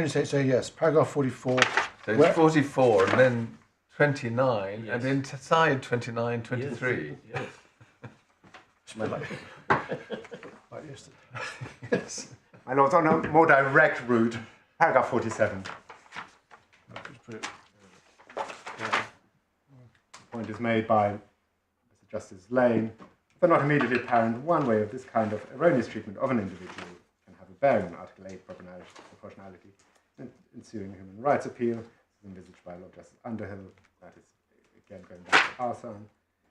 you say yes, paragraph 44. So it's 44 and then 29 and inside 29, 23. Yes. Like yesterday. Yes. My lords, on a more direct route, paragraph 47. The point is made by Mr. Justice Lane. Though not immediately apparent, one way of this kind of erroneous treatment of an individual can have a bearing on Article 8 proportionality ensuing human rights appeal, envisaged by Lord Justice Underhill. That is, again, going back to Hossain.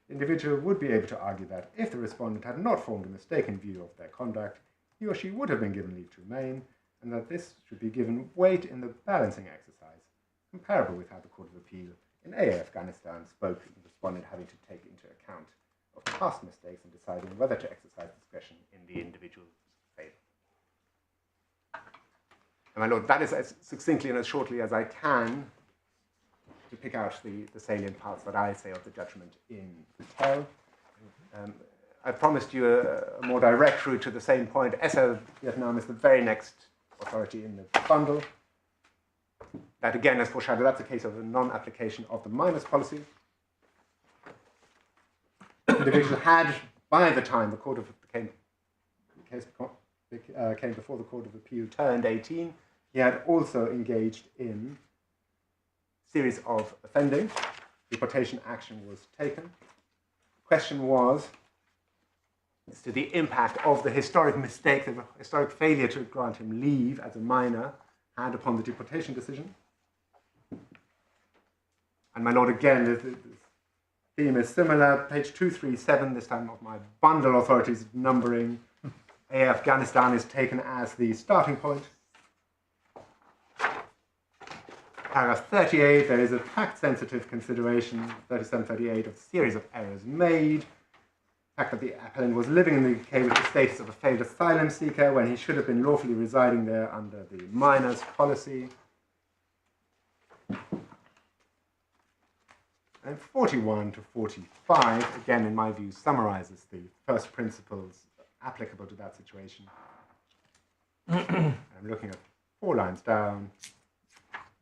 The individual would be able to argue that if the respondent had not formed a mistaken view of their conduct, he or she would have been given leave to remain, and that this should be given weight in the balancing exercise, comparable with how the Court of Appeal in AA Afghanistan spoke of the respondent having to take into account of past mistakes in deciding whether to exercise discretion in the individual's favour. And my lord, that is as succinctly and as shortly as I can to pick out the salient parts that I say of the judgment in detail. I promised you a more direct route to the same point. SL Vietnam is the very next authority in the bundle. that again, as foreshadowed, that's a case of a non-application of the minors policy. The individual had, by the time the case came before the Court of Appeal, turned 18, he had also engaged in a series of offending. Deportation action was taken. The question was as to the impact of the historic mistake, the historic failure to grant him leave as a minor had upon the deportation decision. And my lord, again, the theme is similar. Page 237, this time of my bundle authorities numbering. Afghanistan is taken as the starting point. Paragraph 38, there is a fact-sensitive consideration, 3738, of a series of errors made. The fact that the appellant was living in the UK with the status of a failed asylum seeker when he should have been lawfully residing there under the minors policy. And 41 to 45, again, in my view, summarizes the first principles applicable to that situation. I'm looking at 4 lines down.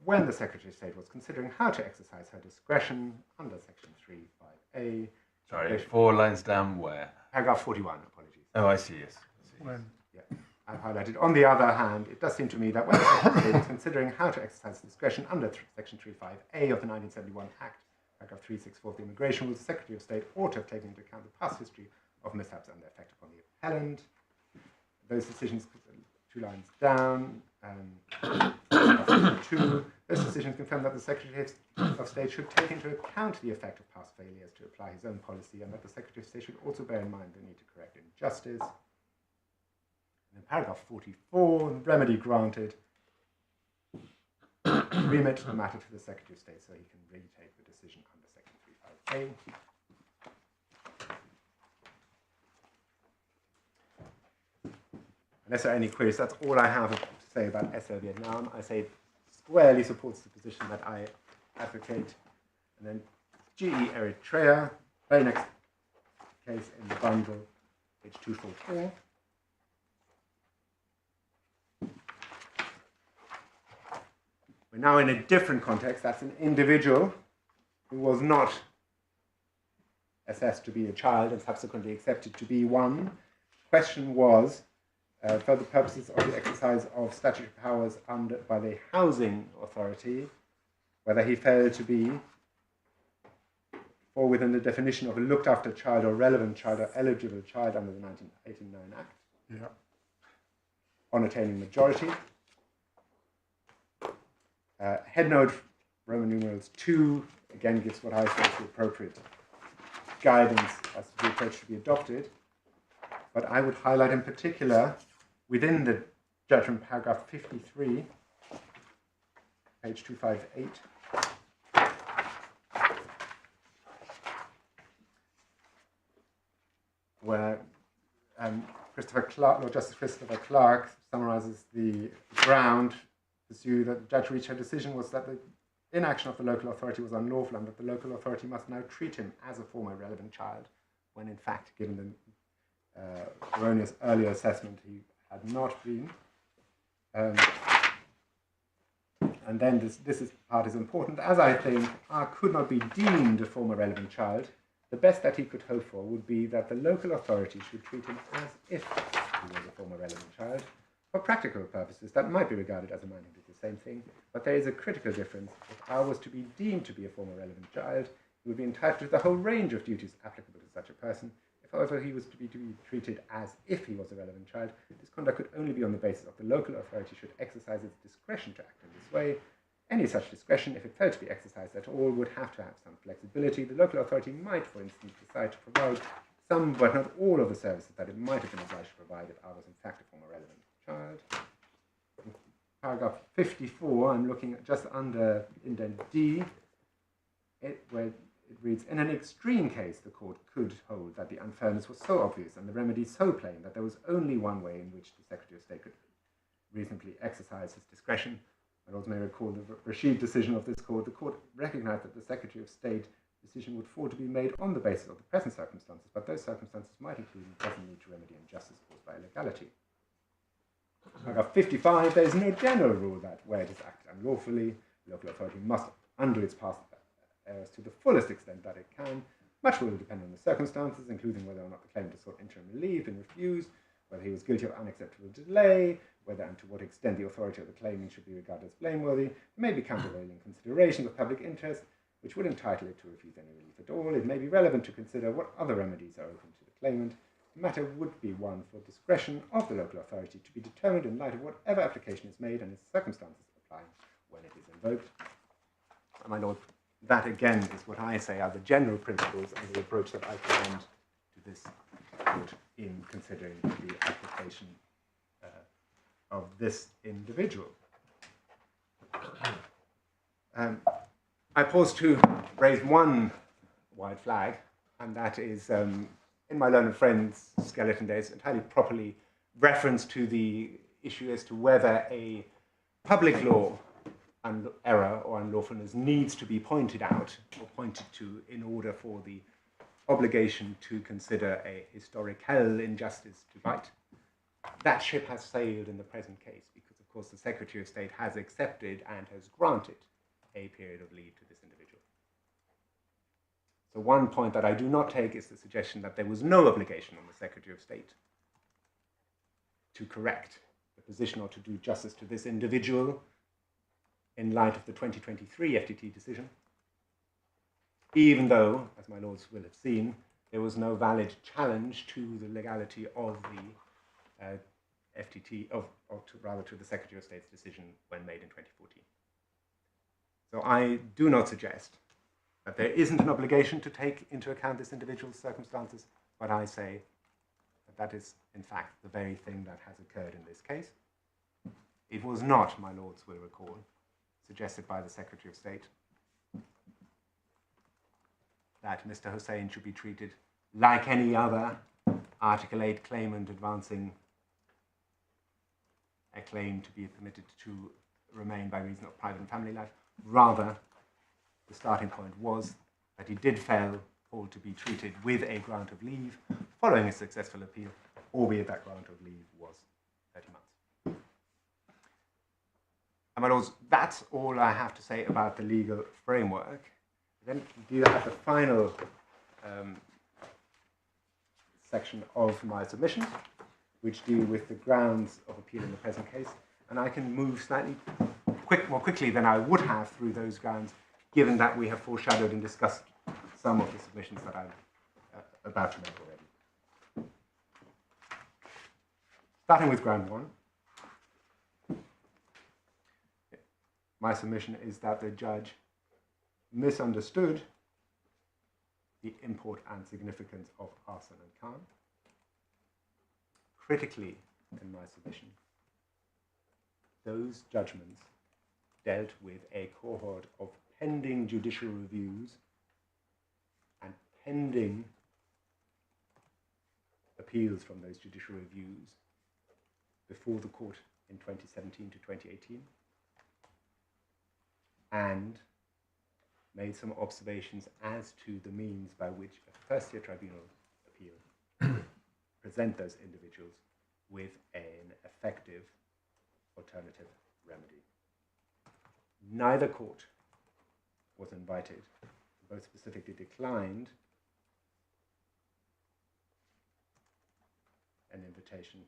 When the Secretary of State was considering how to exercise her discretion under Section 3(5)(a). Sorry, 4 lines down where? Paragraph 41, apologies. Oh, I see, yes. When? Yeah, I've highlighted. On the other hand, it does seem to me that when the Secretary of State was considering how to exercise discretion under Section 3(5)(a) of the 1971 Act, paragraph 364 of the Immigration Rules, the Secretary of State ought to have taken into account the past history of mishaps and their effect upon the appellant. Those decisions, 2 lines down, 2. Those decisions confirm that the Secretary of State should take into account the effect of past failures to apply his own policy, and that the Secretary of State should also bear in mind the need to correct injustice. And in paragraph 44, remedy granted. Remit the matter to the Secretary of State so he can retake the decision under Section 3(5)(a). Unless there are any queries, that's all I have to say about SL Vietnam. I say it squarely supports the position that I advocate. And then GE Eritrea, very next case in the bundle, page 244. We're now in a different context. That's an individual who was not assessed to be a child and subsequently accepted to be one. The question was, for the purposes of the exercise of statutory powers by the housing authority, whether he failed to fall within the definition of a looked-after child or relevant child or eligible child under the 1989 Act, on attaining majority. Headnote Roman numerals 2 again gives what I think is the appropriate guidance as to the approach to be adopted. But I would highlight in particular within the judgment, paragraph 53, page 258, where Lord Justice Christopher Clark summarizes the ground pursued that the judge reached her decision was that the inaction of the local authority was unlawful and that the local authority must now treat him as a former relevant child, when in fact, given the erroneous earlier assessment, he had not been. And then this part is important. As I think R could not be deemed a former relevant child, the best that he could hope for would be that the local authority should treat him as if he was a former relevant child. For practical purposes, that might be regarded as a man who did the same thing, but there is a critical difference. If R was to be deemed to be a former relevant child, he would be entitled to the whole range of duties applicable to such a person. If, however, he was to be treated as if he was a relevant child, this conduct could only be on the basis of the local authority should exercise its discretion to act in this way. Any such discretion, if it failed to be exercised at all, would have to have some flexibility. The local authority might, for instance, decide to provide some, but not all, of the services that it might have been obliged to provide if R was in fact a former relevant child. In paragraph 54, I'm looking at just under indent D, where it reads, in an extreme case, the court could hold that the unfairness was so obvious and the remedy so plain that there was only one way in which the Secretary of State could reasonably exercise his discretion. I also may recall the Rashid decision of this court. The court recognized that the Secretary of State decision would fall to be made on the basis of the present circumstances, but those circumstances might include the present need to remedy injustice caused by illegality. Paragraph 55, there is no general rule that where it is acted unlawfully, the local authority must undo its past errors to the fullest extent that it can. Much will depend on the circumstances, including whether or not the claimant has sought interim relief and refused, whether he was guilty of unacceptable delay, whether and to what extent the authority of the claimant should be regarded as blameworthy. There may be countervailing considerations of public interest, which would entitle it to refuse any relief at all. It may be relevant to consider what other remedies are open to the claimant. The matter would be one for discretion of the local authority to be determined in light of whatever application is made and its circumstances applying when it is invoked. My Lord, that again is what I say are the general principles and the approach that I commend to this court in considering the application of this individual. I pause to raise one white flag, and that is, in my learned friend's skeleton days, entirely properly reference to the issue as to whether a public law error or unlawfulness needs to be pointed out or pointed to in order for the obligation to consider a historical injustice to bite. That ship has sailed in the present case because, of course, the Secretary of State has accepted and has granted a period of leave to this individual. So one point that I do not take is the suggestion that there was no obligation on the Secretary of State to correct the position or to do justice to this individual in light of the 2023 FTT decision, even though, as my lords will have seen, there was no valid challenge to the legality of the FTT, rather to the Secretary of State's decision when made in 2014. So I do not suggest that there isn't an obligation to take into account this individual's circumstances, but I say that that is, in fact, the very thing that has occurred in this case. It was not, my lords will recall, suggested by the Secretary of State that Mr. Hossain should be treated like any other Article 8 claimant advancing a claim to be permitted to remain by reason of private and family life. Rather, the starting point was that he did fall to be treated with a grant of leave following a successful appeal, albeit that grant of leave was 30 months. And my lords, that's all I have to say about the legal framework. Then we do have the final section of my submission, which deal with the grounds of appeal in the present case. And I can move slightly more quickly than I would have through those grounds, given that we have foreshadowed and discussed some of the submissions that I'm about to make already. Starting with ground one, my submission is that the judge misunderstood the import and significance of arson and Khan. Critically, in my submission, those judgments dealt with a cohort of pending judicial reviews and pending appeals from those judicial reviews before the court in 2017 to 2018, and made some observations as to the means by which a first-tier tribunal appeal present those individuals with an effective alternative remedy. Neither court was invited, both specifically declined an invitation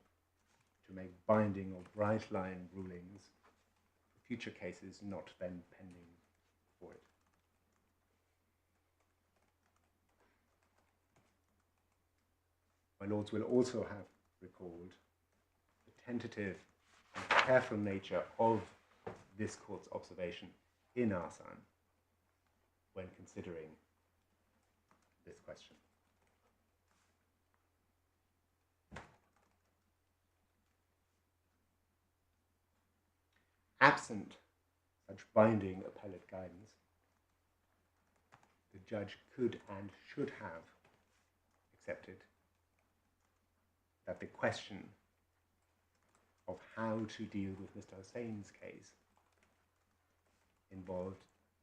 to make binding or bright-line rulings for future cases not then pending for it. My lords will also have recalled the tentative and careful nature of this court's observation in Hossain when considering this question. Absent such binding appellate guidance, the judge could and should have accepted that the question of how to deal with Mr. Hossain's case involved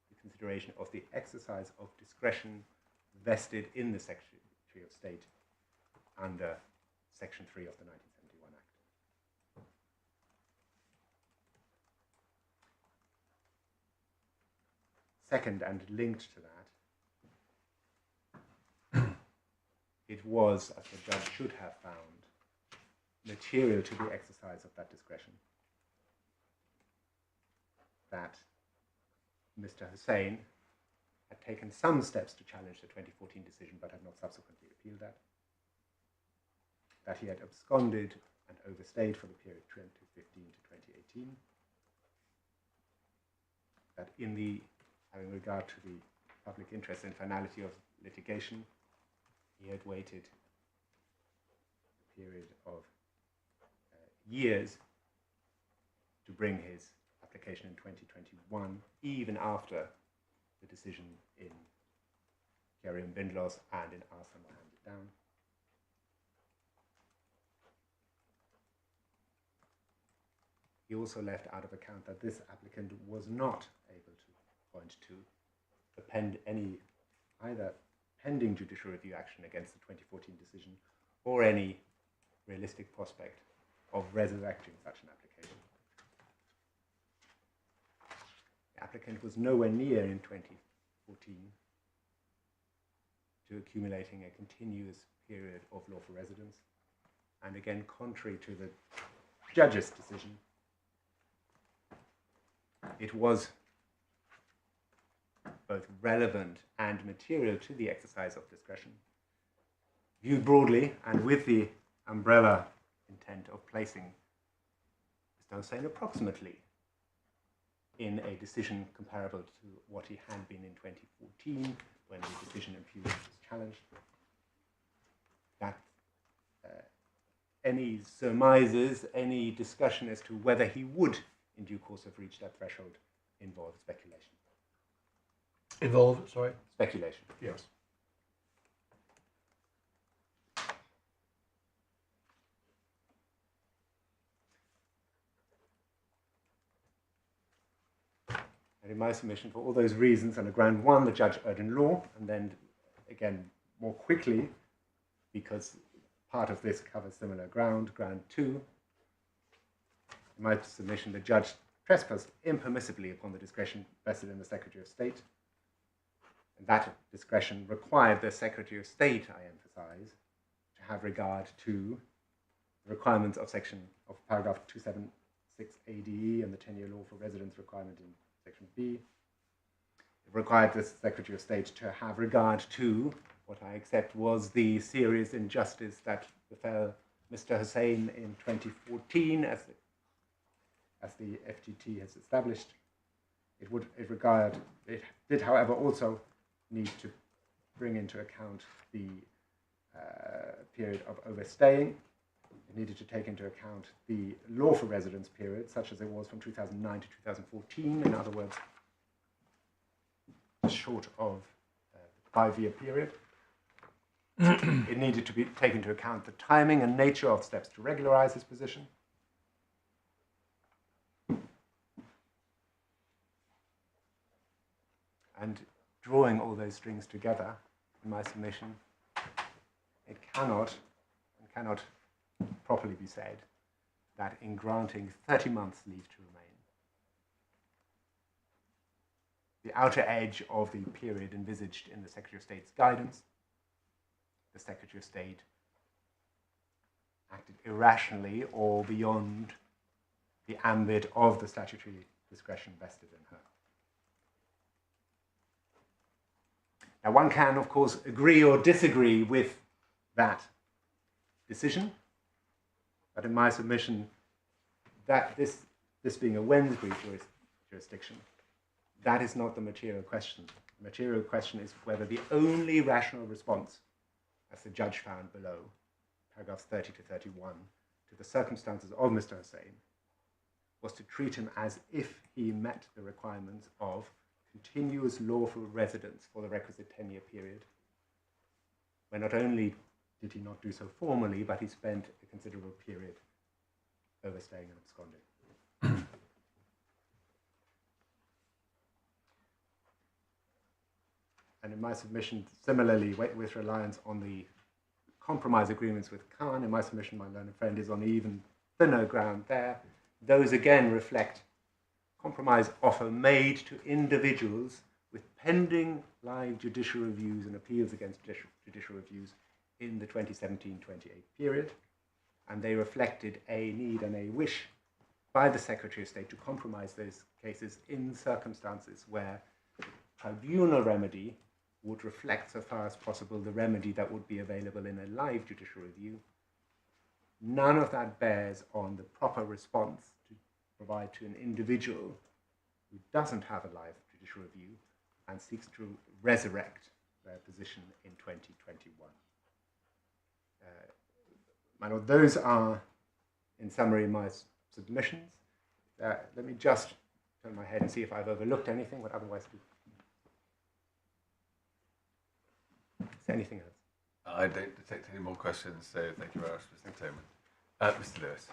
the consideration of the exercise of discretion vested in the Secretary of State under Section 3 of the 1971 Act. second and linked to that, it was, as the judge should have found, material to the exercise of that discretion that Mr. Hossain had taken some steps to challenge the 2014 decision but had not subsequently appealed that he had absconded and overstayed for the period 2015 to 2018, that having regard to the public interest and finality of litigation, he had waited a period of years to bring his application in 2021, even after the decision in Kerry and Bindlos and in Arslan were handed down. He also left out of account that this applicant was not able to point to either pending judicial review action against the 2014 decision or any realistic prospect of resurrecting such an application. The applicant was nowhere near in 2014 to accumulating a continuous period of lawful residence, and again, contrary to the judge's decision, it was both relevant and material to the exercise of discretion, viewed broadly and with the umbrella intent of placing Mr. Hossain approximately in a decision comparable to what he had been in 2014 when the decision impugned was challenged. That any surmises, any discussion as to whether he would in due course have reached that threshold involved speculation. Involved, sorry? Speculation. Yes. And in my submission, for all those reasons, under ground one, the judge erred in law, and then again more quickly, because part of this covers similar ground two, in my submission, the judge trespassed impermissibly upon the discretion vested in the Secretary of State. And that discretion required the Secretary of State, I emphasize, to have regard to the requirements of paragraph 276 ADE and the 10-year law for residence requirement in section B. It required the Secretary of State to have regard to what I accept was the serious injustice that befell Mr. Hossain in 2014 as the FTT has established. It did, however, also need to bring into account the period of overstaying. It needed to take into account the lawful residence period, such as it was from 2009 to 2014. In other words, short of a 5-year period. It needed to take into account the timing and nature of steps to regularize his position. And drawing all those strings together in my submission, it cannot properly be said that in granting 30 months leave to remain, the outer edge of the period envisaged in the Secretary of State's guidance, the Secretary of State acted irrationally or beyond the ambit of the statutory discretion vested in her. Now, one can, of course, agree or disagree with that decision, but in my submission, that this being a Wednesbury jurisdiction, that is not the material question. The material question is whether the only rational response, as the judge found below, paragraphs 30 to 31, to the circumstances of Mr. Hossain, was to treat him as if he met the requirements of continuous lawful residence for the requisite 10-year period, where not only did he not do so formally, but he spent a considerable period overstaying and absconding. And in my submission, similarly, with reliance on the compromise agreements with Khan, in my submission, my learned friend is on the even thinner ground there. Those again reflect compromise offer made to individuals with pending live judicial reviews and appeals against judicial reviews in the 2017-28 period, and they reflected a need and a wish by the Secretary of State to compromise those cases in circumstances where tribunal remedy would reflect, so far as possible, the remedy that would be available in a live judicial review. None of that bears on the proper response to provide to an individual who doesn't have a live judicial review and seeks to resurrect their position in 2021. My Lord, those are, in summary, my submissions. Let me just turn my head and see if I've overlooked anything, but otherwise, is there anything else? I don't detect any more questions, so thank you very much, Mr. Toman. Mr. Lewis.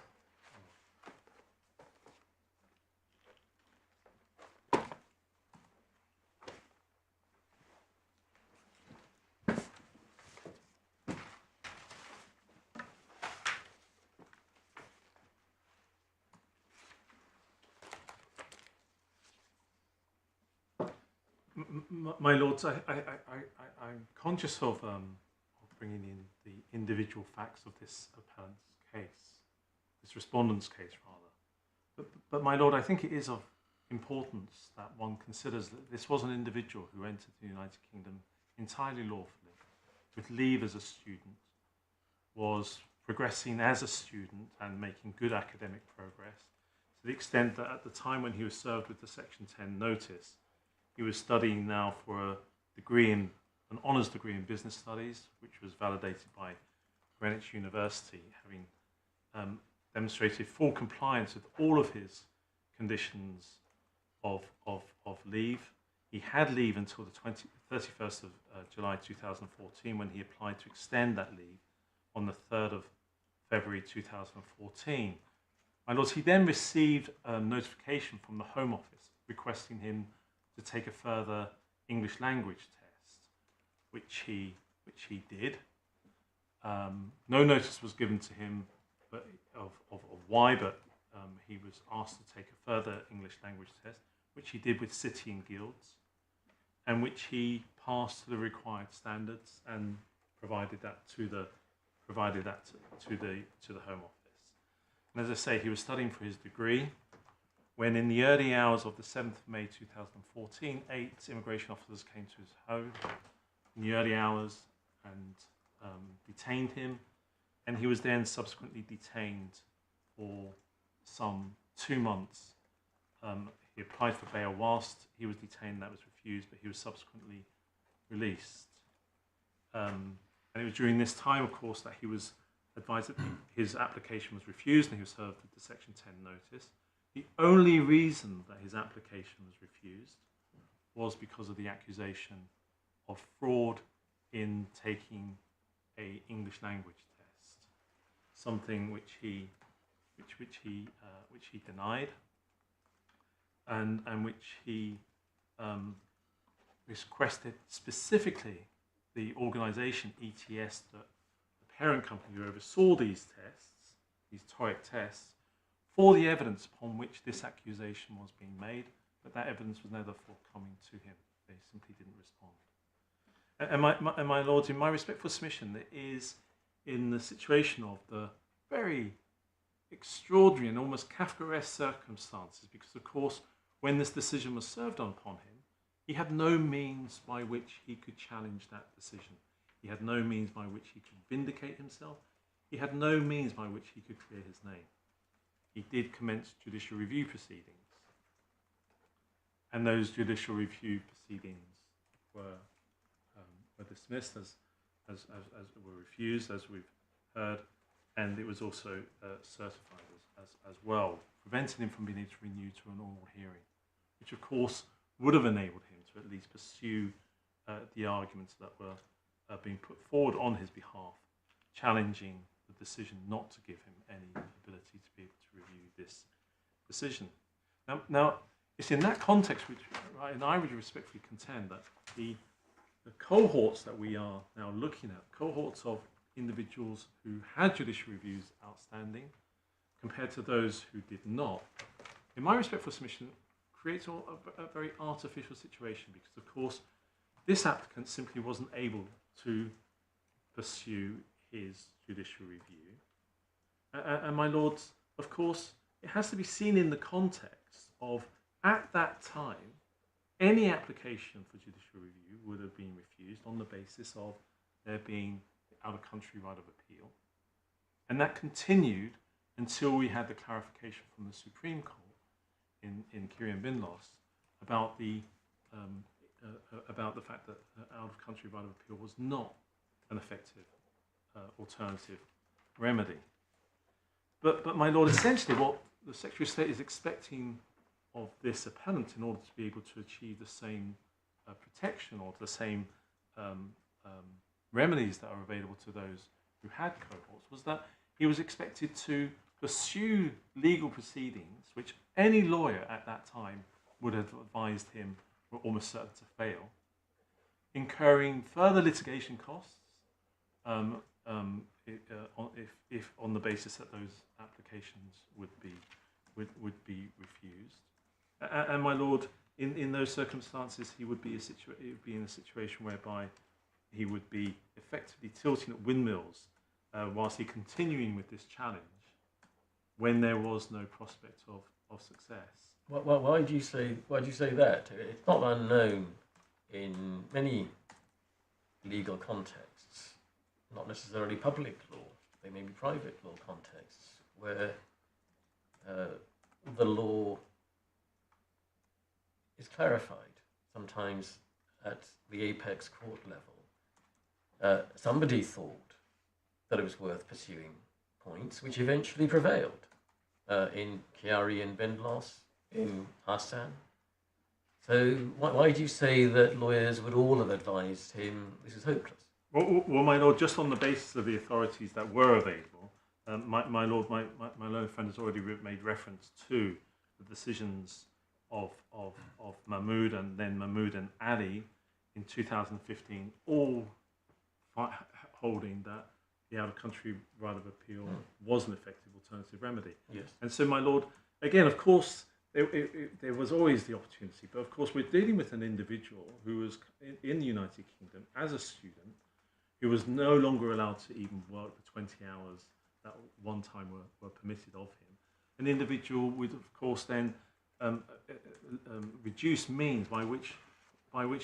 My Lords, I'm conscious of bringing in the individual facts of this appellant's case, this respondent's case rather. But my Lord, I think it is of importance that one considers that this was an individual who entered the United Kingdom entirely lawfully, with leave as a student, was progressing as a student and making good academic progress, to the extent that at the time when he was served with the Section 10 notice, he was studying now for a degree in, an honours degree in business studies, which was validated by Greenwich University, having demonstrated full compliance with all of his conditions of leave. He had leave until the 31st of July 2014, when he applied to extend that leave on the 3rd of February 2014. My Lords, he then received a notification from the Home Office requesting him to take a further English language test, which he did. No notice was given to him of why, but he was asked to take a further English language test, which he did with City and Guilds, and which he passed to the required standards and provided that to the Home Office. And as I say, he was studying for his degree when, in the early hours of the 7th of May 2014, 8 immigration officers came to his home in the early hours and detained him, and he was then subsequently detained for some 2 months. He applied for bail whilst he was detained. That was refused, but he was subsequently released. And it was during this time, of course, that he was advised that his application was refused and he was served with the Section 10 notice. The only reason that his application was refused was because of the accusation of fraud in taking an English language test, something which he denied, and which he requested specifically the organisation ETS, the parent company who oversaw these tests, these TOEIC tests, for the evidence upon which this accusation was being made, but that evidence was never forthcoming to him. They simply didn't respond. And my Lords, in my respectful submission, there is, in the situation of the very extraordinary and almost Kafkaesque circumstances, because of course, when this decision was served upon him, he had no means by which he could challenge that decision. He had no means by which he could vindicate himself. He had no means by which he could clear his name. He did commence judicial review proceedings, and those judicial review proceedings were dismissed as were refused, as we've heard, and it was also certified as well, preventing him from being able to renew to an oral hearing, which of course would have enabled him to at least pursue the arguments that were being put forward on his behalf, challenging the decision not to give him any ability to be able to review this decision. Now it's in that context which, and I would respectfully contend that the cohorts that we are now looking at, cohorts of individuals who had judicial reviews outstanding compared to those who did not, in my respectful submission, creates a very artificial situation because, of course, this applicant simply wasn't able to pursue his judicial review. And my lords, of course, it has to be seen in the context of, at that time, any application for judicial review would have been refused on the basis of there being the out-of-country right of appeal. And that continued until we had the clarification from the Supreme Court in Kirian Binlos about the fact that out-of-country right of appeal was not an effective alternative remedy. But my lord, essentially what the Secretary of State is expecting of this appellant in order to be able to achieve the same protection or the same remedies that are available to those who had cohorts was that he was expected to pursue legal proceedings which any lawyer at that time would have advised him were almost certain to fail, incurring further litigation costs if on the basis that those applications would be refused. And my lord, in those circumstances, he would be in a situation whereby he would be effectively tilting at windmills whilst he continuing with this challenge when there was no prospect of success. Why do you say that? It's not unknown in many legal contexts, not necessarily public law. They may be private law contexts where the law is clarified, sometimes at the apex court level. Somebody thought that it was worth pursuing points which eventually prevailed in Chiari and Bendlos, in Hossain. So why do you say that lawyers would all have advised him this is hopeless? Well, my lord, just on the basis of the authorities that were available, my learned friend has already made reference to the decisions of Mahmood and then Mahmood and Ali in 2015, all holding that the out-of-country right of appeal was an effective alternative remedy. Yes. And so, my lord, again, of course, there was always the opportunity, but of course we're dealing with an individual who was in the United Kingdom as a student, who was no longer allowed to even work the 20 hours that one time were permitted of him. An individual with, of course, then reduced means by which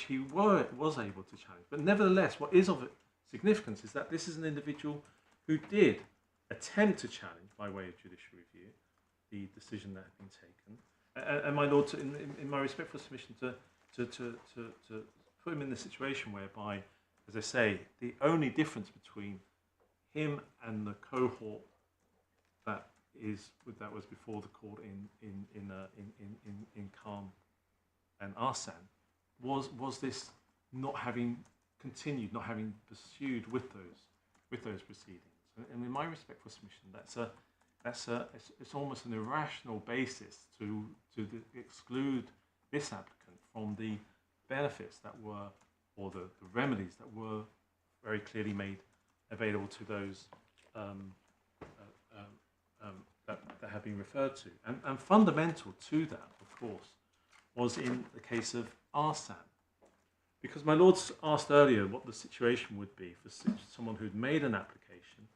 he was able to challenge. But nevertheless, what is of significance is that this is an individual who did attempt to challenge, by way of judicial review, the decision that had been taken. And my lord, in my respectful submission, to put him in the situation whereby, as I say, the only difference between him and the cohort that was before the court in Khan and Hossain was this not having continued, not having pursued with those proceedings. And in my respectful submission, it's almost an irrational basis to exclude this applicant from the benefits that were, or the remedies that were very clearly made available to those that have been referred to. And fundamental to that, of course, was in the case of Hossain. Because my lords asked earlier what the situation would be for someone who'd made an application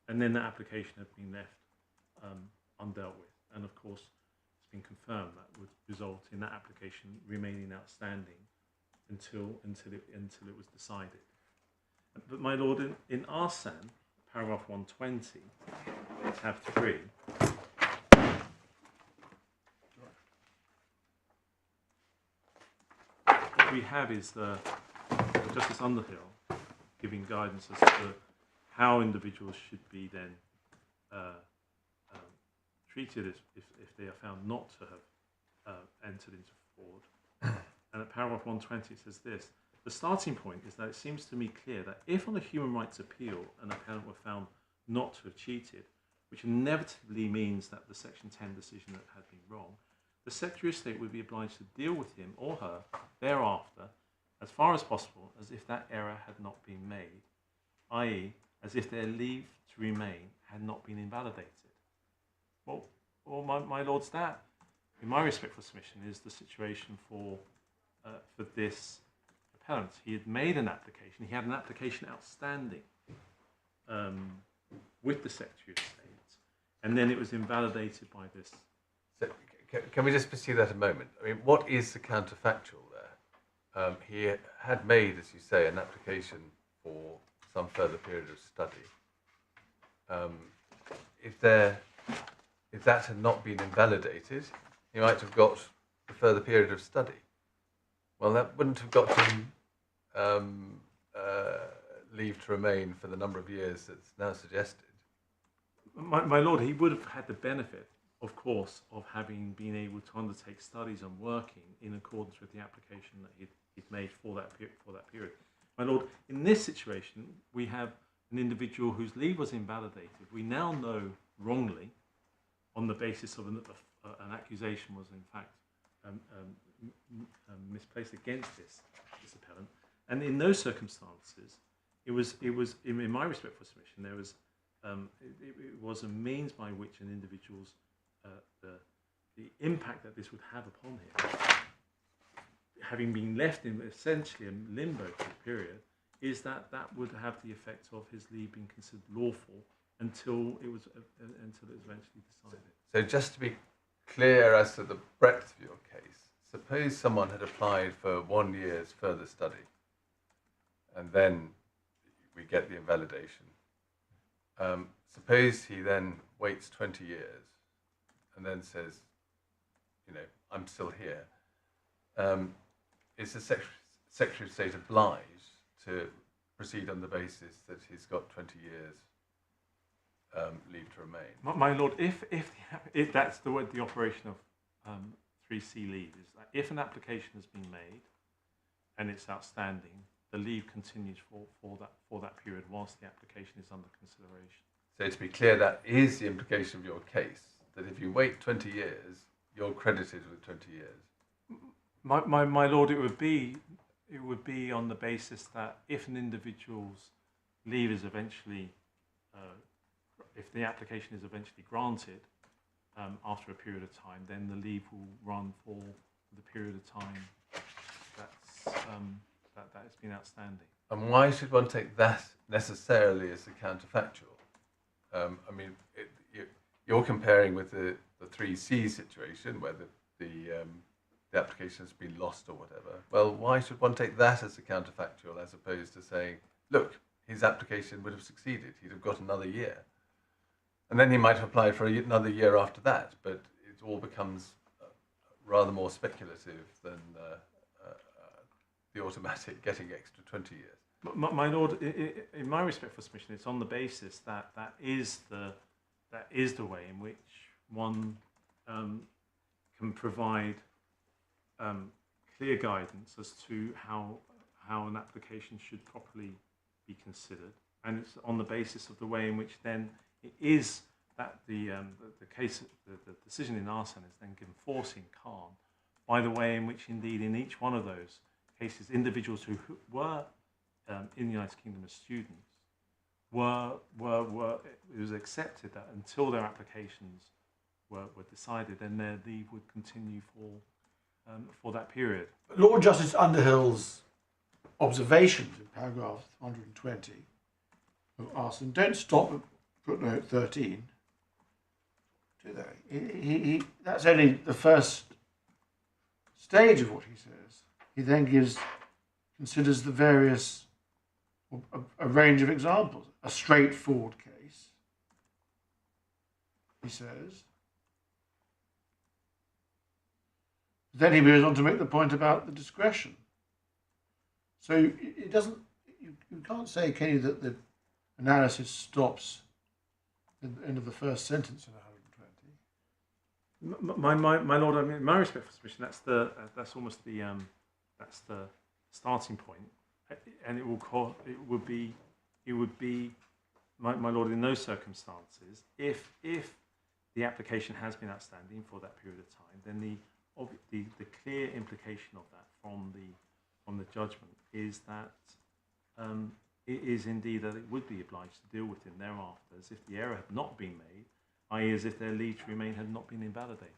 and then that application had been left undealt with. And of course, it's been confirmed that would result in that application remaining outstanding until it was decided. But my lord, in Hossain, paragraph 120, tab 3, what we have is the Justice Underhill giving guidance as to how individuals should be then treated if they are found not to have entered into fraud. And at paragraph 120 it says this: the starting point is that it seems to me clear that if on a human rights appeal an appellant were found not to have cheated, which inevitably means that the Section 10 decision had been wrong, the Secretary of State would be obliged to deal with him or her thereafter as far as possible as if that error had not been made, i.e. as if their leave to remain had not been invalidated. Well, my lords, that in my respectful submission, is the situation for this appellant. He had made an application. He had an application outstanding with the Secretary of State, and then it was invalidated by this. So, can we just pursue that a moment? I mean, what is the counterfactual there? He had made, as you say, an application for some further period of study. If that had not been invalidated, he might have got a further period of study. Well, that wouldn't have got him leave to remain for the number of years that's now suggested. My lord, he would have had the benefit, of course, of having been able to undertake studies and working in accordance with the application that he'd made for that period. My lord, in this situation, we have an individual whose leave was invalidated. We now know wrongly, on the basis of an accusation was in fact misplaced against this appellant, and in those circumstances, it was in my respectful submission, there was it was a means by which an individual's the impact that this would have upon him, having been left in essentially a limbo period, is that would have the effect of his leave being considered lawful until it was eventually decided. So just to be clear as to the breadth of your case, suppose someone had applied for 1 year's further study, and then we get the invalidation. Suppose he then waits 20 years and then says, I'm still here. Is the Secretary of State obliged to proceed on the basis that he's got 20 years leave to remain? My lord, if that's the operation of 3C leave, is that if an application has been made and it's outstanding, the leave continues for that period whilst the application is under consideration. So to be clear, that is the implication of your case, that if you wait 20 years, you're credited with 20 years. My lord, it would be on the basis that if an individual's leave is eventually, if the application is eventually granted after a period of time, then the leave will run for the period of time that has been outstanding. And why should one take that necessarily as a counterfactual? You're comparing with the 3C situation where the application has been lost or whatever. Well, why should one take that as a counterfactual as opposed to saying, look, his application would have succeeded, he'd have got another year. And then he might have applied for another year after that, but it all becomes rather more speculative than the automatic getting extra 20 years. My lord, in my respectful submission, it's on the basis that that is the way in which one can provide clear guidance as to how an application should properly be considered, and it's on the basis of the way in which then it is that the decision in Hossain is then given force in Khan by the way in which indeed in each one of those cases individuals who were in the United Kingdom as students it was accepted that until their applications were decided, then their leave would continue for that period. Lord Justice Underhill's observations in paragraph 120 of Hossain don't stop at footnote 13, do they? That's only the first stage of what he says. He then considers the various, a range of examples. A straightforward case, he says. Then he moves on to make the point about the discretion. So it doesn't. You can't say, can you, that the analysis stops at the end of the first sentence in 120. My lord, I mean, my respectful submission, that's almost the starting point, and it would be my lord, in those circumstances, if the application has been outstanding for that period of time, then the clear implication of that from the judgment is that it is indeed that it would be obliged to deal with him thereafter as if the error had not been made, i.e. as if their leave to remain had not been invalidated.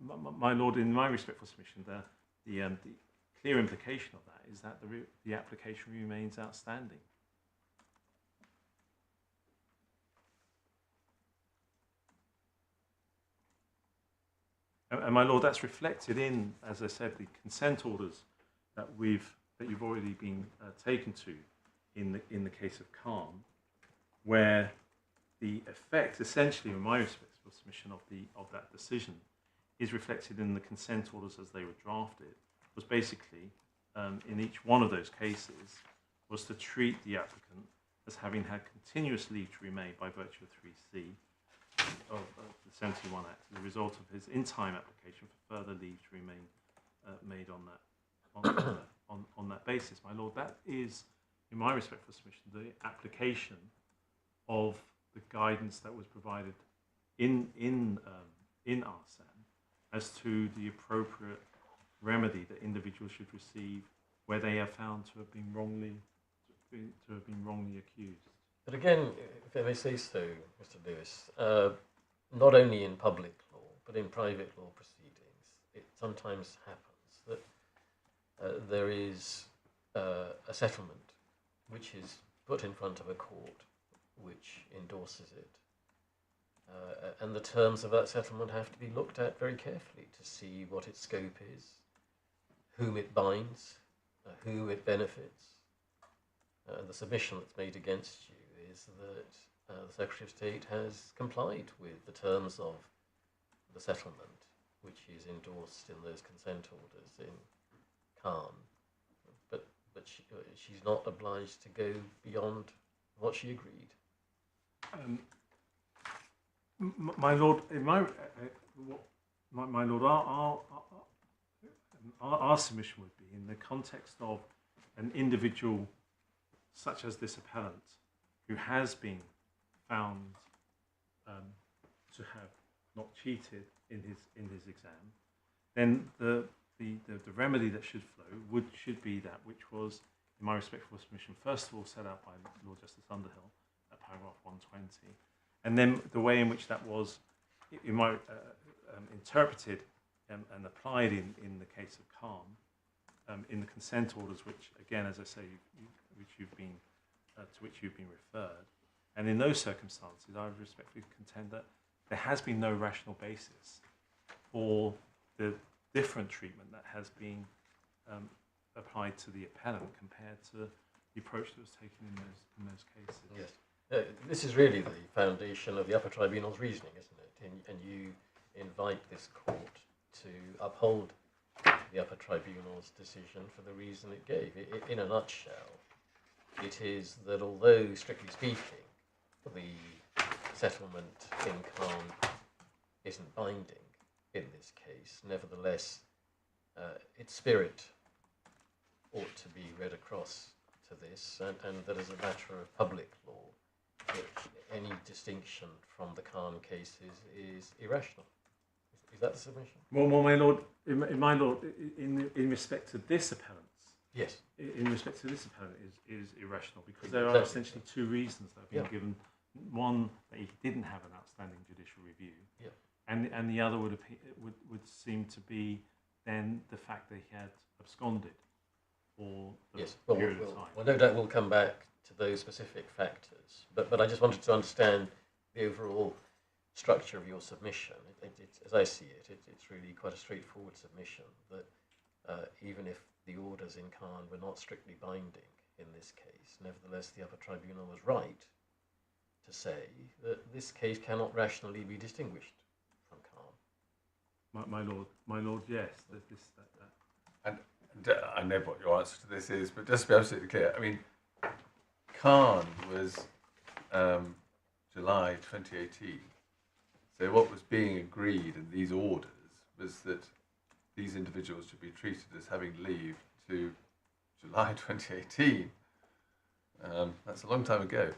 my Lord, in my respectful submission, the clear implication of that is that the application remains outstanding. And my Lord, that's reflected in, as I said, the consent orders that you've already been taken to in the case of Khan, where the effect, essentially, in my respectful submission of that decision, is reflected in the consent orders as they were drafted. Was basically, in each one of those cases, was to treat the applicant as having had continuous leave to remain by virtue of 3C of the 71 Act as a result of his in-time application for further leave to remain made on that basis. My Lord, that is, in my respectful submission, the application of the guidance that was provided in Hossain as to the appropriate remedy that individuals should receive where they are found to have been wrongly accused. But again, if I may say so, Mr. Lewis, not only in public law, but in private law proceedings, it sometimes happens that there is a settlement which is put in front of a court which endorses it. And the terms of that settlement have to be looked at very carefully to see what its scope is, whom it binds, who it benefits. The submission that's made against you is that the Secretary of State has complied with the terms of the settlement, which is endorsed in those consent orders in Khan, but she's not obliged to go beyond what she agreed. My Lord, my Lord, our submission would be in the context of an individual such as this appellant, who has been found to have not cheated in his exam, then the remedy that should flow should be that which was, in my respectful submission, first of all set out by Lord Justice Underhill at paragraph 120, and then the way in which that was interpreted and applied in the case of Khan, in the consent orders, which again, as I say, to which you've been referred, and in those circumstances, I would respectfully contend that there has been no rational basis for the different treatment that has been applied to the appellant compared to the approach that was taken in those cases. Yes, this is really the foundation of the Upper Tribunal's reasoning, isn't it? And you invite this court to uphold the Upper Tribunal's decision for the reason it gave. In a nutshell, it is that although, strictly speaking, the settlement in Khan isn't binding in this case, nevertheless, its spirit ought to be read across to this, and that as a matter of public law, that any distinction from the Khan cases is irrational. Is that the submission? Well, my Lord, in respect to this appellant, yes. In respect to this appellant is irrational because there are essentially two reasons that have been given. One, that he didn't have an outstanding judicial review, and the other would seem to be then the fact that he had absconded for the period of time. Well, no doubt we'll come back to those specific factors, but I just wanted to understand the overall structure of your submission. As I see it, it's really quite a straightforward submission that even if the orders in Khan were not strictly binding in this case, nevertheless the Upper Tribunal was right to say that this case cannot rationally be distinguished from Khan. My Lord, yes. And I know what your answer to this is, but just to be absolutely clear, I mean, Khan was July 2018. So what was being agreed in these orders was that these individuals should be treated as having leave to July 2018. That's a long time ago.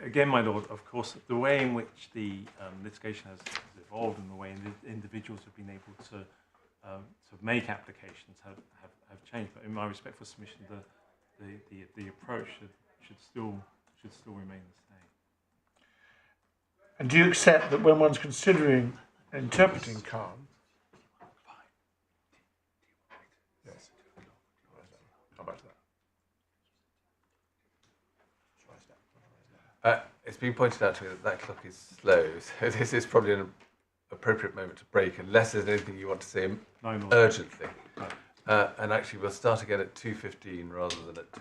Again, my Lord, of course, the way in which the litigation has evolved and the way individuals have been able to make applications have changed. But in my respectful submission, the approach should still remain the And do you accept that when one's considering interpreting Khan? Yes. Come back to that. It's been pointed out to me that that clock is slow, so this is probably an appropriate moment to break, unless there's anything you want to say urgently. And actually, we'll start again at 2:15 rather than at 2.